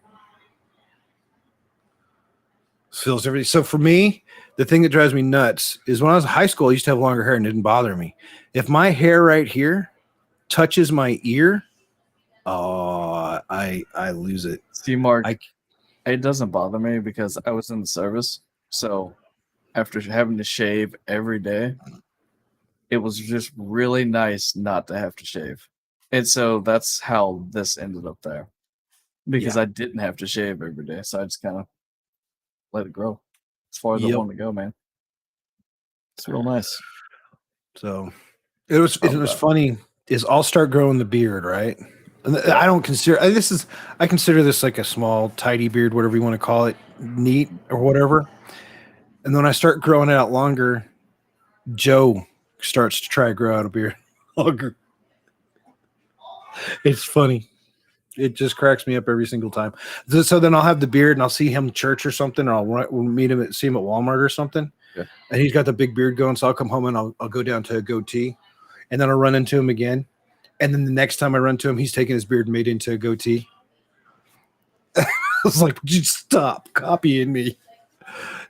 feels everything. So for me, the thing that drives me nuts is when I was in high school, I used to have longer hair and it didn't bother me. If my hair right here touches my ear, I lose it. See, Mark, it doesn't bother me because I was in the service. So after having to shave every day, it was just really nice not to have to shave. And so that's how this ended up there. Because I didn't have to shave every day. So I just kind of let it grow as far as I want to go, man. It's real nice. So it was funny is I'll start growing the beard, right? And I don't consider I consider this like a small, tidy beard, whatever you want to call it, neat or whatever. And when I start growing it out longer, Joe starts to try to grow out a beard longer. It's funny. It just cracks me up every single time. So then I'll have the beard and I'll see him in church or something, or we'll see him at Walmart or something. Yeah. And he's got the big beard going. So I'll come home and I'll go down to a goatee, and then I'll run into him again. And then the next time I run to him, he's taking his beard and made it into a goatee. I was like, would you stop copying me?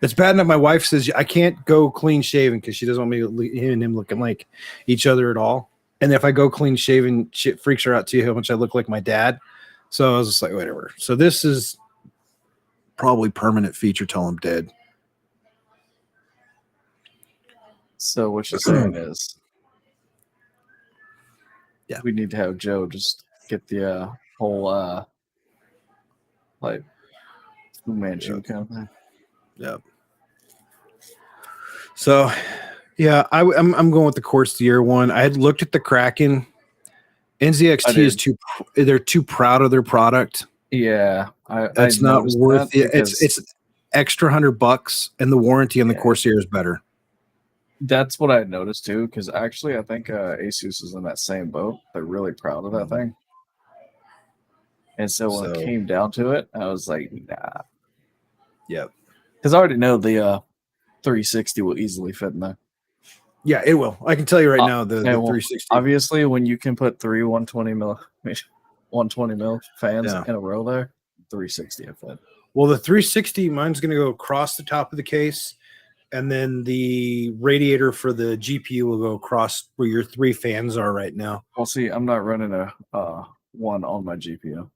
It's bad enough my wife says I can't go clean shaven because she doesn't want me and him looking like each other at all. And if I go clean shaven, shit freaks her out too how much I look like my dad. So I was just like, whatever. So this is probably permanent feature till I'm dead. So what you're saying is, yeah, we need to have Joe just get the whole like Fu Manchu kind of thing. Yep. So, yeah, I'm going with the Quartz the Year one. I had looked at the Kraken. NZXT they're too proud of their product. Yeah, it's not worth it. It's extra $100, and the warranty on the Corsair is better. That's what I noticed too, because actually I think Asus is in that same boat. They're really proud of that thing. And so when it came down to it, I was like, nah. Yep. Because I already know the 360 will easily fit in there. Yeah, it will. I can tell you right now the 360. Obviously, when you can put three 120 mil fans in a row there, 360 will fit. Well, the 360, mine's going to go across the top of the case, and then the radiator for the GPU will go across where your three fans are right now. Well, see, I'm not running a one on my GPU.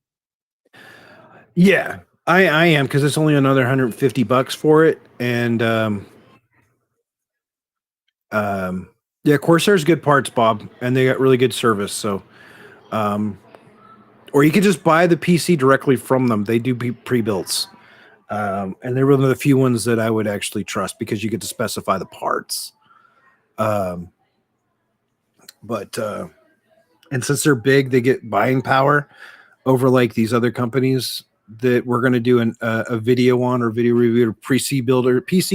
Yeah, I am, because it's only another $150 for it, and yeah, Corsair's good parts, Bob, and they got really good service. So, or you could just buy the PC directly from them. They do pre-builts, and they're one of the few ones that I would actually trust because you get to specify the parts. But and since they're big, they get buying power over like these other companies. that we're going to do a video on or video review of PC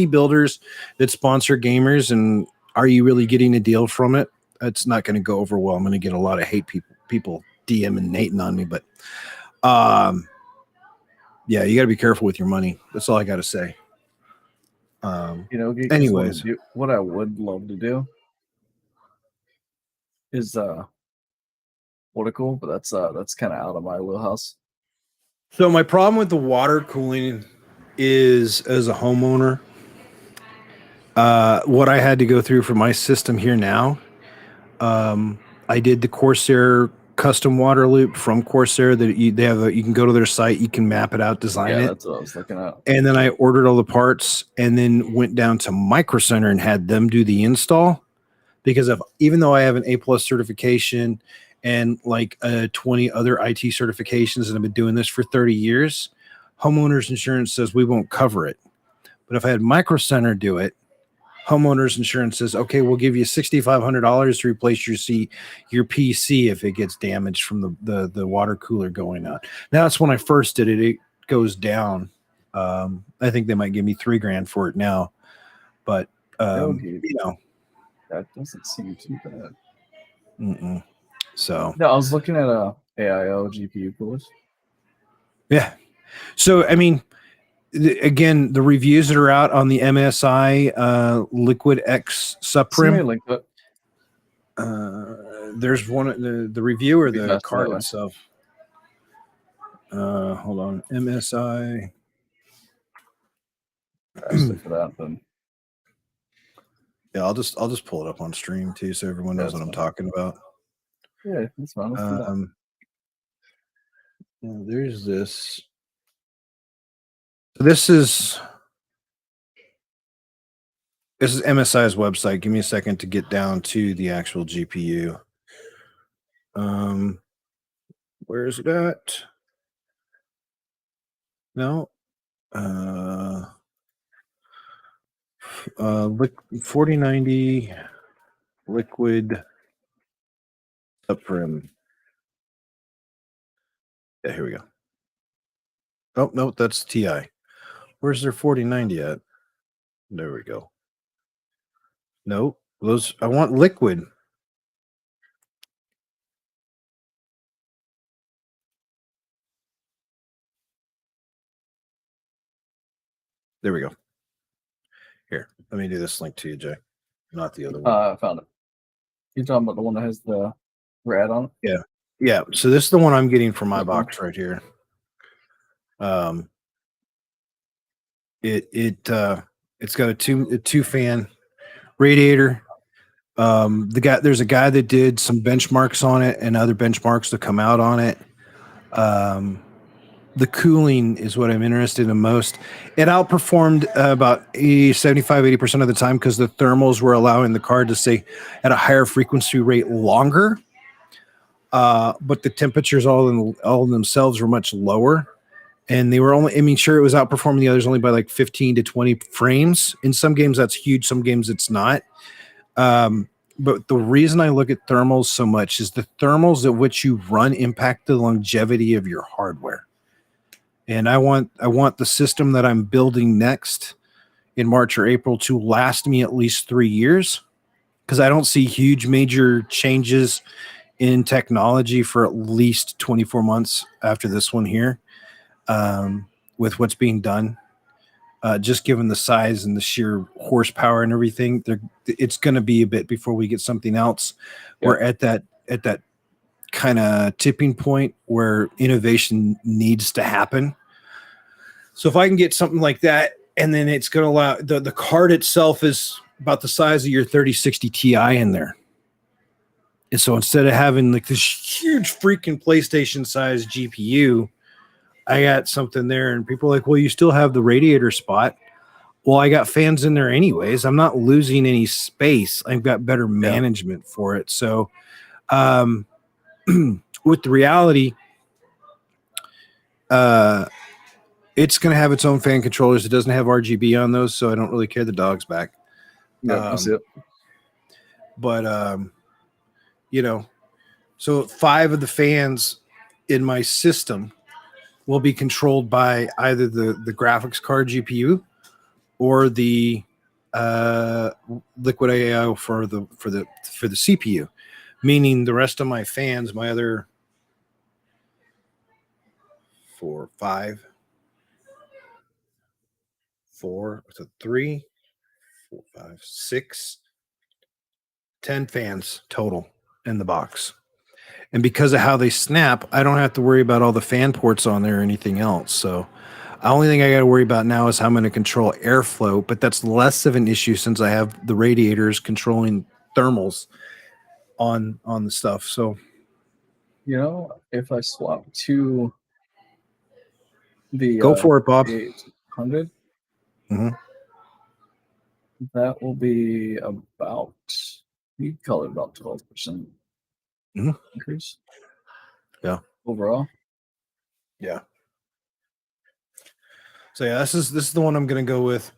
builders that sponsor gamers, and are you really getting a deal from it? It's not going to go over well. I'm going to get a lot of hate people DM and hating on me, but yeah, you got to be careful with your money. That's all I got to say. Anyways, what I would love to do is water-cool, but that's kind of out of my wheelhouse. so my problem with the water cooling is, as a homeowner, what I had to go through for my system here now. I did the Corsair custom water loop from Corsair that you can go to their site, you can map it out, design it. That's what I was looking at. And then I ordered all the parts and then went down to Micro Center and had them do the install, because even though I have an A+ certification and like 20 other IT certifications and I've been doing this for 30 years, homeowners insurance says we won't cover it. But if I had Micro Center do it, homeowners insurance says, okay, we'll give you $6,500 to replace your PC if it gets damaged from the water cooler going out. Now, that's when I first did it. It goes down. I think they might give me $3,000 for it now, but that doesn't seem too bad. So no, I was looking at AIO GPU coolers. Yeah. So I mean, again, the reviews that are out on the MSI Liquid X Supreme. Link to it. There's one the review or the card itself. Hold on, MSI. Actually, for that, then. Yeah, I'll just pull it up on stream too, so everyone knows what I'm talking about. Yeah, that's fine. There's this. This is MSI's website. Give me a second to get down to the actual GPU. Where is it at? No. 4090 liquid Supreme. Yeah, here we go. Oh, no, that's TI. Where's their 4090 at? There we go. No, those I want liquid. There we go. Here, let me do this link to you, Jay. Not the other one. I found it. You're talking about the one that has the red on it? Yeah. Yeah. So this is the one I'm getting for my box right here. It's got a two fan radiator. There's a guy that did some benchmarks on it and other benchmarks to come out on it. The cooling is what I'm interested in most. It outperformed about 75-80% of the time because the thermals were allowing the card to stay at a higher frequency rate longer. But the temperatures all in themselves were much lower. And they were only, sure, it was outperforming the others only by like 15 to 20 frames. In some games, that's huge. Some games, it's not. But the reason I look at thermals so much is the thermals at which you run impact the longevity of your hardware. And I want the system that I'm building next in March or April to last me at least 3 years, because I don't see huge major changes in technology for at least 24 months after this one here. With what's being done, just given the size and the sheer horsepower and everything, it's going to be a bit before we get something else. Yeah. We're at that kind of tipping point where innovation needs to happen. So if I can get something like that, and then it's going to allow the card itself is about the size of your 3060 Ti in there. And so instead of having like this huge freaking PlayStation size GPU, I got something there, and people are like, well, you still have the radiator spot. Well, I got fans in there anyways. I'm not losing any space. I've got better management for it. So with the reality, it's going to have its own fan controllers. It doesn't have RGB on those, so I don't really care. The dog's back. Yeah, that's it. But, so 5 of the fans in my system will be controlled by either the graphics card GPU or the liquid AI for the CPU. Meaning the rest of my fans, my other 4, 5, 4, so 3, 4, 5, 6, 10 fans total in the box. And because of how they snap, I don't have to worry about all the fan ports on there or anything else. So the only thing I got to worry about now is how I'm going to control airflow, but that's less of an issue since I have the radiators controlling thermals on the stuff. So You know, if I swap to the go for it, Bob. 800, Mhm. that will be about, you call it about 12% Mhm. increase. Yeah. Overall. Yeah. So yeah, this is the one I'm going to go with.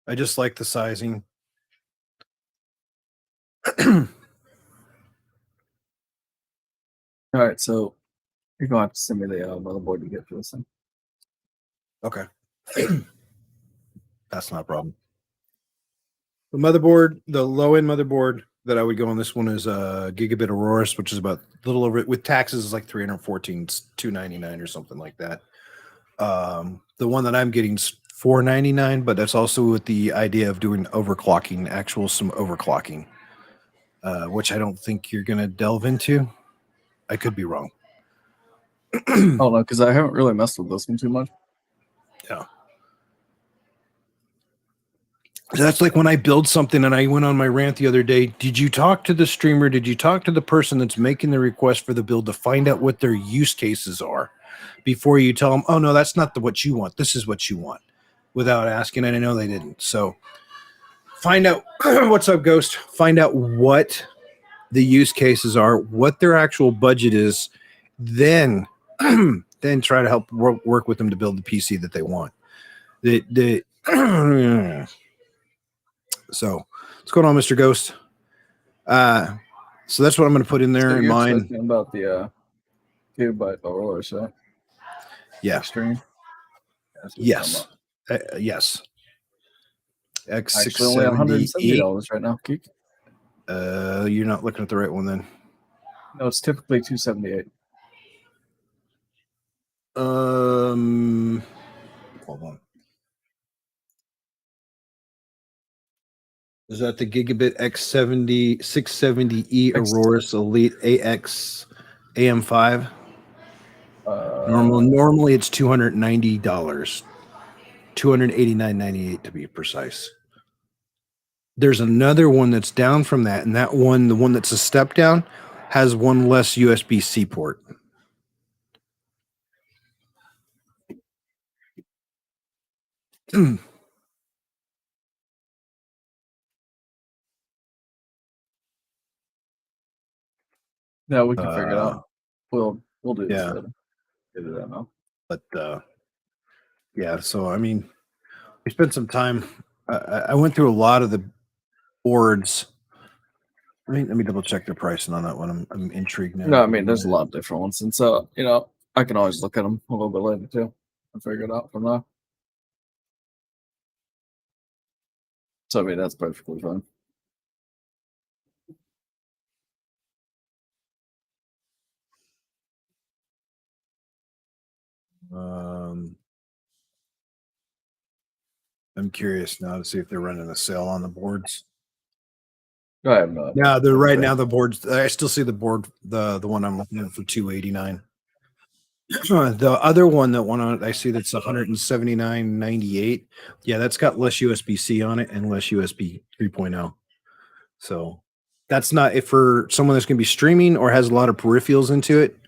I just like the sizing. All right, so you're going to have to send me the motherboard to get for this thing. Okay. That's not a problem. The motherboard, the low end motherboard that I would go on this one is a Gigabit Auroras, which is about a little over, with taxes is like 314, it's 299 or something like that. The one that I'm getting is 499, but that's also with the idea of doing overclocking, some overclocking, which I don't think you're going to delve into. I could be wrong. Oh no, because I haven't really messed with this one too much. Yeah. So that's like when I build something and I went on my rant the other day. Did you talk to the streamer? Did you talk to the person that's making the request for the build to find out what their use cases are before you tell them, oh, no, that's not what you want. This is what you want, without asking. And I know they didn't. So find out what's up, Ghost. Find out what the use cases are, what their actual budget is, then then try to help work with them to build the PC that they want. So what's going on, Mr. Ghost? So that's what I'm going to put in there So in you're mine. talking about the Gigabyte Aurora, right? Yeah. Extreme. Yes. Yes. Actually, only X670E. $170 right now, Geek. You're not looking at the right one then. No, it's typically $278. Hold on. Is that the Gigabit X70 670E Auroras Elite AX AM5? Normally it's $290, $289.98 to be precise. There's another one that's down from that, and that one, the one that's a step down, has one less USB-C port. Yeah, we can figure it out. We'll do this Yeah. later. Figure that out. But yeah, so I mean, we spent some time. I went through a lot of the boards. Let me double check the pricing on that one. I'm intrigued now. No, I mean, there's a lot of different ones, and so I can always look at them a little bit later too and figure it out from there. So I mean, that's perfectly fine. I'm curious now to see if they're running a sale on the boards. I have no idea. Yeah, they're right now. The boards. I still see the board. The one I'm looking at for $289. The other one that one on I see that's $179.98. Yeah, that's got less USB-C on it and less USB 3.0. So that's not if for someone that's going to be streaming or has a lot of peripherals into it.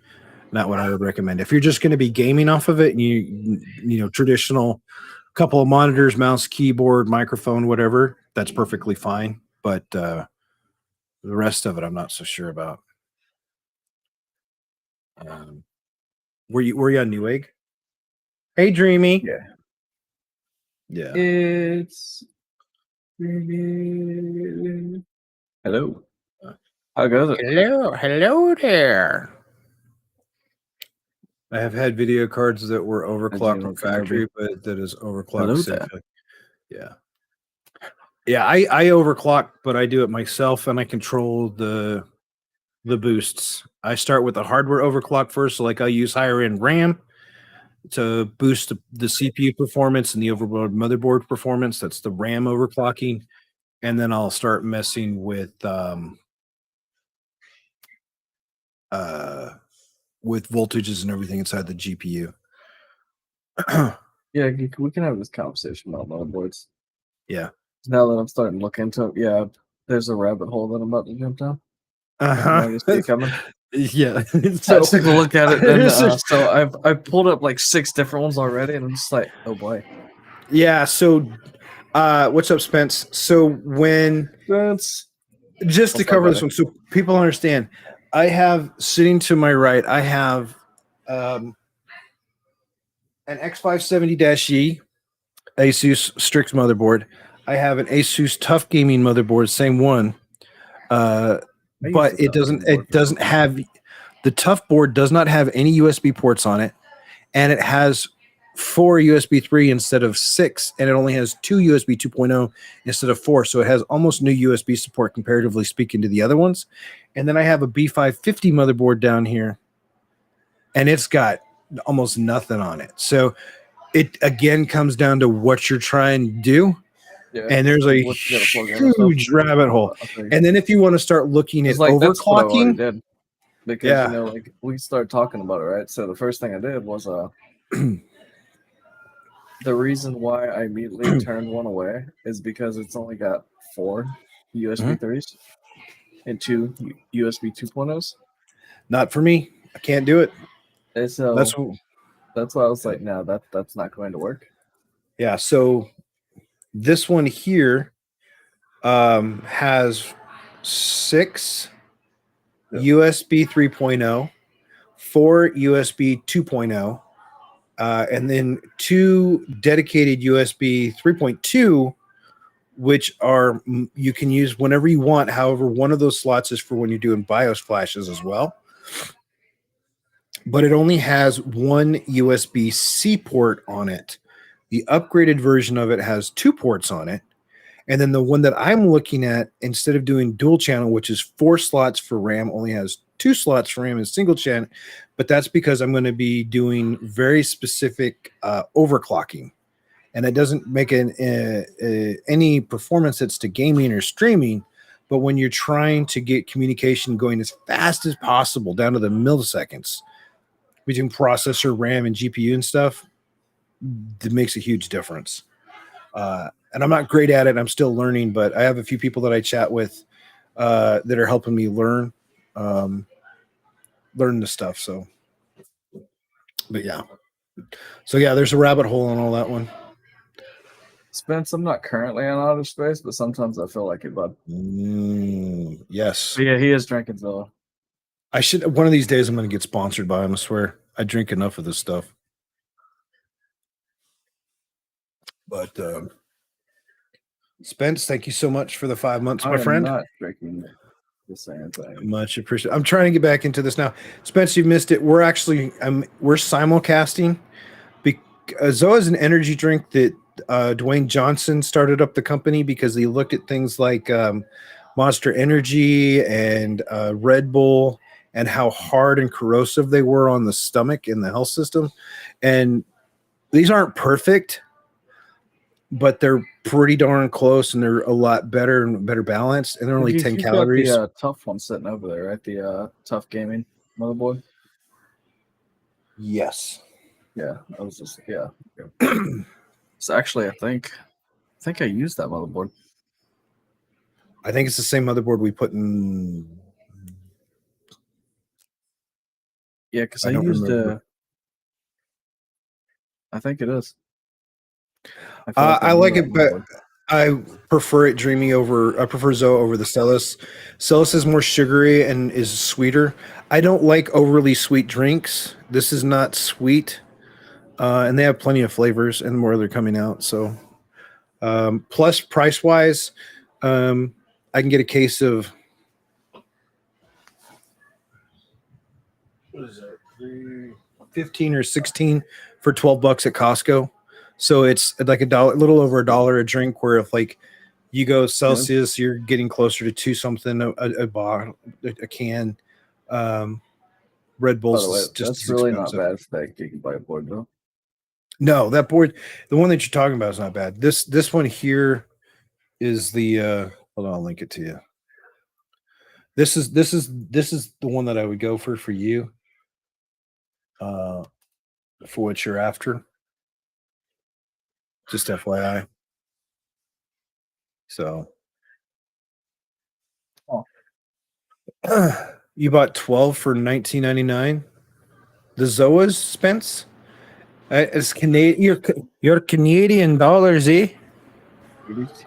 Not what I would recommend. If you're just going to be gaming off of it, and you know traditional couple of monitors, mouse, keyboard, microphone, whatever, that's perfectly fine. But the rest of it, I'm not so sure about. Were you on Newegg? Hey, Dreamy. Yeah. Yeah. It's hello. How goes it? Hello there. I have had video cards that were As you overclocked know, from Kenobi. factory, but that is overclocked Hello there. safely. Yeah. Yeah, I overclock, but I do it myself and I control the boosts. I start with the hardware overclock first, so like I use higher end RAM to boost the CPU performance and the overall motherboard performance. That's the RAM overclocking. And then I'll start messing with voltages and everything inside the GPU. Yeah, we can have this conversation about motherboards. Yeah. Now that I'm starting to look into it, yeah, there's a rabbit hole that I'm about to jump down. I can Uh-huh. already see it coming. Yeah. I took a look at it, and so so I've pulled up like 6 different ones already, and I'm just like, oh boy. yeah, so what's up, Spence? So when That's just to what's up, cover this buddy? one, so people understand, I have sitting to my right, I have an X570-E Asus Strix motherboard. I have an Asus Tough Gaming motherboard, same one. I use But the Tough Gaming board it for doesn't something. have the Tough board does not have any USB ports on it, and it has 4 USB 3 instead of 6, and it only has 2 USB 2.0 instead of 4. So it has almost new USB support comparatively speaking to the other ones. And then I have a B550 motherboard down here, and it's got almost nothing on it. So it again comes down to what you're trying to do. Yeah, And there's like a what you gotta plug in and stuff. huge rabbit hole. Okay. And then if you want to start looking at It's like that's what I already overclocking, did. Because yeah. like we started talking about it, right? So the first thing I did was the reason why I immediately turned one away is because it's only got 4 USB 3s and 2 USB 2.0s. Not for me. I can't do it. And so That's why I was like, no, that's not going to work. yeah. So this one here has 6 USB 3.0, 4 USB 2.0, and then 2 dedicated USB 3.2, which are you can use whenever you want. However, one of those slots is for when you're doing BIOS flashes as well. But it only has one USB-C port on it. The upgraded version of it has 2 ports on it. And then the one that I'm looking at, instead of doing dual channel, which is 4 slots for RAM, only has 2 slots for RAM and single channel. But that's because I'm going to be doing very specific overclocking. And it doesn't make any performance that's to gaming or streaming. But when you're trying to get communication going as fast as possible, down to the milliseconds, between processor, RAM, and GPU and stuff, it makes a huge difference. And I'm not great at it. I'm still learning, but I have a few people that I chat with that are helping me learn the stuff. So, but yeah. So yeah, there's a rabbit hole on all that one. Spence, I'm not currently in outer space, but sometimes I feel like it, bud. Yes. But yeah, he is drinking Zilla. I should. One of these days, I'm going to get sponsored by him. I swear. I drink enough of this stuff. But Spence, thank you so much for the 5 months, my friend. I'm not drinking the same thing. Much appreciated. I'm trying to get back into this now. Spence, you've missed it. We're actually we're simulcasting. Zoa is an energy drink that Dwayne Johnson started up the company because he looked at things like Monster Energy and Red Bull and how hard and corrosive they were on the stomach and the health system. And these aren't perfect, but they're pretty darn close, and they're a lot better and better balanced. And they're only 10 calories. Got the tough one sitting over there, right? The Tough Gaming motherboard. Yes. Yeah, I was just So actually, I think I used that motherboard. I think it's the same motherboard we put in. Yeah, because I don't remember. I think it is. I I like it, but I prefer it dreamy over. I prefer Zoa over the Celis. Celis is more sugary and is sweeter. I don't like overly sweet drinks. This is not sweet, and they have plenty of flavors and more they're coming out. So, plus price wise, I can get a case of. What is that? 15 or 16 for $12 at Costco. So it's like a little over $1 a drink. Where if like you go Celsius, you're getting closer to two something a bottle, a can. Red By Bulls the way, is just that's as really not expensive. bad for that gigabyte board though. No, that board, the one that you're talking about, is not bad. This one here is the hold on, I'll link it to you. This is the one that I would go for you. For what you're after. Just FYI. So you bought 12 for $19.99. The Zoas, Spence? It's Canadian. Your Canadian dollars, eh?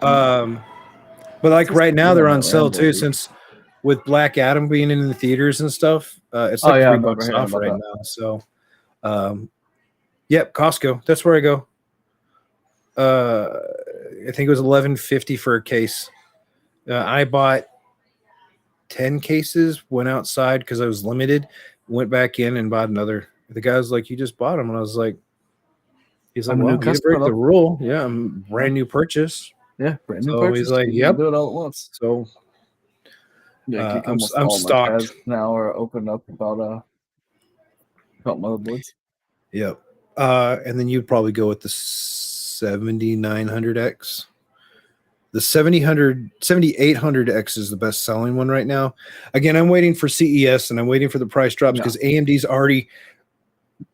But like right now they're on sale too, since with Black Adam being in the theaters and stuff. It's like I $3 remember hearing off about right that. now. So, yep, Costco. That's where I go. I think it was $11.50 for a case. I bought 10 cases. Went outside because I was limited. Went back in and bought another. The guy was like, "You just bought them," and I was like, "He's like, I'm a new well, you didn't customer break the though. rule. Yeah, I'm brand new purchase." Yeah, brand new So he's purchase. like, You "Yep." can do it all at once. So Yeah, geek almost I'm all my stocked. tabs now are opened up about motherboards. Yep. And then you'd probably go with the 7900X. The 7800X is the best selling one right now. Again, I'm waiting for CES and I'm waiting for the price drops because AMD's already,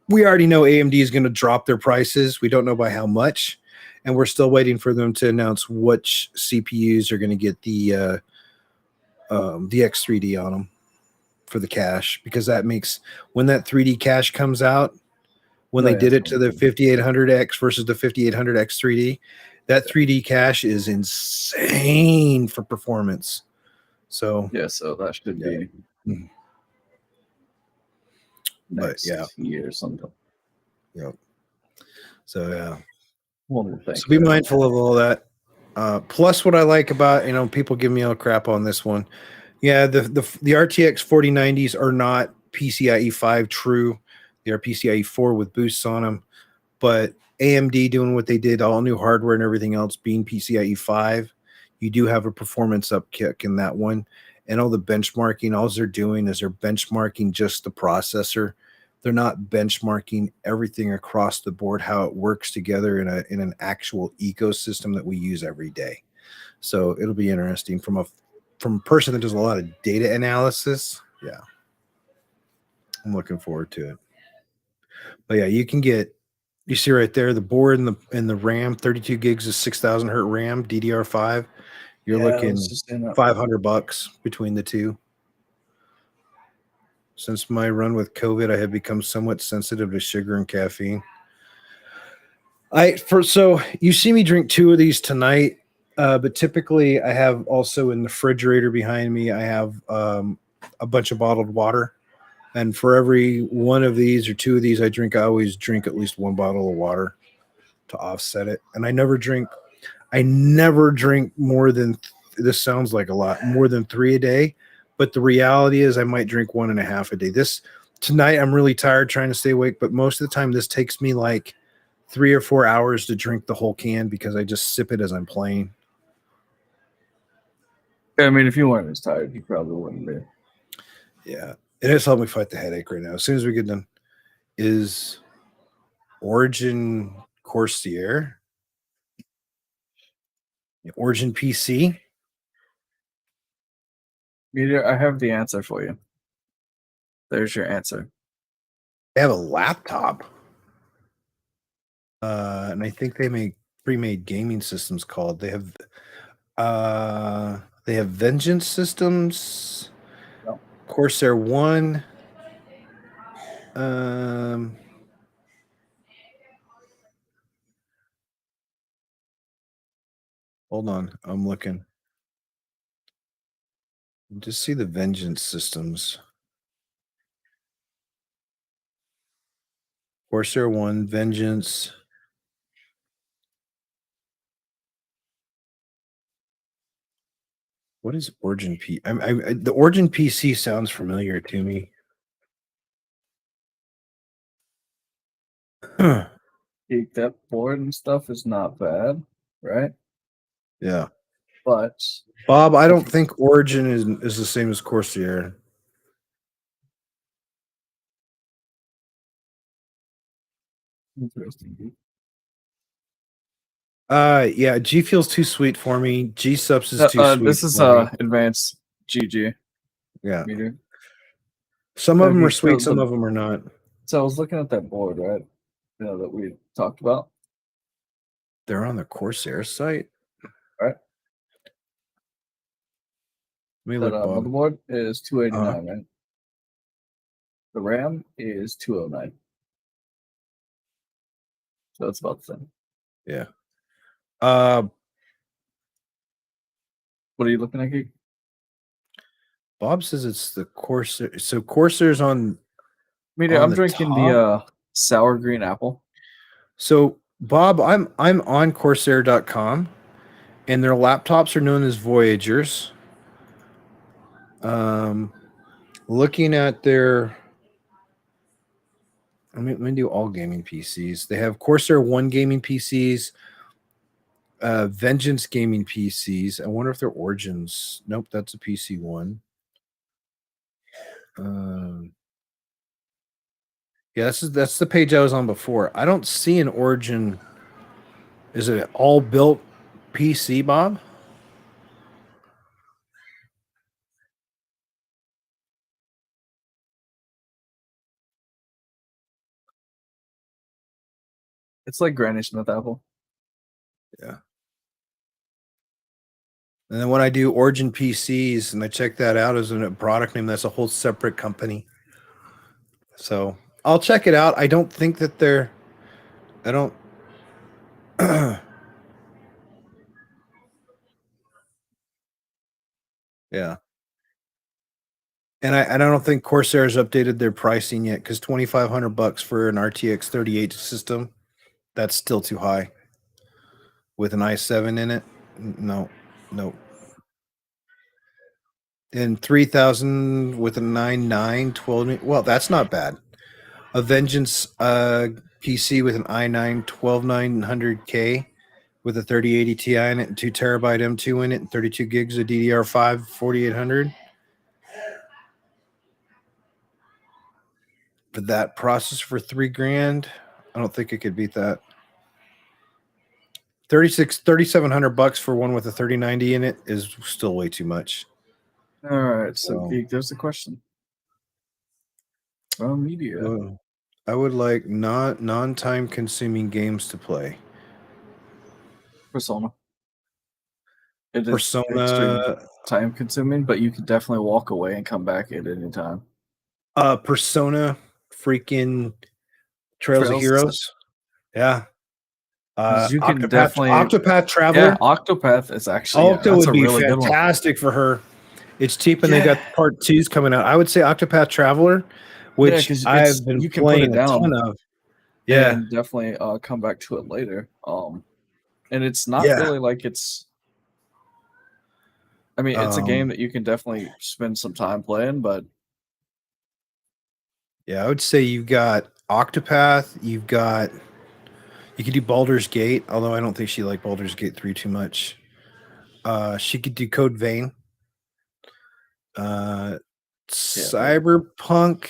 we already know AMD is going to drop their prices. We don't know by how much. And we're still waiting for them to announce which CPUs are going to get the X3D on them for the cache, because that makes, when that 3D cache comes out, when they did it to the 5800X versus the 5800X 3D, that 3D cache is insane for performance. So yeah, so that should be next year or something. Yep. So yeah. So be mindful of all that. Plus, what I like about, people give me all crap on this one. Yeah, the RTX 4090s are not PCIe 5 true. They are PCIe 4 with boosts on them. But AMD doing what they did, all new hardware and everything else being PCIe 5, you do have a performance upkick in that one. And all the benchmarking, all they're doing is they're benchmarking just the processor. They're not benchmarking everything across the board, how it works together in an actual ecosystem that we use every day. So it'll be interesting from a person that does a lot of data analysis. Yeah, I'm looking forward to it. But yeah, you can get, you see right there, the board and the RAM, 32 gigs of 6,000 hertz RAM, DDR5. You're looking $500 between the two. Since my run with COVID, I have become somewhat sensitive to sugar and caffeine. So you see me drink 2 of these tonight, but typically I have also in the refrigerator behind me, I have a bunch of bottled water. And for every one of these or 2 of these I drink, I always drink at least 1 bottle of water to offset it. And I never drink more than, this sounds like a lot, more than 3 a day. But the reality is I might drink 1.5 a day. Tonight I'm really tired trying to stay awake, but most of the time this takes me like 3 or 4 hours to drink the whole can because I just sip it as I'm playing. I mean, if you weren't as tired, you probably wouldn't be. Yeah. It has helped me fight the headache right now. As soon as we get done, is Origin Corsair, Origin PC. Meteor, I have the answer for you. There's your answer. They have a laptop. And I think they make pre-made gaming systems called. They have Vengeance systems. No. Corsair 1. Hold on, I'm looking. Just see the Vengeance systems. Corsair 1, Vengeance. What is Origin P? The Origin PC sounds familiar to me. That board and stuff is not bad, right? Yeah. But Bob, I don't think Origin is the same as Corsair. interesting. Yeah, G feels too sweet for me. G subs is too sweet This is for me. advanced GG Yeah. meter. Some of them are Okay, sweet, some of them are not. So I was looking at that board, right? That we talked about, They're on the Corsair site. right? Let me That look, Bob. motherboard is 289, right? The RAM is 209. So it's about the same. Yeah. What are you looking at, Geek? Bob says it's the Corsair. So Corsair's on Media, I'm the drinking top. the sour green apple. So Bob, I'm on Corsair.com, and their laptops are known as Voyagers. Looking at their, let me do all gaming PCs. They have Corsair One gaming PCs, Vengeance gaming PCs. I wonder if they're Origins. Nope, that's a PC one. Yeah, that's the page I was on before. I don't see an Origin. Is it all built PC, Bob? It's like Granny Smith apple. Yeah. And then when I do Origin PCs and I check that out as a product name, that's a whole separate company. So I'll check it out. I don't think that they're. I don't. Yeah. And I don't think Corsair has updated their pricing yet because $2,500 for an RTX 3080 system, that's still too high. With an i7 in it, no. And 3,000 with a 9.9 12. Well, that's not bad. A Vengeance PC with an i9 12900K with a 3080 Ti in it and 2 terabyte M2 in it and 32 gigs of DDR5 4800. For that processor for $3,000, I don't think it could beat that. 3,700 bucks for one with a 3090 in it is still way too much. All right, so Geek, there's a question. Media. I would like non-time consuming games to play. Persona. It is Persona, time consuming, but you can definitely walk away and come back at any time. Persona, freaking Trails of Heroes. Yeah. You can definitely Octopath Traveler. Yeah, Octopath is actually Octo would be really fantastic for her. It's cheap and they got part 2s coming out. I would say Octopath Traveler, which I've been playing a ton of. Yeah, and definitely come back to it later. And it's not really like it's. I mean, it's a game that you can definitely spend some time playing, but yeah, I would say you've got Octopath. You could do Baldur's Gate, although I don't think she liked Baldur's Gate 3 too much. She could do Code Vein. Cyberpunk,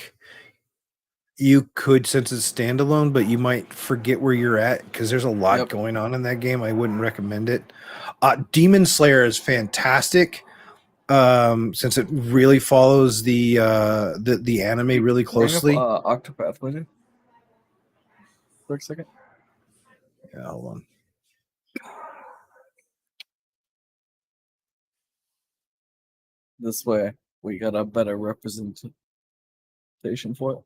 you could, since it's standalone, but you might forget where you're at because there's a lot going on in that game. I wouldn't recommend it. Demon Slayer is fantastic, since it really follows the anime really closely. Bring up Octopath later. For a second. Yeah, hold on. This way, we got a better representation for it.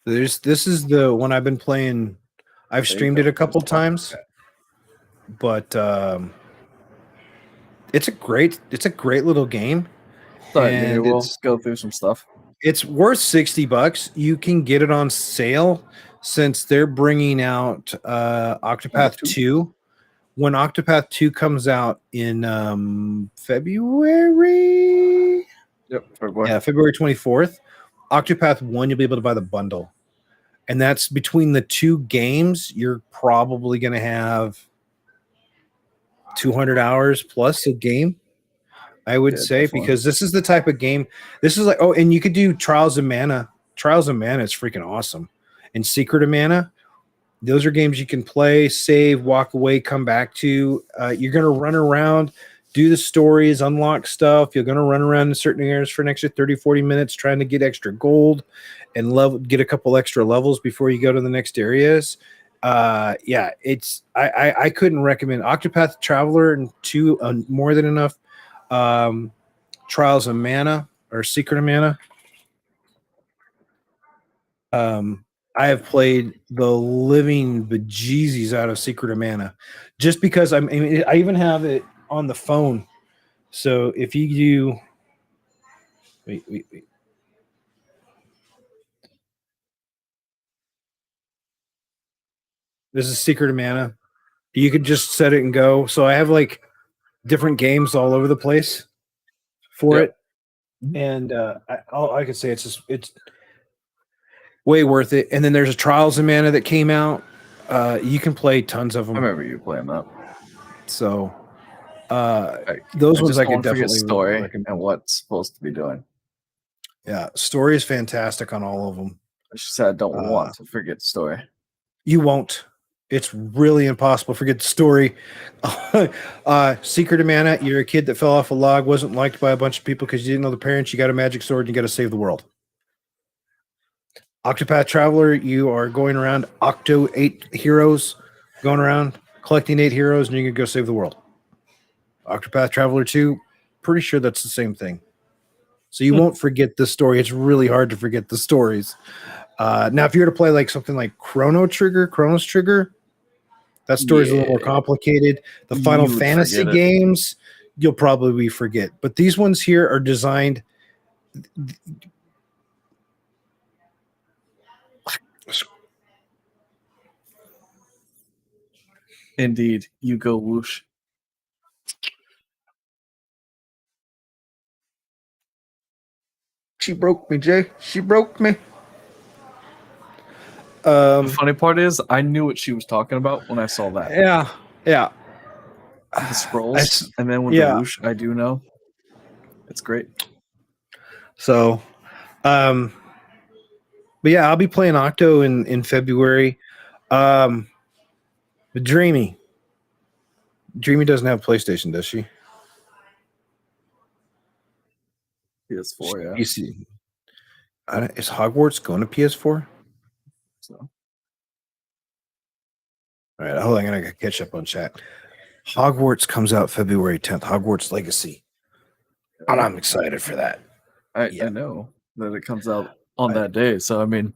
This is the one I've been playing. I've streamed it a couple times, but it's a great little game. Sorry, maybe we'll go through some stuff. It's worth $60. You can get it on sale since they're bringing out Octopath 2, when Octopath 2 comes out in February. Yep, February. Yeah, February 24th. Octopath 1, you'll be able to buy the bundle. And that's between the two games, you're probably going to have 200 hours plus a game, I would say, definitely. because this is the type of game. This is like, oh, and you could do Trials of Mana. Trials of Mana is freaking awesome. And Secret of Mana, those are games you can play, save, walk away, come back to. You're going to run around, do the stories, unlock stuff. You're going to run around in certain areas for an extra 30, 40 minutes trying to get extra gold and get a couple extra levels before you go to the next areas. Yeah, I couldn't recommend Octopath Traveler and 2 more than enough. Trials of Mana or Secret of Mana. I have played the living bejesus out of Secret of Mana, just because I even have it on the phone. So if you do, wait. This is Secret of Mana. You could just set it and go. So I have like different games all over the place for Yep. it, and all I can say it's way worth it. And then there's a Trials of Mana that came out. You can play tons of I them. remember you playing that. So those ones I could definitely story recommend. and what's supposed to be doing. Yeah, story is fantastic on all of them. She said, I don't want to forget story. You won't. It's really impossible. Forget the story. Secret of Mana, you're a kid that fell off a log, wasn't liked by a bunch of people because you didn't know the parents. You got a magic sword and you got to save the world. Octopath Traveler, you are going around 8 heroes, going around collecting 8 heroes, and you can go save the world. Octopath Traveler 2, pretty sure that's the same thing. So you won't forget the story. It's really hard to forget the stories. Now, if you were to play like something like Chronos Trigger, that story's a little more complicated. The Final Fantasy games, you'll probably forget. But these ones here are designed. Indeed, you go whoosh. She broke me, Jay. She broke me. The funny part is, I knew what she was talking about when I saw that. Yeah. The scrolls, and then with the whoosh, I do know. It's great. So, but yeah, I'll be playing Octo in February. But Dreamy doesn't have PlayStation, does she? PS4, yeah. PC. Is Hogwarts going to PS4? So. All right, hold on. I gotta catch up on chat. Hogwarts comes out February 10th. Hogwarts Legacy. And I'm excited for that. I know that it comes out on that day. So, I mean.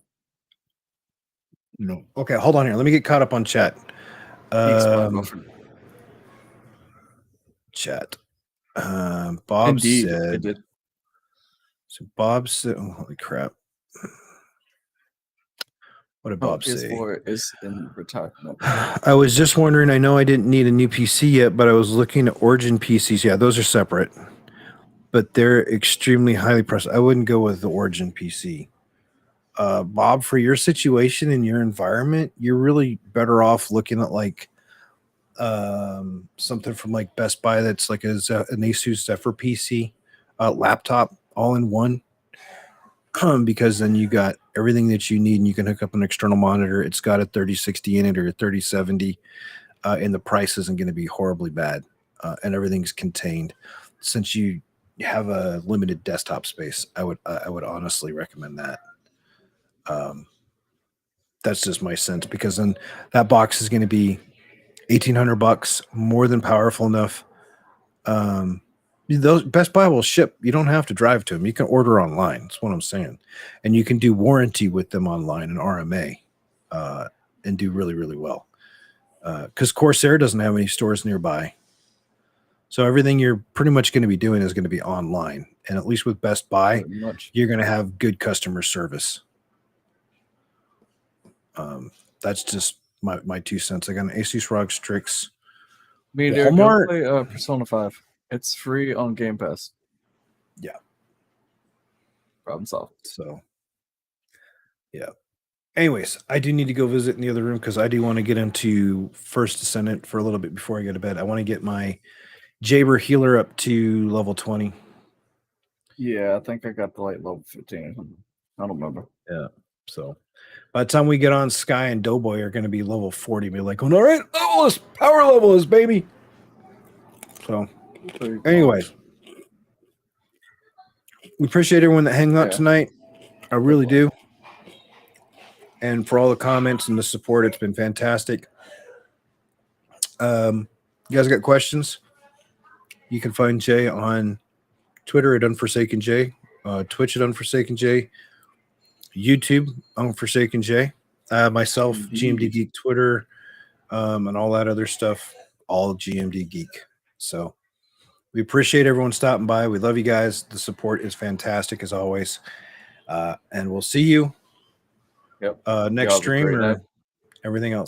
No. Okay, hold on here. Let me get caught up on chat. Chat. Bob Indeed, said. it did. So Bob said, oh, holy crap. What did Bob say? PS4 is in retirement. I was just wondering, I know I didn't need a new PC yet, but I was looking at Origin PCs. Yeah, those are separate. But they're extremely highly priced. I wouldn't go with the Origin PC. Bob, for your situation and your environment, you're really better off looking at like something from like Best Buy that's like an Asus Zephyr PC laptop all in one. Because then you got everything that you need and you can hook up an external monitor. It's got a 3060 in it or a 3070, and the price isn't going to be horribly bad, and everything's contained. Since you have a limited desktop space, I would honestly recommend that. That's just my sense, because then that box is going to be $1,800, more than powerful enough. Those Best Buy will ship. You don't have to drive to them. You can order online. That's what I'm saying. And you can do warranty with them online and RMA, and do really, really well. Because Corsair doesn't have any stores nearby. So everything you're pretty much going to be doing is going to be online. And at least with Best Buy, you're going to have good customer service. That's just my 2 cents. I got an Asus ROG Strix Meteor, go Walmart. play Persona 5. It's free on Game Pass. Yeah. Problem solved. So, yeah. Anyways, I do need to go visit in the other room because I do want to get into First Descendant for a little bit before I go to bed. I want to get my Jaber healer up to level 20. Yeah, I think I got the level 15 or something. I don't remember. Yeah. So by the time we get on, Sky and Doughboy are going to be level 40. Be like, all right, level us, power level us, baby. So, anyways, we appreciate everyone that hung out tonight. I really do. And for all the comments and the support, it's been fantastic. You guys got questions? You can find Jay on Twitter at UnforsakenJ, Twitch at UnforsakenJ, YouTube UnforsakenJ, myself, GMDGeek Twitter, and all that other stuff, all GMDGeek. So we appreciate everyone stopping by. We love you guys. The support is fantastic as always. And we'll see you next stream or everything else.